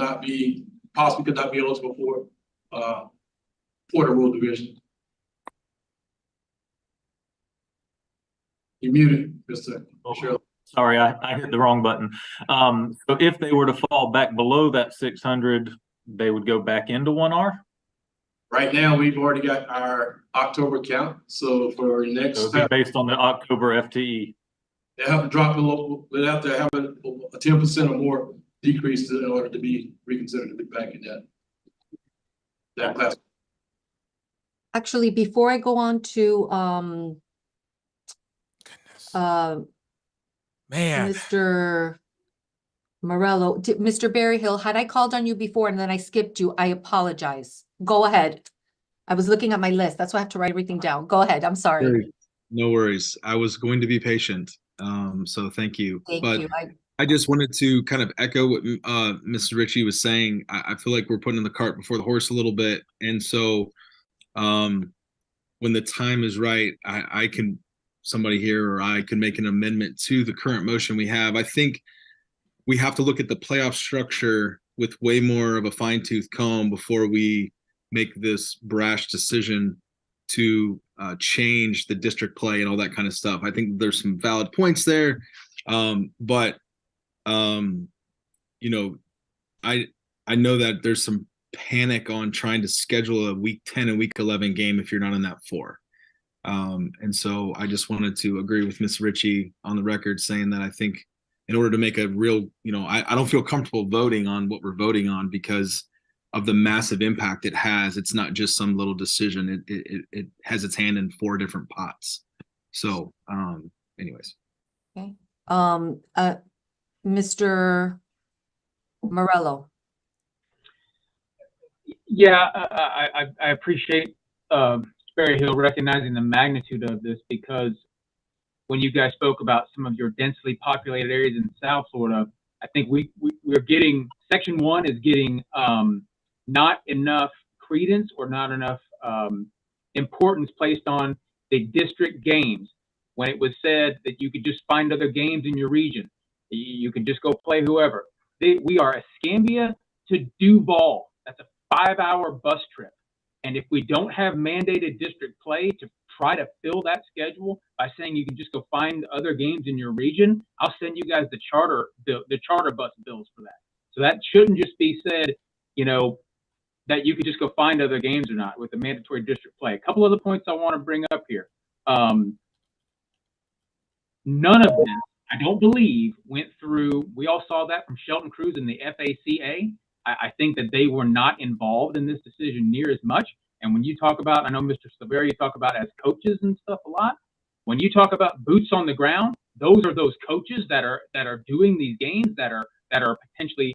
C: possibly could not be eligible for the rural division. You're muted, Mr. Shirley.
L: Sorry, I hit the wrong button. So if they were to fall back below that 600, they would go back into 1R?
C: Right now, we've already got our October count. So for next,
L: so it'll be based on the October FTE.
C: They have to drop a little. They have to have a 10% or more decrease in order to be reconsidered to be back in that class.
F: Actually, before I go on to Mr. Morello, Mr. Berryhill, had I called on you before and then I skipped you, I apologize. Go ahead. I was looking at my list. That's why I have to write everything down. Go ahead. I'm sorry.
O: No worries. I was going to be patient. So thank you.
F: Thank you.
O: I just wanted to kind of echo what Mr. Ritchie was saying. I feel like we're putting the cart before the horse a little bit. And so when the time is right, somebody here or I can make an amendment to the current motion we have. I think we have to look at the playoff structure with way more of a fine-tooth comb before we make this brash decision to change the district play and all that kind of stuff. I think there's some valid points there. But you know, I know that there's some panic on trying to schedule a week 10 and week 11 game if you're not in that 4. And so I just wanted to agree with Ms. Ritchie on the record saying that I think in order to make a real, I don't feel comfortable voting on what we're voting on because of the massive impact it has. It's not just some little decision. It has its hand in 4 different pots. So, anyways.
F: Okay. Mr. Morello.
K: Yeah, I appreciate Sperry Hill recognizing the magnitude of this, because when you guys spoke about some of your densely populated areas in South Florida, I think we're getting, Section 1 is getting not enough credence or not enough importance placed on the district games. When it was said that you could just find other games in your region, you could just go play whoever. We are Escambia to Duval. That's a 5-hour bus trip. And if we don't have mandated district play to try to fill that schedule by saying you can just go find other games in your region, I'll send you guys the charter bus bills for that. So that shouldn't just be said, you know, that you could just go find other games or not with the mandatory district play. A couple other points I want to bring up here. None of this, I don't believe, went through. We all saw that from Shelton Cruz and the FHSAA. I think that they were not involved in this decision near as much. And when you talk about, I know Mr. Silveria, you talk about as coaches and stuff a lot. When you talk about boots on the ground, those are those coaches that are doing these games that are potentially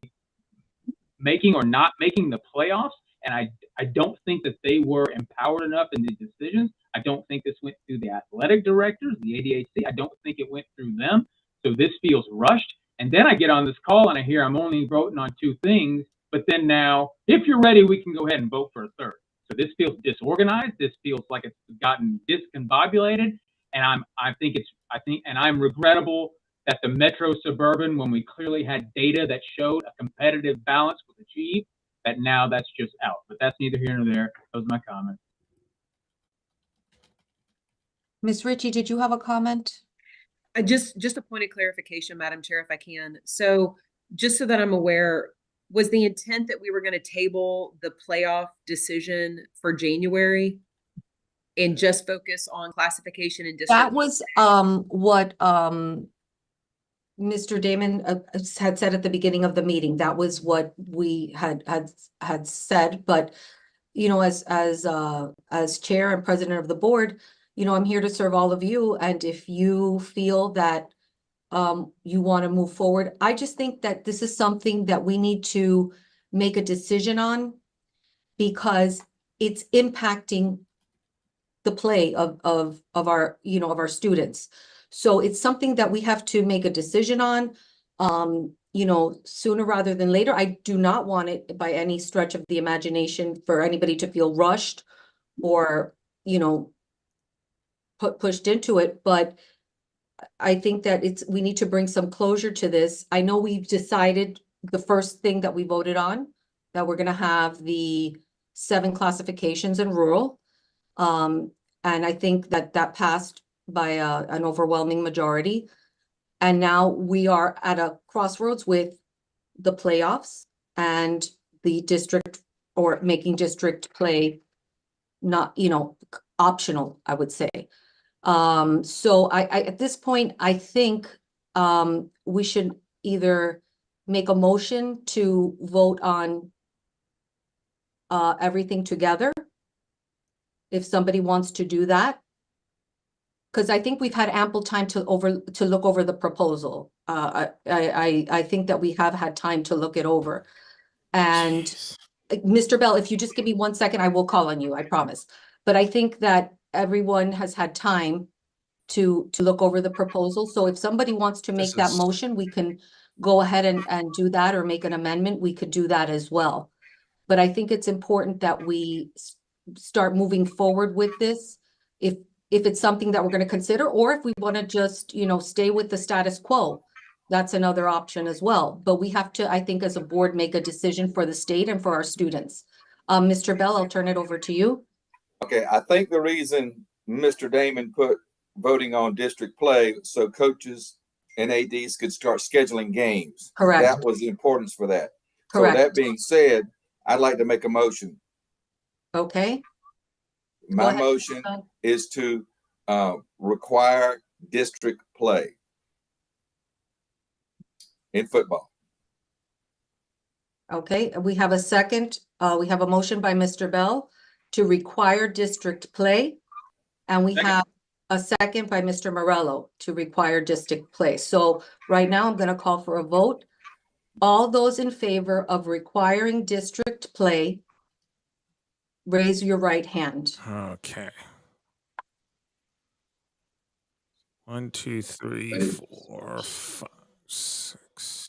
K: making or not making the playoffs. And I don't think that they were empowered enough in these decisions. I don't think this went through the athletic directors, the ADHC. I don't think it went through them. So this feels rushed. And then I get on this call and I hear I'm only voting on 2 things. But then now, if you're ready, we can go ahead and vote for a 3rd. So this feels disorganized. This feels like it's gotten discombobulated. And I'm regrettable that the Metro Suburban, when we clearly had data that showed a competitive balance was achieved, that now that's just out. But that's neither here nor there. Those are my comments.
F: Ms. Ritchie, did you have a comment?
G: Just a point of clarification, Madam Chair, if I can. So just so that I'm aware, was the intent that we were going to table the playoff decision for January and just focus on classification and district?
F: That was what Mr. Damon had said at the beginning of the meeting. That was what we had said. But you know, as chair and president of the board, you know, I'm here to serve all of you. And if you feel that you want to move forward, I just think that this is something that we need to make a decision on, because it's impacting the play of our, you know, of our students. So it's something that we have to make a decision on, you know, sooner rather than later. I do not want it by any stretch of the imagination for anybody to feel rushed or, you know, pushed into it. But I think that we need to bring some closure to this. I know we've decided the first thing that we voted on, that we're going to have the 7 classifications in rural. And I think that passed by an overwhelming majority. And now we are at a crossroads with the playoffs and the district, or making district play not, you know, optional, I would say. So I at this point, I think we should either make a motion to vote on everything together, if somebody wants to do that, because I think we've had ample time to look over the proposal. I think that we have had time to look it over. And Mr. Bell, if you just give me 1 second, I will call on you, I promise. But I think that everyone has had time to look over the proposal. So if somebody wants to make that motion, we can go ahead and do that, or make an amendment. We could do that as well. But I think it's important that we start moving forward with this. If it's something that we're going to consider, or if we want to just, you know, stay with the status quo, that's another option as well. But we have to, I think, as a board, make a decision for the state and for our students. Mr. Bell, I'll turn it over to you.
D: Okay, I think the reason Mr. Damon put voting on district play so coaches and ADs could start scheduling games.
F: Correct.
D: That was the importance for that.
F: Correct.
D: So that being said, I'd like to make a motion.
F: Okay.
D: My motion is to require district play in football.
F: Okay, we have a second. We have a motion by Mr. Bell to require district play. And we have a second by Mr. Morello to require district play. So right now I'm going to call for a vote. All those in favor of requiring district play, raise your right hand.
A: Okay. 1, 2, 3, 4, 5, 6,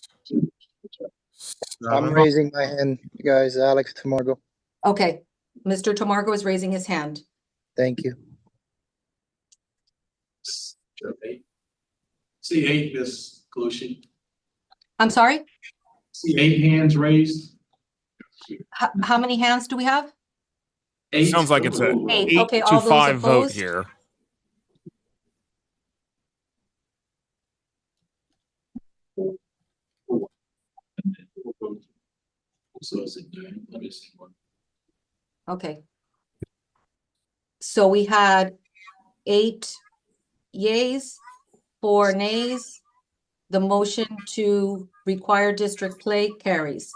I: I'm
A: 7.
I: raising my hand, guys. Alex Tamargo.
F: Okay, Mr. Tamargo is raising his hand.
I: Thank you.
C: See 8, Ms. Calucci.
F: I'm sorry?
C: See 8 hands raised.
F: How many hands do we have?
C: 8.
A: Sounds like it's a 8
F: Okay,
A: to
F: all those
A: 5 vote
F: opposed?
A: here.
C: So is it 9? Let me see one.
F: Okay. So we had 8 yays, 4 nays. The motion to require district play carries.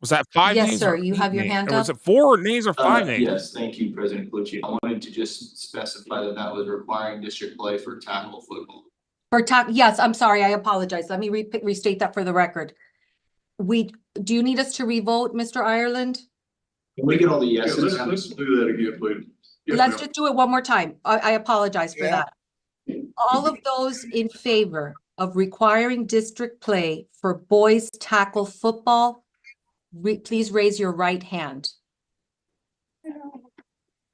A: Was that 5
F: Yes,
A: nays?
F: sir.
A: Or
F: You
A: 8
F: have your
A: nays?
F: hand
A: Or was
F: up?
A: it 4 nays or 5 nays?
P: Yes, thank you, President Calucci. I wanted to just specify that that was requiring district play for tackle football.
F: Yes, I'm sorry. I apologize. Let me restate that for the record. Do you need us to revote, Mr. Ireland?
P: Can we get all the yeses?
C: Let's do that again, please. Yes,
F: Let's
C: ma'am.
F: just do it one more time. I apologize for that. All of those in favor of requiring district play for boys tackle football, please raise your right hand.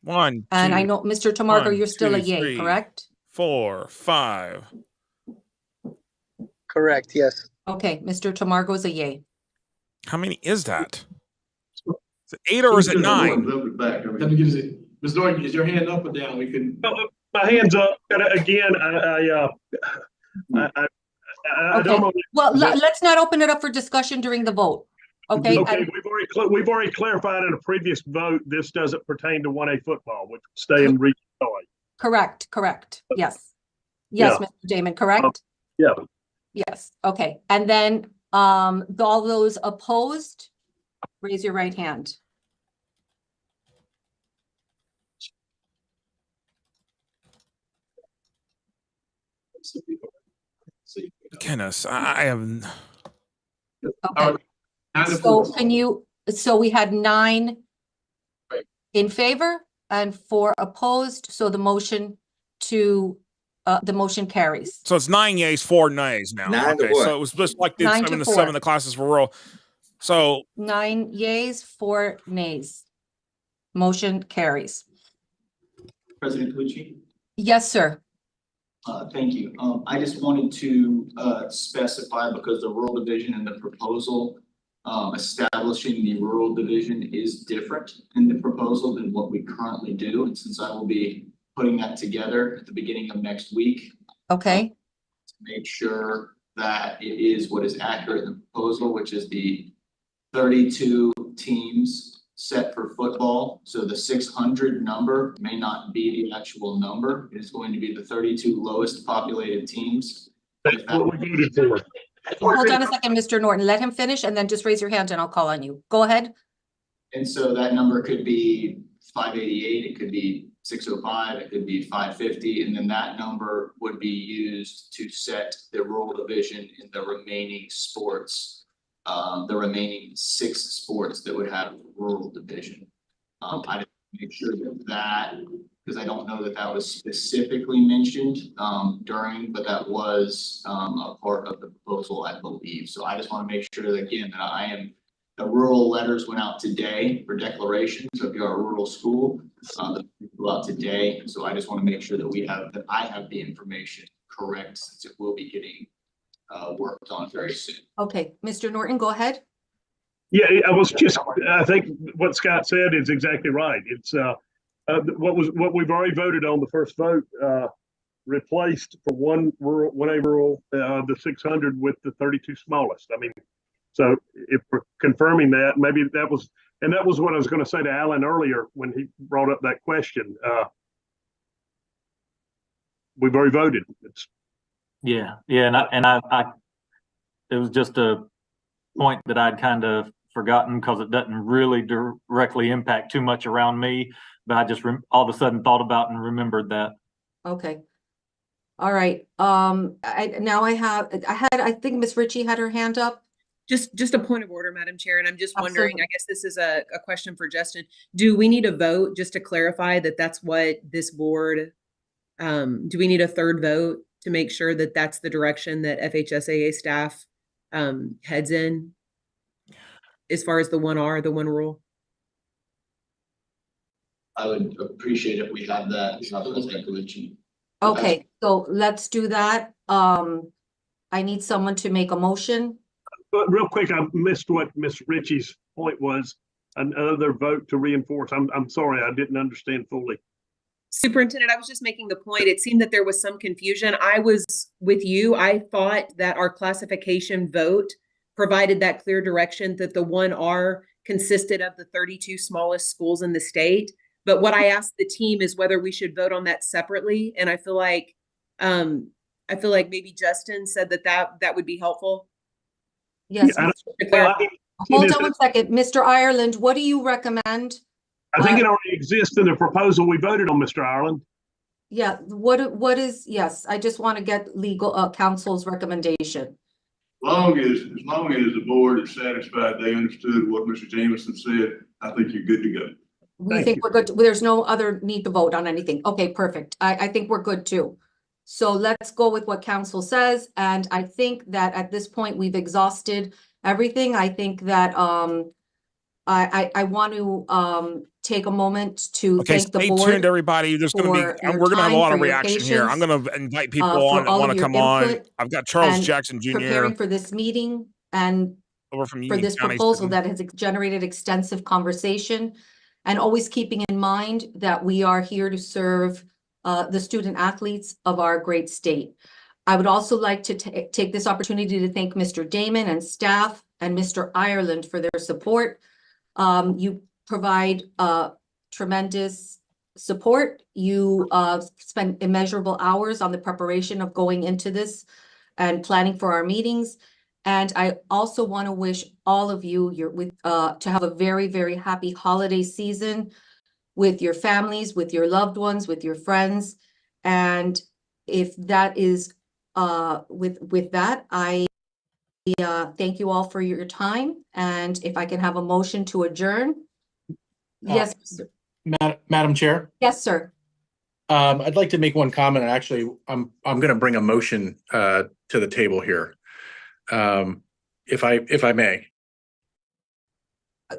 A: 1,
F: And
A: 2,
F: I know, Mr. Tamargo,
A: 1,
F: you're still a
A: 2,
F: yay,
A: 3,
F: correct?
A: 4, 5.
I: Correct, yes.
F: Okay, Mr. Tamargo is a yay.
A: How many is that? Is it 8 or is it 9?
C: Let me get it. Ms. Norton, is your hand up or down? We can.
E: My hand's up. And again, I
F: Okay,
E: don't know.
F: well, let's not open it up for discussion during the vote. Okay,
E: Okay, we've already clarified in a previous vote, this doesn't pertain to 1A football, which would stay in region.
F: correct. Yes. Yes,
E: Yeah.
F: Mr. Damon, correct?
E: Yeah.
F: Yes, okay. And then all those opposed, raise your right hand.
A: Goodness, I have.
F: Okay. So we had 9 in favor and 4 opposed, so the motion carries.
A: So it's 9 yays, 4 nays now.
D: 9 to
A: Okay,
D: what?
A: so it was just like the
F: 9 to
A: 7 to
F: 4.
A: 7, the classes were rural. So
F: 9 yays, 4 nays. Motion carries.
P: President Calucci?
F: Yes, sir.
P: Thank you. I just wanted to specify, because the rural division in the proposal, establishing the rural division is different in the proposal than what we currently do. And since I will be putting that together at the beginning of next week,
F: Okay,
P: to make sure that it is what is accurate in the proposal, which is the 32 teams set for football. So the 600 number may not be the actual number. It is going to be the 32 lowest populated teams.
E: That's what we voted for.
F: hold on a second, Mr. Norton. Let him finish and then just raise your hand and I'll call on you. Go ahead.
P: And so that number could be 588, it could be 605, it could be 550, and then that number would be used to set the rural division in the remaining sports. The remaining 6 sports that would have rural division. I didn't make sure that, because I don't know that that was specifically mentioned during, but that was a part of the proposal, I believe. So I just want to make sure that, again, that the rural letters went out today for declaration. So if you're a rural school, the go out today. So I just want to make sure that I have the information correct, since it will be getting worked on very soon.
F: Okay, Mr. Norton, go ahead.
E: Yeah, I think what Scott said is exactly right. It's what we've already voted on the first vote, replaced for 1A rural, the 600 with the 32 smallest. I mean, so if we're confirming that, maybe that was what I was going to say to Alan earlier when he brought up that question. We've already voted.
L: Yeah, and I it was just a point that I'd kind of forgotten because it doesn't really directly impact too much around me, but I just all of a sudden thought about and remembered that
F: Okay. All right, I think Miss Ritchie had her hand up.
G: Just a point of order, Madam Chair, and I'm just wondering,
F: Absolutely.
G: I guess this is a question for Justin. Do we need a vote just to clarify that that's what this board, do we need a third vote to make sure that that's the direction that FHSAA staff heads in as far as the 1R, the one rule?
P: I would appreciate if we have that language.
F: Okay, so let's do that. I need someone to make a motion.
E: But real quick, I missed what Miss Ritchie's point was. Another vote to reinforce. I'm sorry, I didn't understand fully.
G: Superintendent, I was just making the point. It seemed that there was some confusion. I was with you. I thought that our classification vote provided that clear direction that the 1R consisted of the 32 smallest schools in the state. But what I asked the team is whether we should vote on that separately. And I feel like maybe Justin said that would be helpful.
F: Yes.
E: Yeah,
F: Hold on one second. Mr. Ireland, what do you recommend?
E: I think it already exists in the proposal we voted on, Mr. Ireland.
F: Yeah, what is, yes, I just want to get legal counsel's recommendation.
Q: As long as the board is satisfied they understood what Mr. Jameson said, I think you're good to go.
F: We think we're good. There's no other need to vote on anything. Okay, perfect. I think we're good too. So let's go with what council says. And I think that at this point, we've exhausted everything. I think that I want to take a moment to thank the board.
A: Stay tuned, everybody. There's going to be, we're going to have a lot of reaction here. I'm going to invite people on that want to come on. I've got Charles Jackson Jr.
F: preparing for this meeting and
A: over from
F: for this proposal that has generated extensive conversation, and always keeping in mind that we are here to serve the student athletes of our great state. I would also like to take this opportunity to thank Mr. Damon and staff and Mr. Ireland for their support. You provide tremendous support. You spend immeasurable hours on the preparation of going into this and planning for our meetings. And I also want to wish all of you to have a very, very happy holiday season with your families, with your loved ones, with your friends. And if that is with that, I thank you all for your time. And if I can have a motion to adjourn. Yes, sir.
M: Madam Chair.
F: Yes, sir.
M: I'd like to make one comment. Actually, I'm going to bring a motion to the table here, if I may.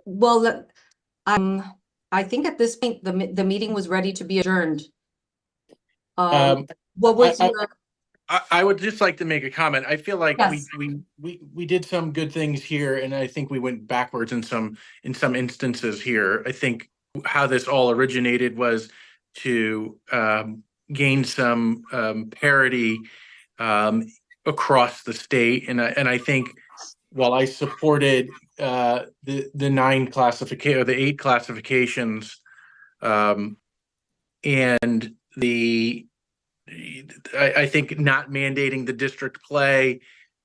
F: Well, I think at this point the meeting was ready to be adjourned. What was your?
M: I would just like to make a comment. I feel like
F: Yes.
M: we did some good things here, and I think we went backwards in some instances here. I think how this all originated was to gain some parity across the state, and I think while I supported the 9 classification or the 8 classifications, and I think not mandating the district play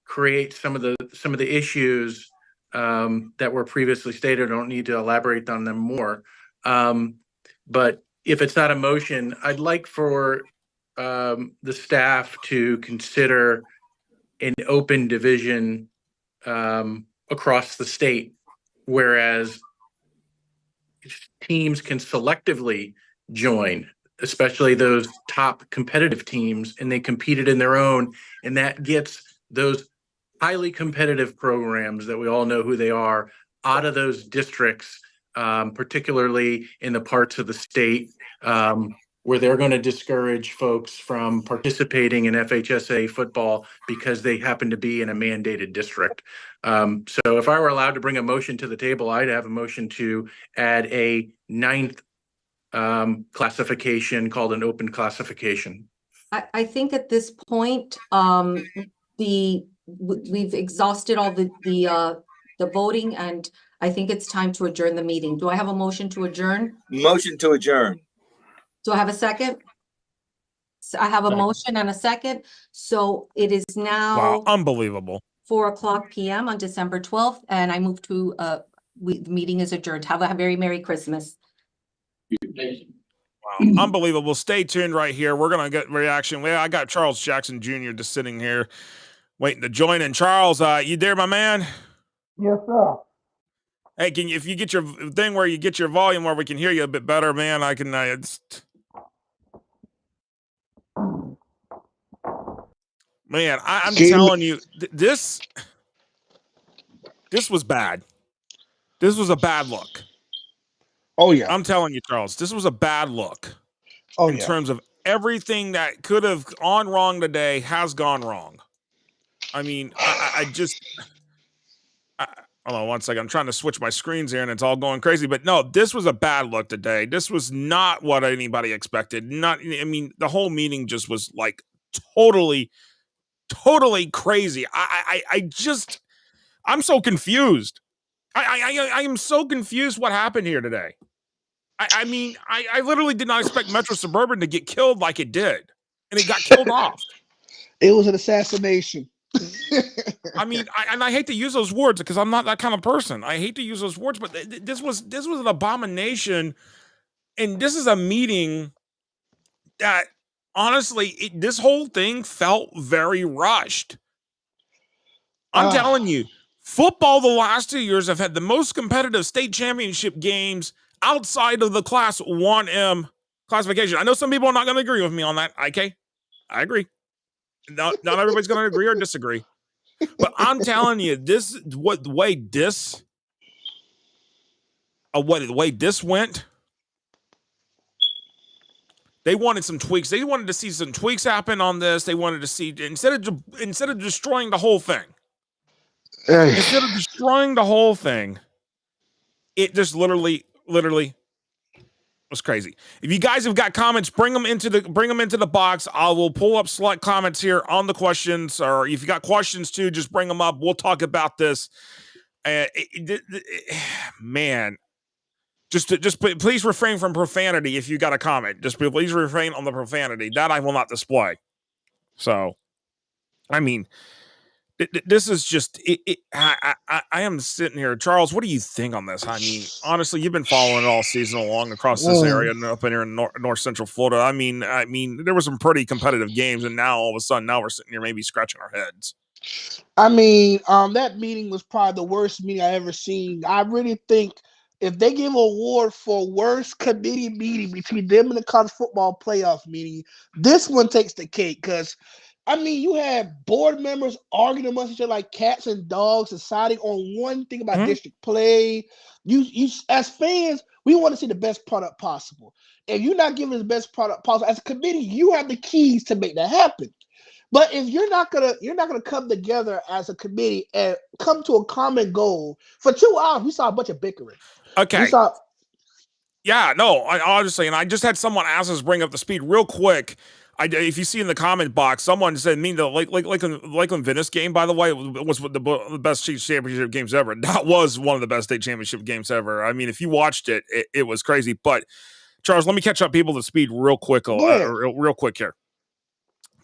M: creates some of the issues that were previously stated. I don't need to elaborate on them more. But if it's not a motion, I'd like for the staff to consider an open division across the state, whereas teams can selectively join, especially those top competitive teams, and they competed in their own, and that gets those highly competitive programs that we all know who they are out of those districts, particularly in the parts of the state where they're going to discourage folks from participating in FHSAA football because they happen to be in a mandated district. So if I were allowed to bring a motion to the table, I'd have a motion to add a 9th classification called an open classification.
F: I think at this point, we've exhausted all the voting, and I think it's time to adjourn the meeting. Do I have a motion to adjourn?
D: Motion to adjourn.
F: Do I have a second? So I have a motion and a second. So it is now
A: unbelievable.
F: 4:00 p.m. on December 12th, and I move to the meeting is adjourned. Have a very Merry Christmas.
P: Thank you.
A: Wow, unbelievable. Stay tuned right here. We're going to get reaction. Well, I got Charles Jackson Jr. just sitting here waiting to join in. Charles, you there, my man?
R: Yes, sir.
A: Hey, if you get your thing where you get your volume where we can hear you a bit better, man, I can, man, I'm telling you, this was bad. This was a bad look.
R: Oh, yeah.
A: I'm telling you, Charles, this was a bad look.
R: Oh,
A: in terms of everything that could have gone wrong today has gone wrong. I mean, hold on one second. I'm trying to switch my screens here and it's all going crazy. But no, this was a bad look today. This was not what anybody expected. I mean, the whole meeting just was like totally crazy. I'm so confused. I am so confused what happened here today. I mean, I literally did not expect Metro Suburban to get killed like it did. And it got killed off.
R: It was an assassination.
A: I mean, I hate to use those words because I'm not that kind of person. I hate to use those words, but this was an abomination. And this is a meeting that, honestly, this whole thing felt very rushed. I'm telling you, football the last 2 years have had the most competitive state championship games outside of the Class 1M classification. I know some people are not going to agree with me on that. Okay, I agree. Not everybody's going to agree or disagree. But I'm telling you, the way this went, they wanted some tweaks. They wanted to see some tweaks happen on this. They wanted to see instead of destroying the whole thing. Instead of destroying the whole thing, it just literally was crazy. If you guys have got comments, bring them into the box. I will pull up select comments here on the questions, or if you got questions too, just bring them up. We'll talk about this. Man, just please refrain from profanity if you got a comment. Just please refrain on the profanity that I will not display. So, I mean, this is just I am sitting here. Charles, what do you think on this? I mean, honestly, you've been following it all season long across this area and up in here in North Central Florida. I mean, there were some pretty competitive games, and now all of a sudden, now we're sitting here maybe scratching our heads.
R: I mean, that meeting was probably the worst meeting I ever seen. I really think if they give an award for worst committee meeting between them and the college football playoff meeting, this one takes the cake because. I mean, you have board members arguing amongst each other like cats and dogs, deciding on one thing about district play. You, as fans, we want to see the best product possible. If you're not giving the best product possible as a committee, you have the keys to make that happen. But if you're not gonna come together as a committee and come to a common goal for 2 hours, we saw a bunch of bickering.
A: Okay. Yeah, no, honestly, and I just had someone ask us bring up the speed real quick. If you see in the comment box, someone said, the Lakeland Venice game, by the way, was the best state championship games ever. That was one of the best state championship games ever. I mean, if you watched it, it was crazy. But, Charles, let me catch up people to speed real quick here.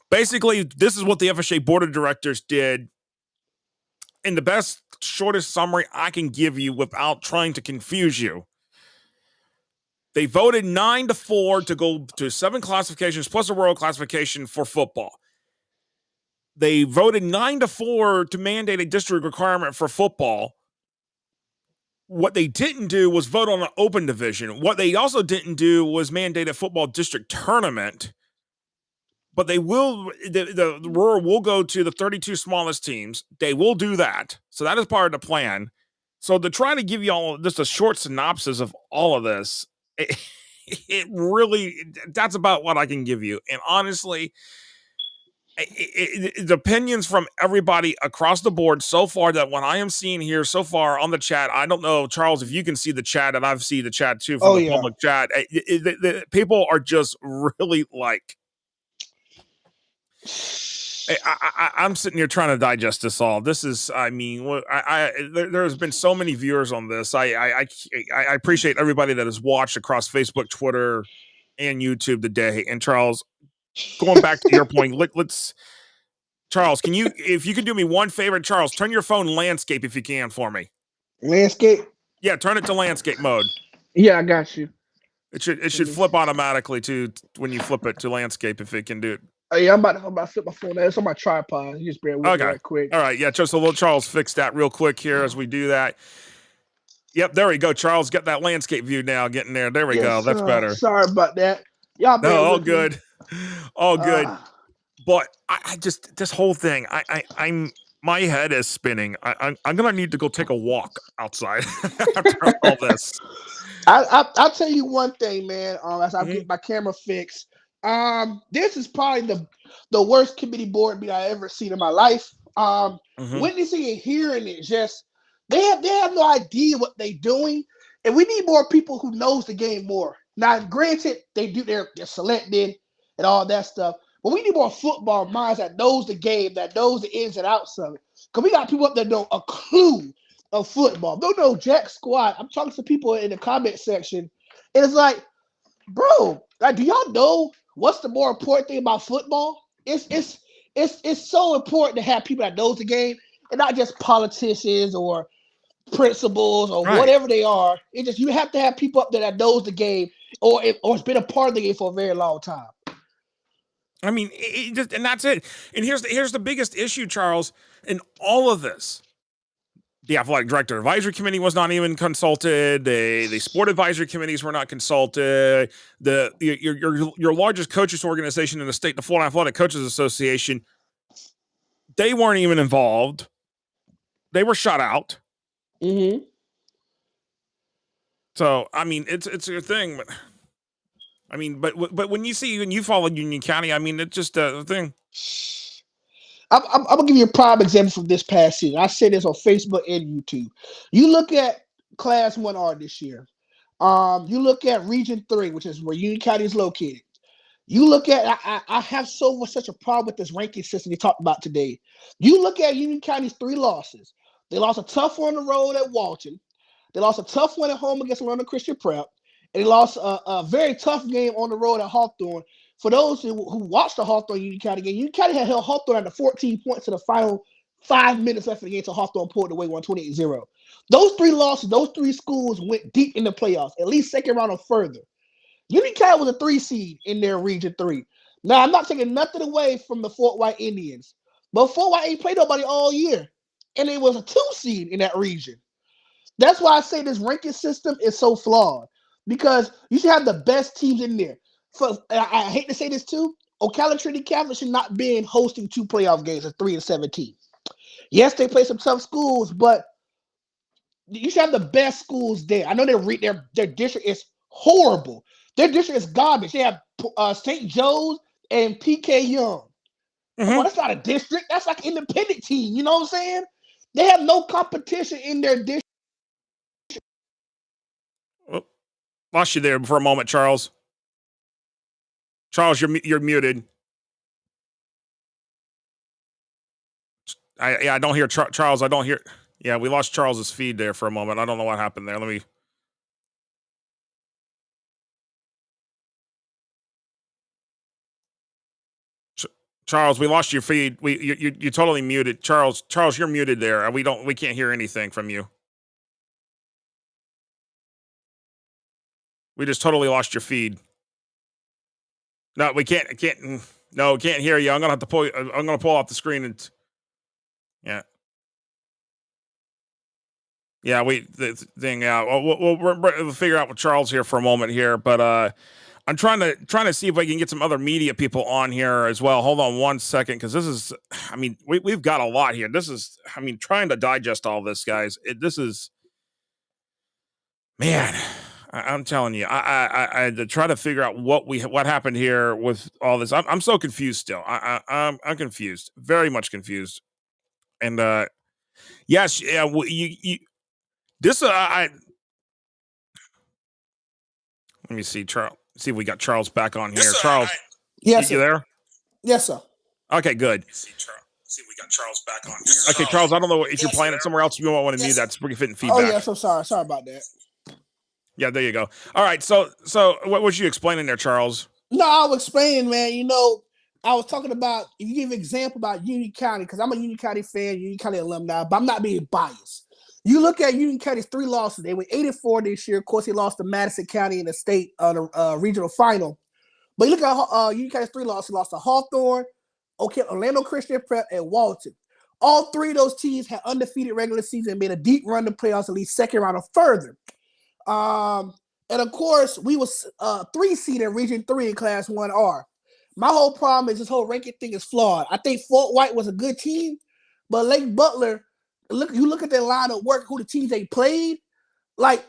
A: Basically, this is what the FHSAA Board of Directors did in the best, shortest summary I can give you without trying to confuse you. They voted 9-4 to go to 7 classifications plus a royal classification for football. They voted 9-4 to mandate a district requirement for football. What they didn't do was vote on an open division. What they also didn't do was mandate a football district tournament. But they will, the rural will go to the 32 smallest teams. They will do that. So that is part of the plan. So to try to give you all just a short synopsis of all of this, it really, that's about what I can give you. And honestly, the opinions from everybody across the board so far that what I am seeing here so far on the chat, I don't know, Charles, if you can see the chat, and I've seen the chat too from the public chat. The people are just really like, I'm sitting here trying to digest this all. This is, I mean, there's been so many viewers on this. I appreciate everybody that has watched across Facebook, Twitter, and YouTube today. And Charles, going back to your point, let's Charles, if you can do me one favor, Charles, turn your phone landscape if you can for me.
R: Landscape?
A: Yeah, turn it to landscape mode.
R: Yeah, I got you.
A: It should flip automatically to when you flip it to landscape if it can do it.
R: Oh, yeah, I'm about to flip my phone. It's on my tripod. You just bear with me
A: Okay.
R: right quick.
A: All right. Yeah. Just a little Charles fix that real quick here as we do that. Yep. There we go. Charles, get that landscape view now. Getting there. There we go. That's better.
R: Sorry about that. Y'all bear
A: No, all
R: with me.
A: good. All good. But I just this whole thing. I'm my head is spinning. I'm gonna need to go take a walk outside after all this.
R: I'll tell you one thing, man. As I get my camera fixed, this is probably the worst committee board meeting I ever seen in my life. Witnessing and hearing it, just they have no idea what they're doing, and we need more people who knows the game more. Now, granted, they're selected and all that stuff, but we need more football minds that knows the game, that knows the ins and outs of it. Because we got people up there know a clue of football. Don't know jack squat. I'm talking to people in the comment section, and it's like, bro, like, do y'all know what's the more important thing about football? It's so important to have people that knows the game and not just politicians or principals or whatever they are. It just, you have to have people up there that knows the game or it's been a part of the game for a very long time.
A: I mean, it just, and that's it. And here's the biggest issue, Charles, in all of this. The athletic director advisory committee was not even consulted. The sport advisory committees were not consulted. Your largest coaches organization in the state, the Florida Athletic Coaches Association, they weren't even involved. They were shut out. So I mean, it's your thing, but I mean, but when you follow Union County, I mean, it's just a thing.
R: I'm gonna give you a prime example from this past season. I say this on Facebook and YouTube. You look at Class 1R this year. You look at Region 3, which is where Union County is located. You look at, I have such a problem with this ranking system we talked about today. You look at Union County's 3 losses. They lost a tough one on the road at Walton. They lost a tough one at home against London Christian Prep. And they lost a very tough game on the road at Hawthorne. For those who watched the Hawthorne Union County game, Union County had held Hawthorne under 14 points in the final 5 minutes left in the game until Hawthorne pulled away 128-0. Those 3 losses, those 3 schools went deep in the playoffs, at least second round or further. Union County was a 3 seed in their Region 3. Now, I'm not taking nothing away from the Fort White Indians, but Fort White ain't played nobody all year, and it was a 2 seed in that region. That's why I say this ranking system is so flawed, because you should have the best teams in there. I hate to say this too, Ocala Trinity Catholic should not be hosting 2 playoff games at 3-17. Yes, they play some tough schools, but you should have the best schools there. I know their district is horrible. Their district is garbage. They have St. Joe's and PK Young. Well, that's not a district. That's like an independent team. You know what I'm saying? They have no competition in their district.
A: Oh, lost you there for a moment, Charles. Charles, you're muted. I don't hear Charles. I don't hear. Yeah, we lost Charles's feed there for a moment. I don't know what happened there. Let me. Charles, we lost your feed. You totally muted. Charles, you're muted there. We can't hear anything from you. We just totally lost your feed. No, we can't hear you. I'm gonna have to pull off the screen and yeah. The thing out. We'll figure out with Charles here for a moment here, but I'm trying to see if I can get some other media people on here as well. Hold on one second, because this is, I mean, we've got a lot here. This is, I mean, trying to digest all this, guys. This is, man. I'm telling you, I had to try to figure out what happened here with all this. I'm so confused still. I'm confused, very much confused. And yes, yeah, this let me see, Charles. See if we got Charles back on here. Charles,
R: yes,
A: you there?
R: Yes, sir.
A: Okay, good. See if we got Charles back on here. Okay, Charles, I don't know if you're playing it somewhere else. You might want to mute that. It's pretty fitting feedback.
R: Oh yeah, so sorry about that.
A: Yeah, there you go. All right, so what was you explaining there, Charles?
R: No, I was explaining, man. You know, I was talking about, if you give an example about Union County, because I'm a Union County fan, Union County alumni, but I'm not being biased. You look at Union County's 3 losses. They went 8-4 this year. Of course, they lost to Madison County in the state regional final. But you look at Union County's 3 losses. He lost to Hawthorne, Orlando Christian Prep, and Walton. All 3 of those teams had undefeated regular season and made a deep run to playoffs, at least second round or further. And of course, we was 3 seed in Region 3 in Class 1R. My whole problem is this whole ranking thing is flawed. I think Fort White was a good team, but Lake Butler, you look at their line of work, who the teams they played, like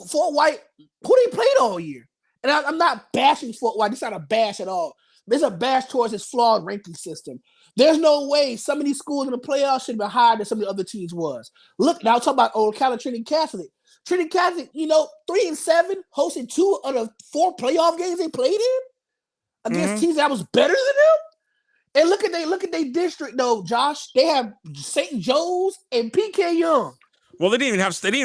R: Fort White, who they played all year. And I'm not bashing Fort White. It's not a bash at all. There's a bash towards this flawed ranking system. There's no way some of these schools in the playoffs should be higher than some of the other teams was. Look, now talk about Ocala Trinity Catholic. Trinity Catholic, 3-7, hosting 2 of the 4 playoff games they played in against teams that was better than them. And look at their district though, Josh. They have St. Joe's and PK Young.
A: Well, they didn't even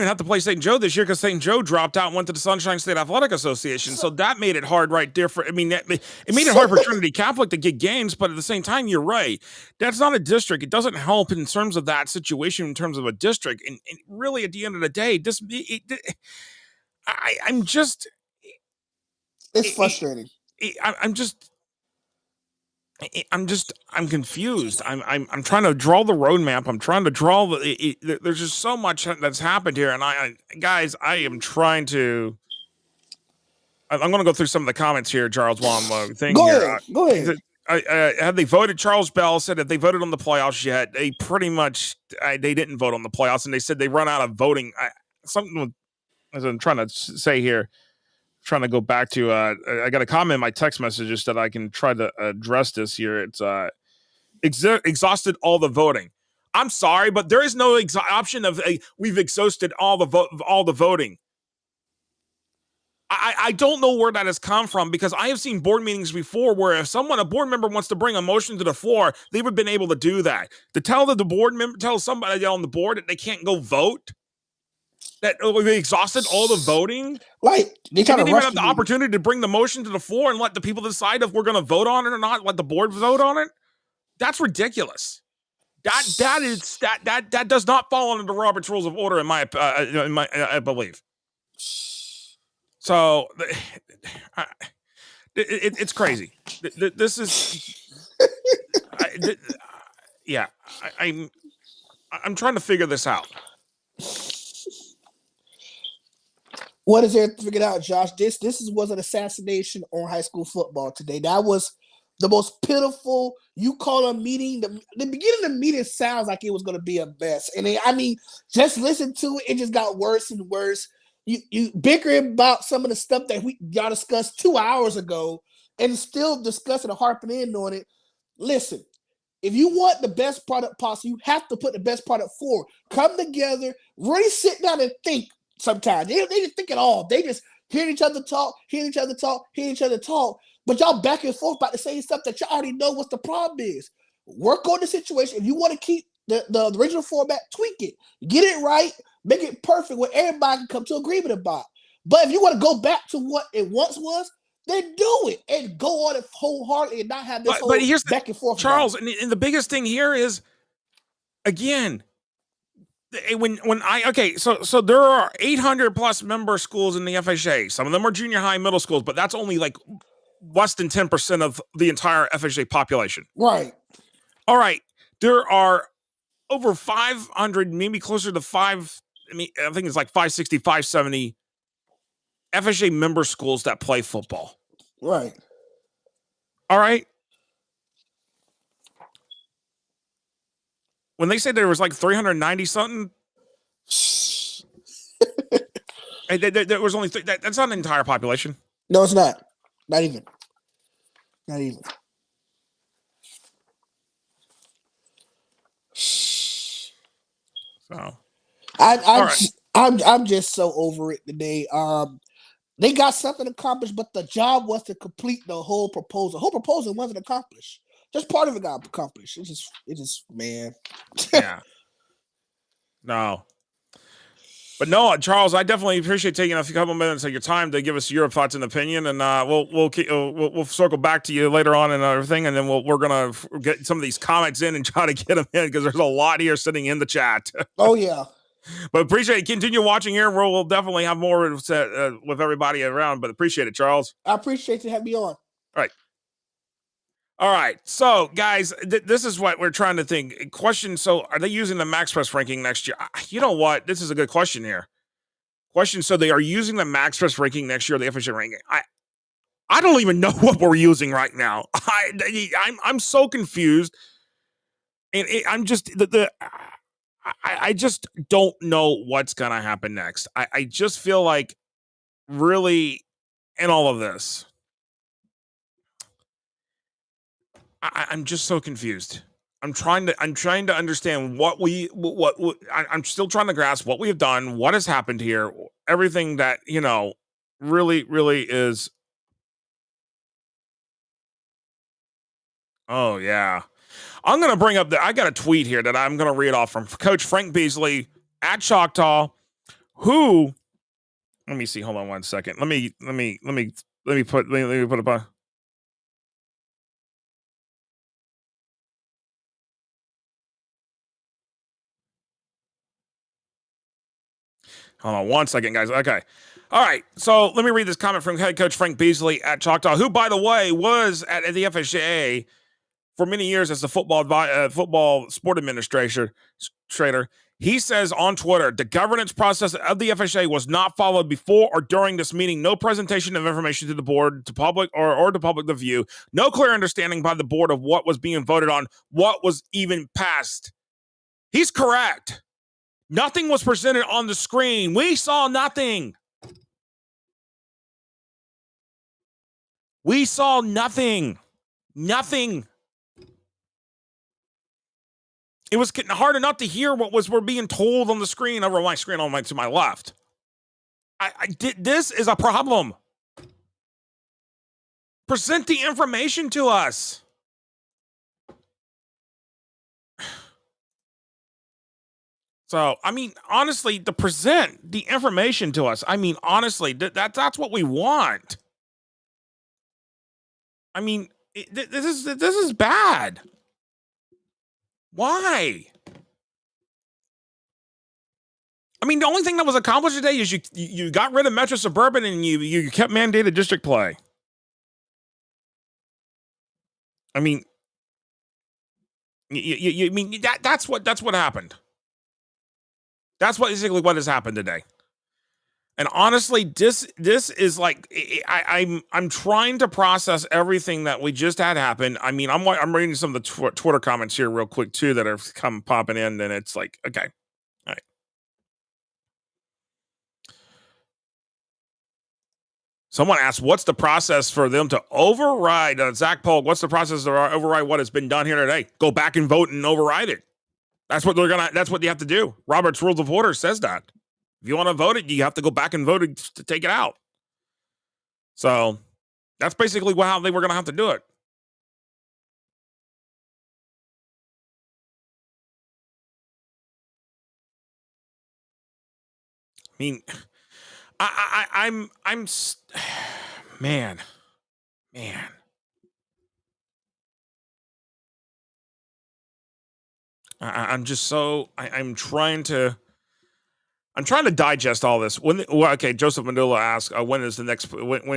A: have to play St. Joe this year because St. Joe dropped out and went to the Sunshine State Athletic Association. So that made it hard right there it made it hard for Trinity Catholic to get games, but at the same time, you're right. That's not a district. It doesn't help in terms of that situation in terms of a district. And really, at the end of the day,
R: it's frustrating.
A: I'm confused. I'm trying to draw the roadmap. I'm trying to draw there's just so much that's happened here. And I'm going to go through some of the comments here, Charles, while I'm
R: Go ahead.
A: Had they voted, Charles Bell said if they voted on the playoffs yet, they pretty much, they didn't vote on the playoffs. And they said they run out of voting. As I'm trying to say here, trying to go back to I got a comment in my text messages that I can try to address this here. It's exhausted all the voting. I'm sorry, but there is no option of we've exhausted all the voting. I don't know where that has come from because I have seen board meetings before where if a board member wants to bring a motion to the floor, they would have been able to do that. To tell tell somebody on the board that they can't go vote, that we exhausted all the voting.
R: Like they
A: didn't even have the opportunity to bring the motion to the floor and let the people decide if we're going to vote on it or not. Let the board vote on it. That's ridiculous. That does not fall under the Robert's Rules of Order in my I believe. So it's crazy. This is I'm trying to figure this out.
R: What is there to figure out, Josh? This was an assassination on high school football today. That was the most pitiful. You call a meeting. The beginning of the meeting sounds like it was going to be a mess, and just listen to it. It just got worse and worse. You bickering about some of the stuff that y'all discussed 2 hours ago, and still discussing and harping in on it. Listen, if you want the best product possible, you have to put the best product forward. Come together, really sit down and think. Sometimes they just think at all. They just hear each other talk, but y'all back and forth about the same stuff that y'all already know what the problem is. Work on the situation. If you want to keep the original format, tweak it. Get it right. Make it perfect where everybody can come to agreement about. But if you want to go back to what it once was, then do it and go on it wholeheartedly and not have this whole back and forth.
A: Charles, and the biggest thing here is, again, so there are 800 plus member schools in the FHA. Some of them are junior high, middle schools, but that's only like less than 10% of the entire FHA population.
R: Right.
A: All right. There are over 500, maybe closer to I think it's like 560, 570 FHA member schools that play football.
R: Right.
A: All right. When they said there was like 390 something, there was only that's not an entire population.
R: No, it's not. Not even.
A: So,
R: I'm just so over it today. They got something accomplished, but the job was to complete the whole proposal. The whole proposal wasn't accomplished. Just part of it got accomplished. It just man.
A: Yeah. No. But no, Charles, I definitely appreciate taking a couple minutes of your time to give us your thoughts and opinion, and we'll circle back to you later on and everything, and then we're gonna get some of these comments in and try to get them in because there's a lot here sitting in the chat.
R: Oh yeah.
A: But appreciate it. Continue watching here. We'll definitely have more with everybody around, but appreciate it, Charles.
R: I appreciate you having me on.
A: All right. So, guys, this is what we're trying to think. Question. So, are they using the Max Press ranking next year? You know what? This is a good question here. Question. So, they are using the Max Press ranking next year, the FHSAA ranking. I don't even know what we're using right now. I'm so confused. And I'm just I just don't know what's gonna happen next. I just feel like really in all of this, I'm just so confused. I'm trying to understand what I'm still trying to grasp what we have done, what has happened here, everything that really is. Oh yeah. I'm going to bring up I got a tweet here that I'm going to read off from Coach Frank Beasley at Choctaw, who, let me see. Hold on one second. Let me put up a. Hold on one second, guys. Okay. All right. So let me read this comment from head coach Frank Beasley at Choctaw, who, by the way, was at the FHSAA for many years as the football sport administrator. He says on Twitter, the governance process of the FHSAA was not followed before or during this meeting. No presentation of information to the board, to public, or to public the view. No clear understanding by the board of what was being voted on, what was even passed. He's correct. Nothing was presented on the screen. We saw nothing. We saw nothing. Nothing. It was getting hard enough to hear what we're being told on the screen over my screen to my left. This is a problem. Present the information to us. So, I mean, honestly, to present the information to us. I mean, honestly, that's what we want. I mean, this is bad. Why? I mean, the only thing that was accomplished today is you got rid of Metro Suburban and you kept mandated district play. I mean, you mean that's what happened. That's basically what has happened today. And honestly, this is like I'm trying to process everything that we just had happen. I mean, I'm reading some of the Twitter comments here real quick too that are popping in, and it's like, okay, all right. Someone asked, "What's the process for them to override?" Zach Polk, what's the process to override what has been done here today? Go back and vote and override it. That's what That's what you have to do. Robert's Rules of Order says that. If you want to vote it, you have to go back and vote it to take it out. So that's basically how they were going to have to do it. I mean, I'm man. I'm just so I'm trying to digest all this. Okay, Joseph Mandula asked, when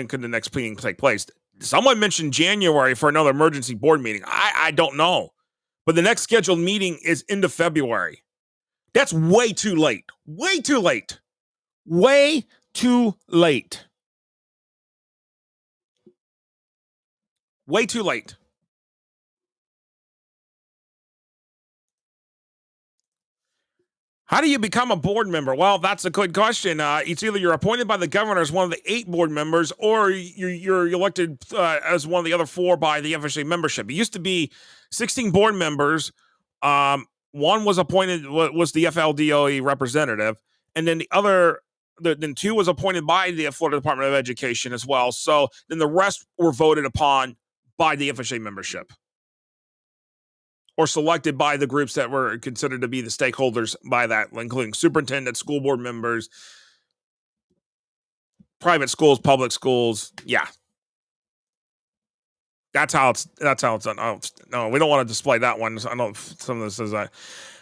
A: could the next meeting take place? Someone mentioned January for another emergency board meeting. I don't know. But the next scheduled meeting is end of February. That's way too late. Way too late. Way too late. Way too late. How do you become a board member? Well, that's a good question. It's either you're appointed by the governor as one of the 8 board members, or you're elected as one of the other 4 by the FHSAA membership. It used to be 16 board members. One was appointed, was the FLDOE representative, and then then 2 was appointed by the Florida Department of Education as well. So then the rest were voted upon by the FHSAA membership, or selected by the groups that were considered to be the stakeholders by that, including superintendent, school board members, private schools, public schools. Yeah. That's how it's done. Oh, no, we don't want to display that one. I know some of this is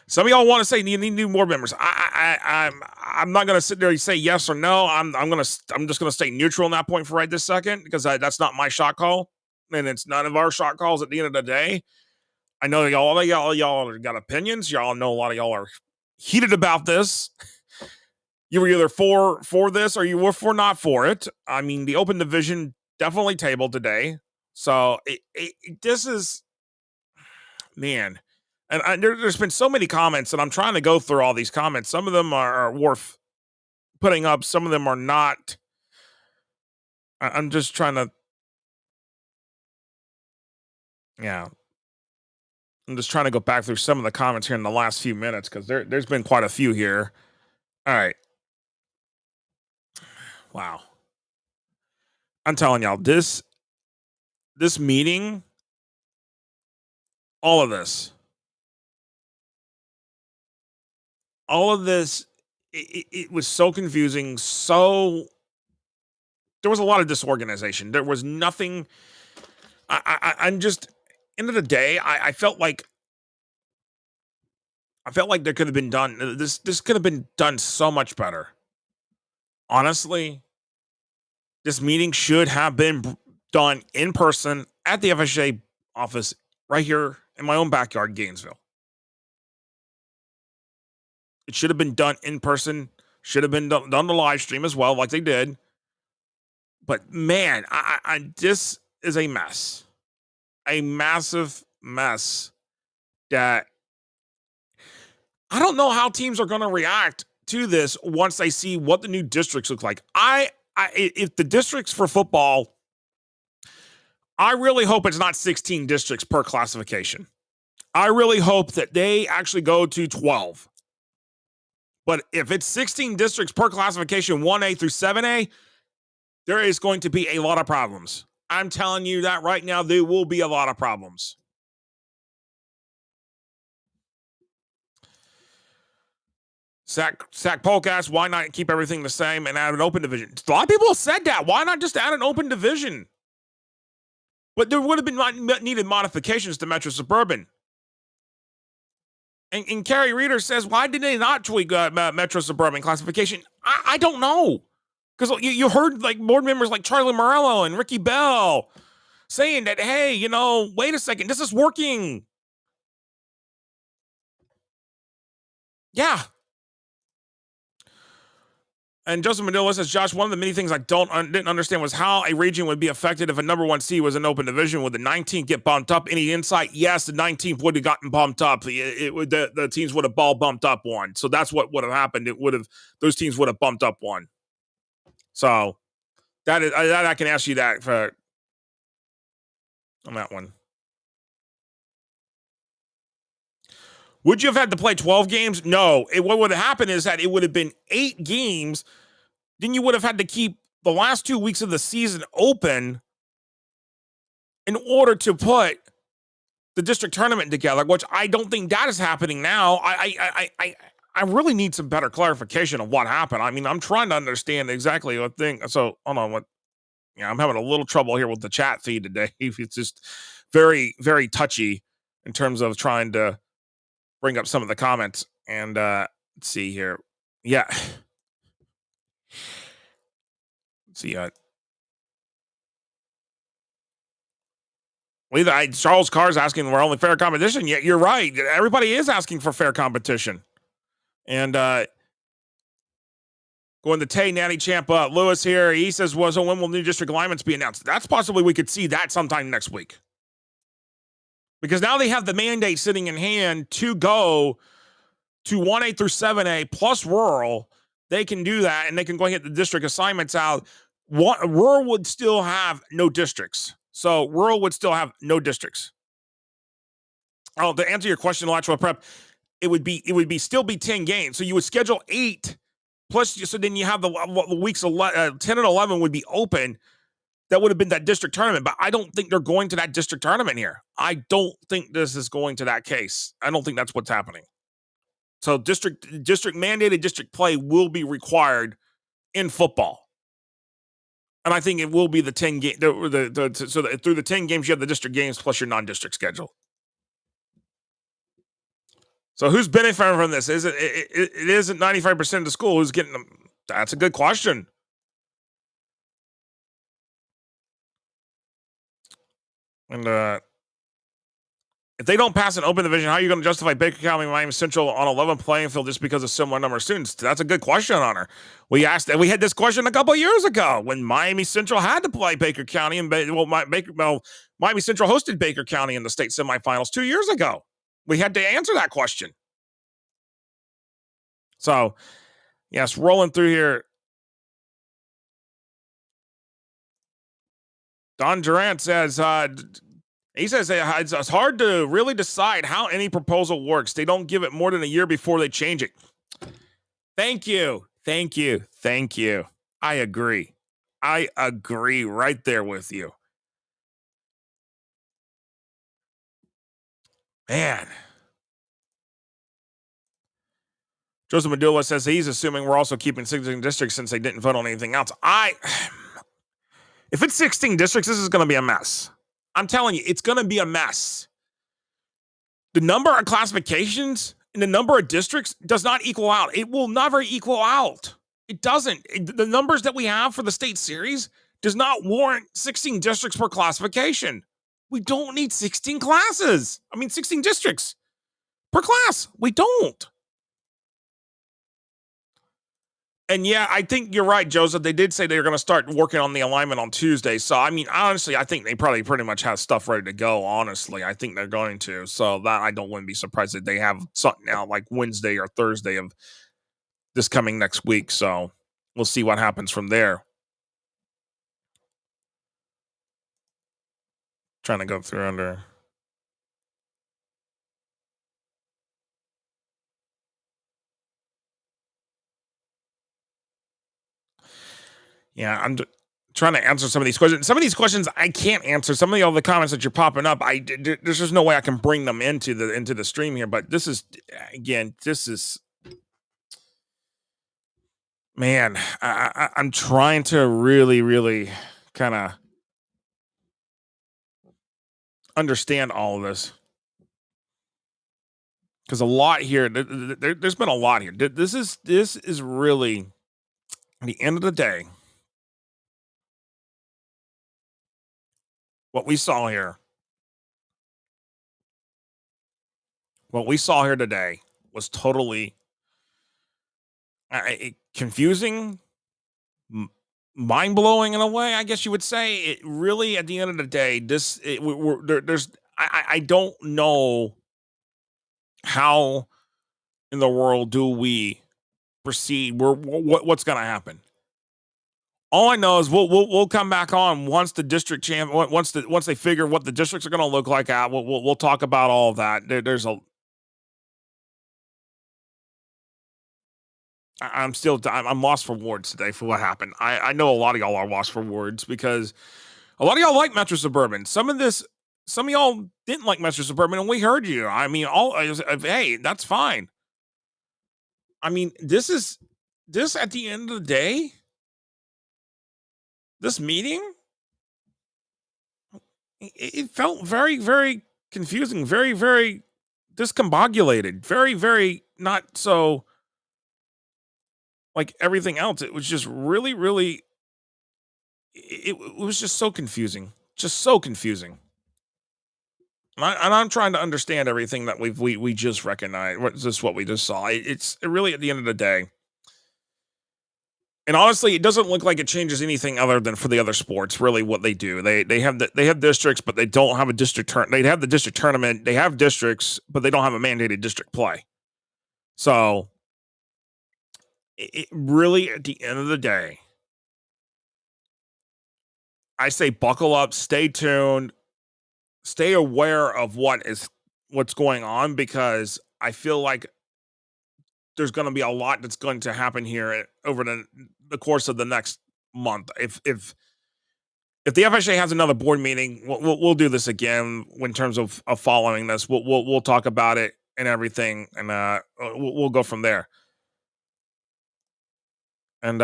A: some of y'all want to say you need new board members. I'm not gonna sit there and say yes or no. I'm just gonna stay neutral on that point for right this second, because that's not my shot call, and it's none of our shot calls at the end of the day. I know y'all got opinions. Y'all know a lot of y'all are heated about this. You were either for this or you were for not for it. I mean, the open division definitely tabled today. So this is, man, and there's been so many comments, and I'm trying to go through all these comments. Some of them are worth putting up. Some of them are not. I'm just trying to, yeah. I'm just trying to go back through some of the comments here in the last few minutes, because there's been quite a few here. All right. Wow. I'm telling y'all, this meeting, all of this, it was so confusing. There was a lot of disorganization. There was nothing. I'm just, end of the day, I felt like there could have been done. This could have been done so much better. Honestly, this meeting should have been done in person at the FHSAA office right here in my own backyard, Gainesville. It should have been done in person. Should have been done the live stream as well, like they did. But man, this is a mess, a massive mess that I don't know how teams are going to react to this once they see what the new districts look like. If the districts for football, I really hope it's not 16 districts per classification. I really hope that they actually go to 12. But if it's 16 districts per classification, 1A through 7A, there is going to be a lot of problems. I'm telling you that right now, there will be a lot of problems. Sack Polk asked, why not keep everything the same and add an open division? A lot of people have said that. Why not just add an open division? But there would have been needed modifications to Metro Suburban. And Carrie Reeder says, why did they not tweak Metro Suburban classification? I don't know. Because you heard like board members like Charlie Morello and Ricky Bell saying that, hey, wait a second, this is working. Yeah. And Joseph Manila says, Josh, one of the many things I didn't understand was how a region would be affected if a number 1 seed was an open division. Would the 19th get bumped up? Any insight? Yes, the 19th would have gotten bumped up. The teams would have ball bumped up one. So that's what would have happened. Those teams would have bumped up one. So that I can ask you that on that one. Would you have had to play 12 games? No. What would have happened is that it would have been 8 games. Then you would have had to keep the last 2 weeks of the season open in order to put the district tournament together, which I don't think that is happening now. I really need some better clarification of what happened. I mean, I'm trying to understand exactly what thing. So hold on, I'm having a little trouble here with the chat feed today. It's just very, very touchy in terms of trying to bring up some of the comments. And let's see here. Yeah. Let's see. Charles Carr's asking, we're only fair competition. Yeah, you're right. Everybody is asking for fair competition. And going to Tay, Natty Champ, Lewis here. He says, so when will new district alignments be announced? That's possibly we could see that sometime next week. Because now they have the mandate sitting in hand to go to 1A through 7A plus rural. They can do that, and they can go and get the district assignments out. Rural would still have no districts. So rural would still have no districts. Oh, to answer your question, Electoral Prep, it would still be 10 games. So you would schedule 8 plus. So then you have the weeks 10 and 11 would be open. That would have been that district tournament, but I don't think they're going to that district tournament here. I don't think this is going to that case. I don't think that's what's happening. So district mandated district play will be required in football. And I think it will be the 10 game, so that through the 10 games, you have the district games plus your non-district schedule. So who's benefiting from this? Is it isn't 95% of the school who's getting them? That's a good question. And if they don't pass an open division, how are you going to justify Baker County and Miami Central on a level playing field just because of similar number of students? That's a good question, Honor. We had this question a couple of years ago when Miami Central had to play Baker County, and Miami Central hosted Baker County in the state semifinals 2 years ago. We had to answer that question. So, yes, rolling through here. Don Durant says, he says it's hard to really decide how any proposal works. They don't give it more than a year before they change it. Thank you. Thank you. Thank you. I agree. I agree right there with you. Man. Joseph Medulla says he's assuming we're also keeping 16 districts since they didn't vote on anything else. If it's 16 districts, this is going to be a mess. I'm telling you, it's going to be a mess. The number of classifications and the number of districts does not equal out. It will never equal out. It doesn't. The numbers that we have for the state series does not warrant 16 districts per classification. We don't need 16 classes. 16 districts per class. We don't. And yeah, I think you're right, Joseph. They did say they were going to start working on the alignment on Tuesday. So, honestly, I think they probably pretty much have stuff ready to go. Honestly, I think they're going to. So that wouldn't be surprised that they have something out like Wednesday or Thursday of this coming next week. So we'll see what happens from there. Trying to go through under. Yeah, I'm trying to answer some of these questions. Some of these questions I can't answer. Some of the comments that you're popping up, there's just no way I can bring them into the stream here. But this is, man, I'm trying to really, really kind of understand all of this. Because a lot here, there's been a lot here. This is really, at the end of the day, what we saw here today was totally confusing, mind-blowing in a way, I guess you would say. It really, at the end of the day, I don't know how in the world do we proceed. What's going to happen? All I know is we'll come back on once the district once they figure what the districts are going to look like. We'll talk about all of that. I'm lost for words today for what happened. I know a lot of y'all are lost for words because a lot of y'all like Metro Suburban. Some of y'all didn't like Metro Suburban, and we heard you. Hey, that's fine. This at the end of the day. This meeting, it felt very, very confusing, very, very discombobulated, very, very not so like everything else. It was just really, really, it was just so confusing, And I'm trying to understand everything that we just recognized. What we just saw. It's really at the end of the day. And honestly, it doesn't look like it changes anything other than for the other sports. Really, what they do, they have districts, but they don't have a district They have the district tournament. They have districts, but they don't have a mandated district play. So, it really, at the end of the day, I say buckle up, stay tuned, stay aware of what's going on, because I feel like there's going to be a lot that's going to happen here over the course of the next month. If the FHSAA has another board meeting, we'll do this again in terms of following this. We'll talk about it and everything, and we'll go from there. And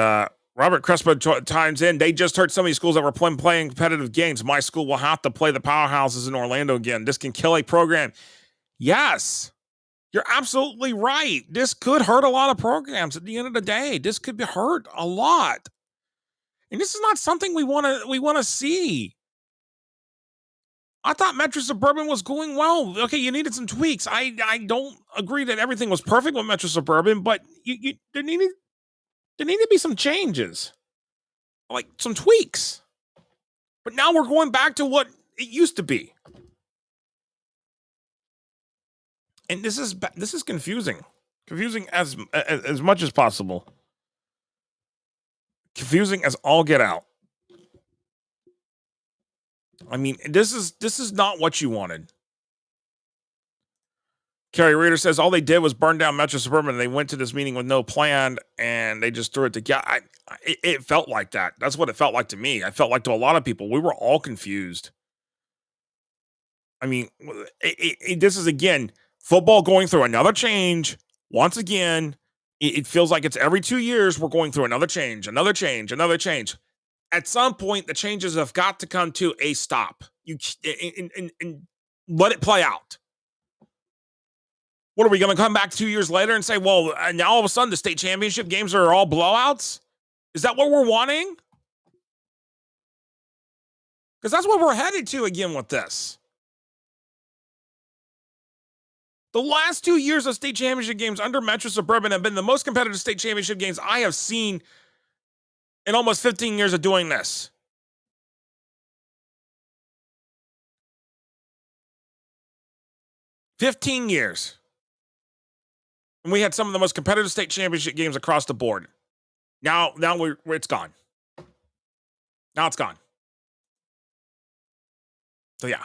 A: Robert Crespo chimes in. They just hurt so many schools that were playing competitive games. My school will have to play the powerhouses in Orlando again. This can kill a program. Yes, you're absolutely right. This could hurt a lot of programs. At the end of the day, this could be hurt a lot, and this is not something we want to see. I thought Metro Suburban was going well. Okay, you needed some tweaks. I don't agree that everything was perfect with Metro Suburban, but there needed to be some changes, like some tweaks. But now we're going back to what it used to be, and this is confusing as much as possible. Confusing as all get out. I mean, this is not what you wanted. Carrie Reader says all they did was burn down Metro Suburban. They went to this meeting with no plan and they just threw it together. It felt like that. That's what it felt like to me. I felt like to a lot of people, we were all confused. I mean, this is again football going through another change. Once again, it feels like it's every 2 years we're going through another change, another change, another change. At some point, the changes have got to come to a stop. And let it play out. What are we going to come back 2 years later and say, well, now all of a sudden the state championship games are all blowouts? Is that what we're wanting? Because that's what we're headed to again with this. The last 2 years of state championship games under Metro Suburban have been the most competitive state championship games I have seen in almost 15 years of doing this. $15 years. And we had some of the most competitive state championship games across the board. Now it's gone. Now it's gone. So yeah.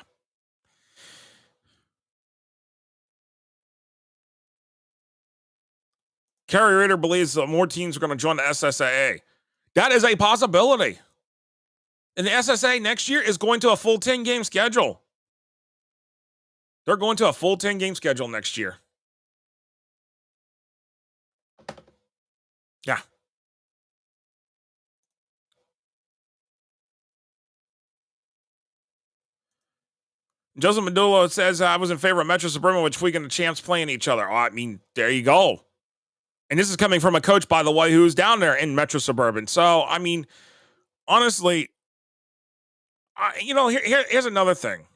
A: Carrie Reader believes that more teams are going to join the SSAA. That is a possibility. And the SSA next year is going to a full 10-game schedule. They're going to a full 10-game schedule next year. Yeah. Joseph Medulla says, I was in favor of Metro Suburban with Tweak and the Champs playing each other. Oh, I mean, there you go. And this is coming from a coach, by the way, who's down there in Metro Suburban. So, I mean, honestly, here's another thing.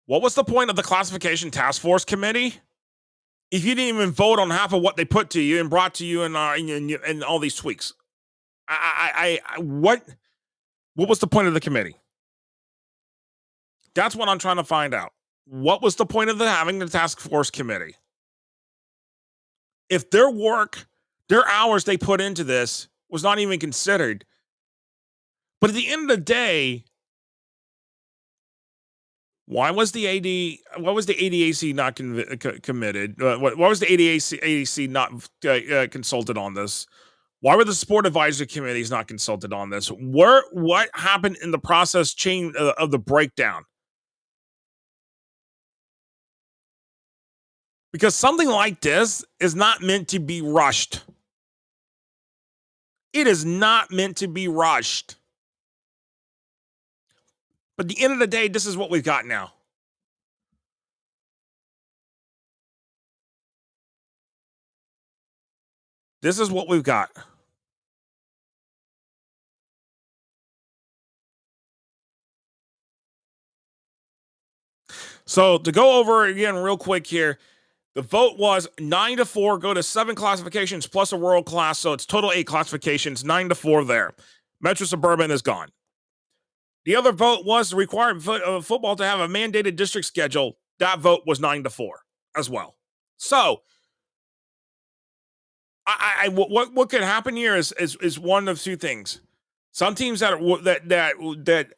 A: What was the point of the classification task force committee if you didn't even vote on half of what they put to you and brought to you and all these tweaks? What was the point of the committee? That's what I'm trying to find out. What was the point of having the task force committee? If their work, their hours they put into this was not even considered. But at the end of the day, why was the ADAC not committed? Why was the ADAC not consulted on this? Why were the sport advisory committees not consulted on this? What happened in the process chain of the breakdown? Because something like this is not meant to be rushed. It is not meant to be rushed. But at the end of the day, this is what we've got now. This is what we've got. So to go over again real quick here, the vote was 9-4, go to 7 classifications plus a world class. So it's total 8 classifications, 9-4 there. Metro Suburban is gone. The other vote was the requirement of football to have a mandated district schedule. That vote was 9-4 as well. So what could happen here is one of two things. Some teams that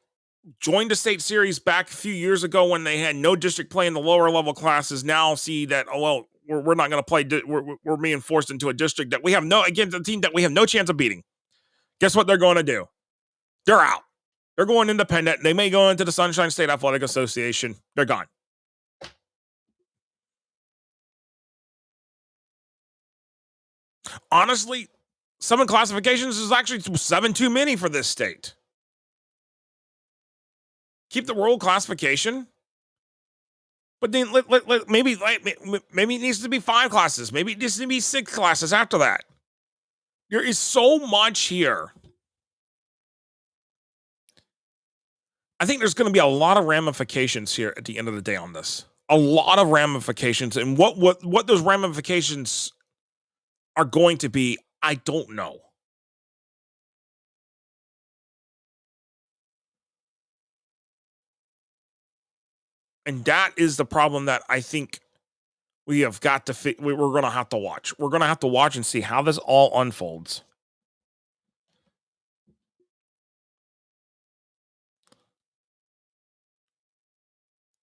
A: joined the state series back a few years ago when they had no district play in the lower level classes now see that, oh, well, we're not going to play. We're being forced into a district that we have the team that we have no chance of beating. Guess what they're going to do? They're out. They're going independent. They may go into the Sunshine State Athletic Association. They're gone. Honestly, Some classifications is actually 7 too many for this state. Keep the rural classification, but then maybe it needs to be 5 classes. Maybe it needs to be 6 classes after that. There is so much here. I think there's going to be a lot of ramifications here at the end of the day on this. A lot of ramifications, and what those ramifications are going to be, I don't know. And that is the problem that I think we have got to we're going to have to watch. We're going to have to watch and see how this all unfolds.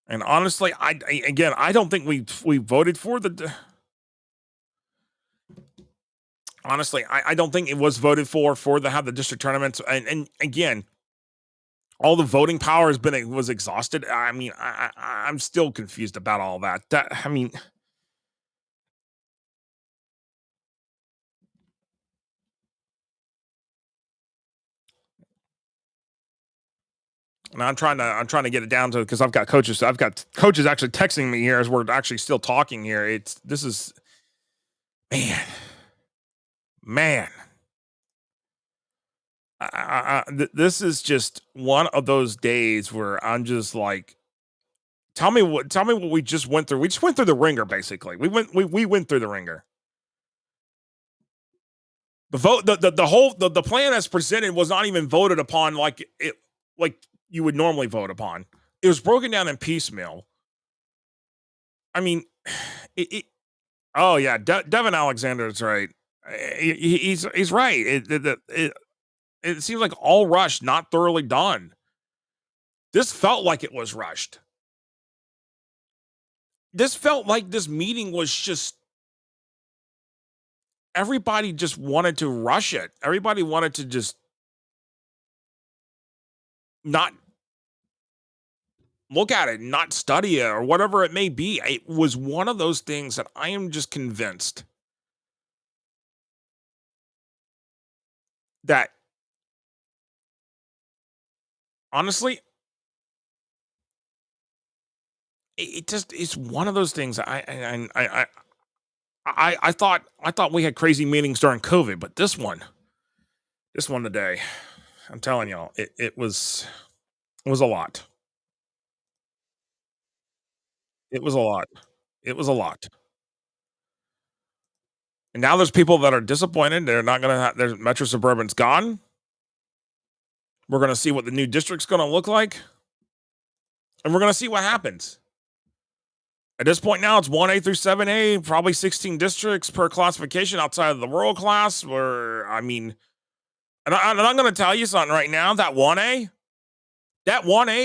A: And honestly, I don't think we voted for the. Honestly, I don't think it was voted for have the district tournaments. And again, all the voting power was exhausted. I mean, I'm still confused about all that. I mean, and I'm trying to get it down to, because I've got coaches actually texting me here as we're actually still talking here. This is man. This is just one of those days where I'm just like, tell me what we just went through. We just went through the ringer, basically. We went through the ringer. The vote, the plan as presented was not even voted upon like you would normally vote upon. It was broken down in piecemeal. I mean, oh yeah, Devin Alexander is right. He's right. It seems like all rushed, not thoroughly done. This felt like it was rushed. This felt like this meeting was just, everybody just wanted to rush it. Everybody wanted to just not look at it, not study it, or whatever it may be. It was one of those things that I am just convinced that, honestly, it's one of those things. I thought we had crazy meetings during COVID, but this one today, I'm telling y'all, it was a lot. It was a lot. It was a lot. And now there's people that are disappointed. They're not going to have their Metro Suburban's gone. We're going to see what the new district's going to look like. And we're going to see what happens. At this point now, it's 1A through 7A, probably 16 districts per classification outside of the rural class. Where, I mean, and I'm going to tell you something right now, that 1A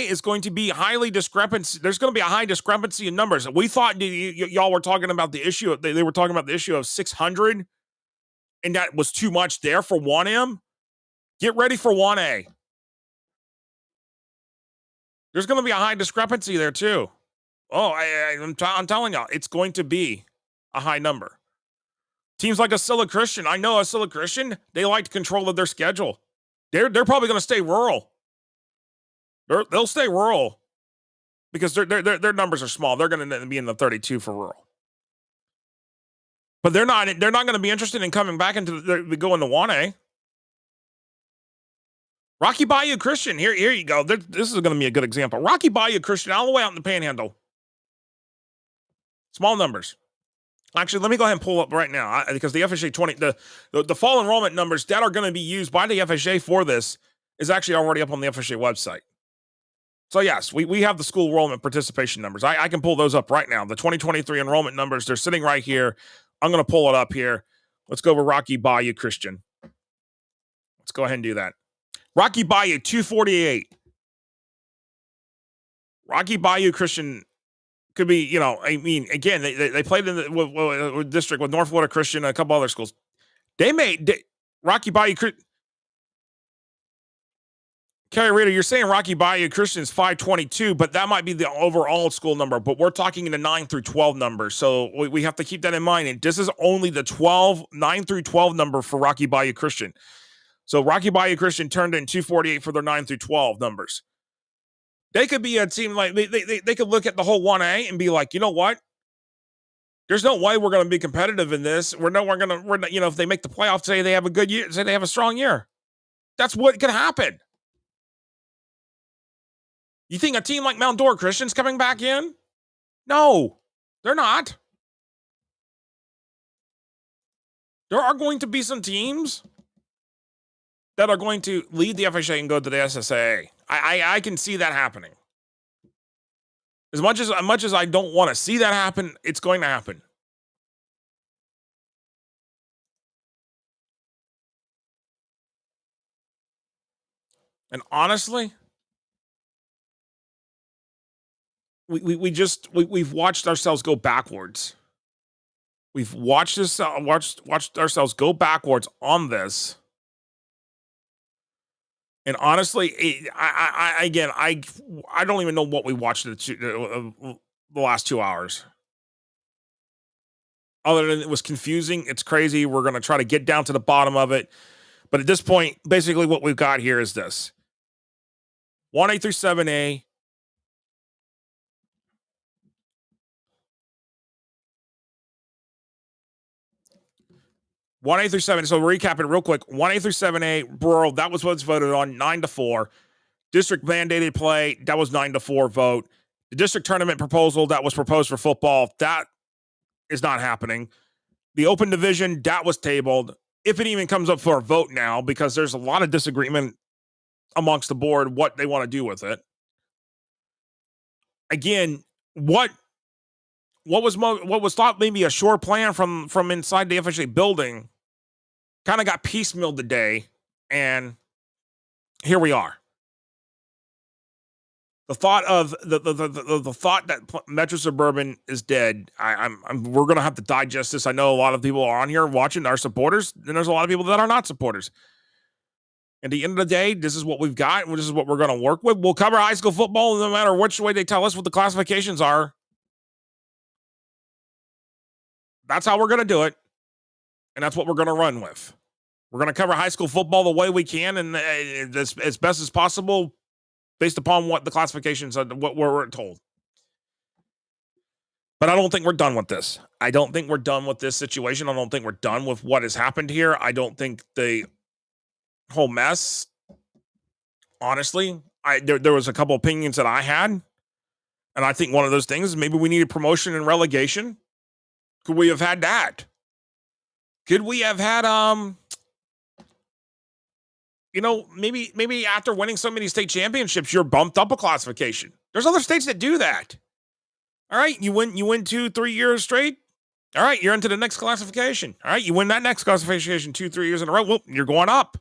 A: is going to be highly discrepancy. There's going to be a high discrepancy in numbers. We thought y'all were talking about the issue. They were talking about the issue of 600, and that was too much there for 1M. Get ready for 1A. There's going to be a high discrepancy there too. Oh, I'm telling y'all, it's going to be a high number. Teams like Acilla Christian, I know Acilla Christian, they like control of their schedule. They're probably going to stay rural. They'll stay rural because their numbers are small. They're going to be in the 32 for rural. But they're not going to be interested in coming back into going to 1A. Rocky Bayou Christian, here you go. This is going to be a good example. Rocky Bayou Christian, all the way out in the Panhandle. Small numbers. Actually, let me go ahead and pull up right now because the FHSAA 20, the fall enrollment numbers that are going to be used by the FHSAA for this is actually already up on the FHSAA website. So yes, we have the school enrollment participation numbers. I can pull those up right now. The 2023 enrollment numbers, they're sitting right here. I'm going to pull it up here. Let's go over Rocky Bayou Christian. Let's go ahead and do that. Rocky Bayou 248. Rocky Bayou Christian could be, I mean, again, they played in the district with North Florida Christian and a couple other schools. Rocky Bayou Carrie Reader, you're saying Rocky Bayou Christian is 522, but that might be the overall school number, but we're talking in the 9 through 12 numbers. So we have to keep that in mind. And this is only the 9 through 12 number for Rocky Bayou Christian. So Rocky Bayou Christian turned in 248 for their 9 through 12 numbers. They could be a team like they could look at the whole 1A and be like, you know what? There's no way we're going to be competitive in this. We're not, if they make the playoffs, say they have a good year, say they have a strong year. That's what could happen. You think a team like Mount Dora Christian's coming back in? No, they're not. There are going to be some teams that are going to leave the FHSAA and go to the SSAA. I can see that happening. As much as I don't want to see that happen, it's going to happen. And honestly, we've watched ourselves go backwards. We've watched ourselves go backwards on this. And honestly, I don't even know what we watched the last 2 hours. Other than it was confusing, it's crazy. We're going to try to get down to the bottom of it. But at this point, basically what we've got here is this. 1A through 7A. One A through 7. So recapping real quick. 1A through 7A, rural, that was what's voted on, 9-4. District mandated play, that was 9-4 vote. The district tournament proposal that was proposed for football, that is not happening. The open division, that was tabled. If it even comes up for a vote now, because there's a lot of disagreement amongst the board what they want to do with it. Again, what was thought maybe a sure plan from inside the FHSAA building kind of got piecemealed today, and here we are. The thought of the thought that Metro Suburban is dead. We're gonna have to digest this. I know a lot of people are on here watching, our supporters, and there's a lot of people that are not supporters. At the end of the day, this is what we've got. This is what we're gonna work with. We'll cover high school football no matter which way they tell us what the classifications are. That's how we're gonna do it. And that's what we're going to run with. We're going to cover high school football the way we can and as best as possible based upon what the classifications are, what we're told. But I don't think we're done with this. I don't think we're done with this situation. I don't think we're done with what has happened here. I don't think the whole mess, honestly, there was a couple opinions that I had. And I think one of those things is maybe we needed promotion and relegation. Could we have had that? Could we have had, maybe after winning so many state championships, you're bumped up a classification. There's other states that do that. All right, you win 2-3 years straight. All right, you're into the next classification. All right, you win that next classification 2-3 years in a row. Well, you're going up.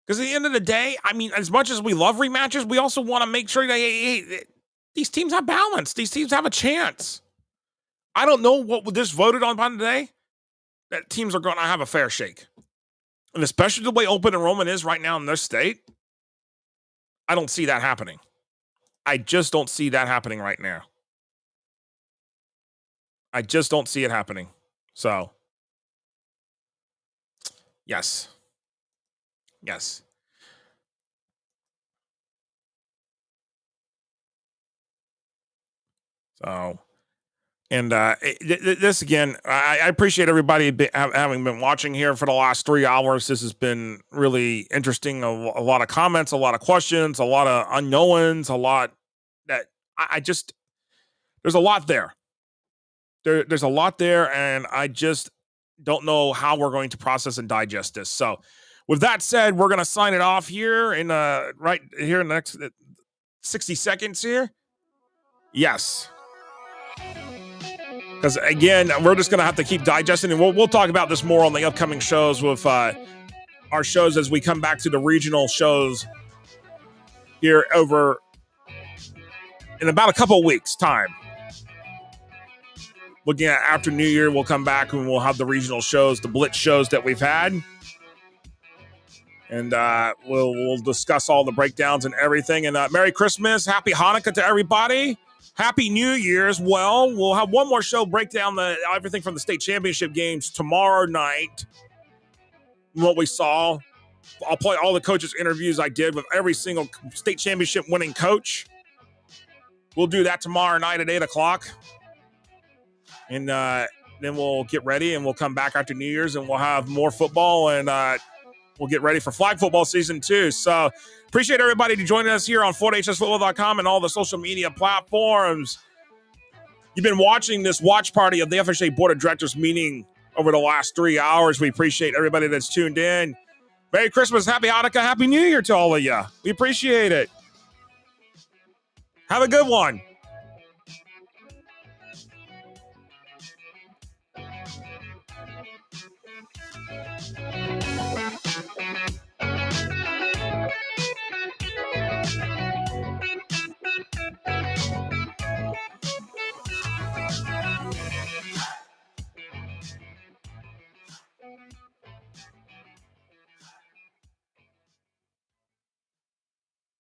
A: Because at the end of the day, I mean, as much as we love rematches, we also want to make sure that these teams have balance. These teams have a chance. I don't know what this voted on today, that teams are going to have a fair shake. And especially the way open enrollment is right now in this state, I don't see that happening. I just don't see that happening right now. I just don't see it happening. So, yes. Yes. So, and this again, I appreciate everybody having been watching here for the last 3 hours. This has been really interesting. A lot of comments, a lot of questions, a lot of unknowns, a lot that I just, there's a lot there. There's a lot there, and I just don't know how we're going to process and digest this. So, with that said, we're going to sign it off here in right here in the next 60 seconds here. Yes. Because again, we're just going to have to keep digesting, and we'll talk about this more on the upcoming shows with our shows as we come back to the regional shows here over in about a couple weeks' time. looking at after New Year, we'll come back and we'll have the regional shows, the blitz shows that we've had. And we'll discuss all the breakdowns and everything. And Merry Christmas, Happy Hanukkah to everybody. Happy New Year's. Well, we'll have one more show break down everything from the state championship games tomorrow night. What we saw. I'll play all the coaches' interviews I did with every single state championship winning coach. We'll do that tomorrow night at 8 o'clock. And then we'll get ready and we'll come back after New Year's and we'll have more football and we'll get ready for flag football season 2. So appreciate everybody joining us here on FortHSFootball.com and all the social media platforms. You've been watching this watch party of the FHSAA Board of Directors meeting over the last 3 hours. We appreciate everybody that's tuned in. Merry Christmas, Happy Hanukkah, Happy New Year to all of you. We appreciate it. Have a good one.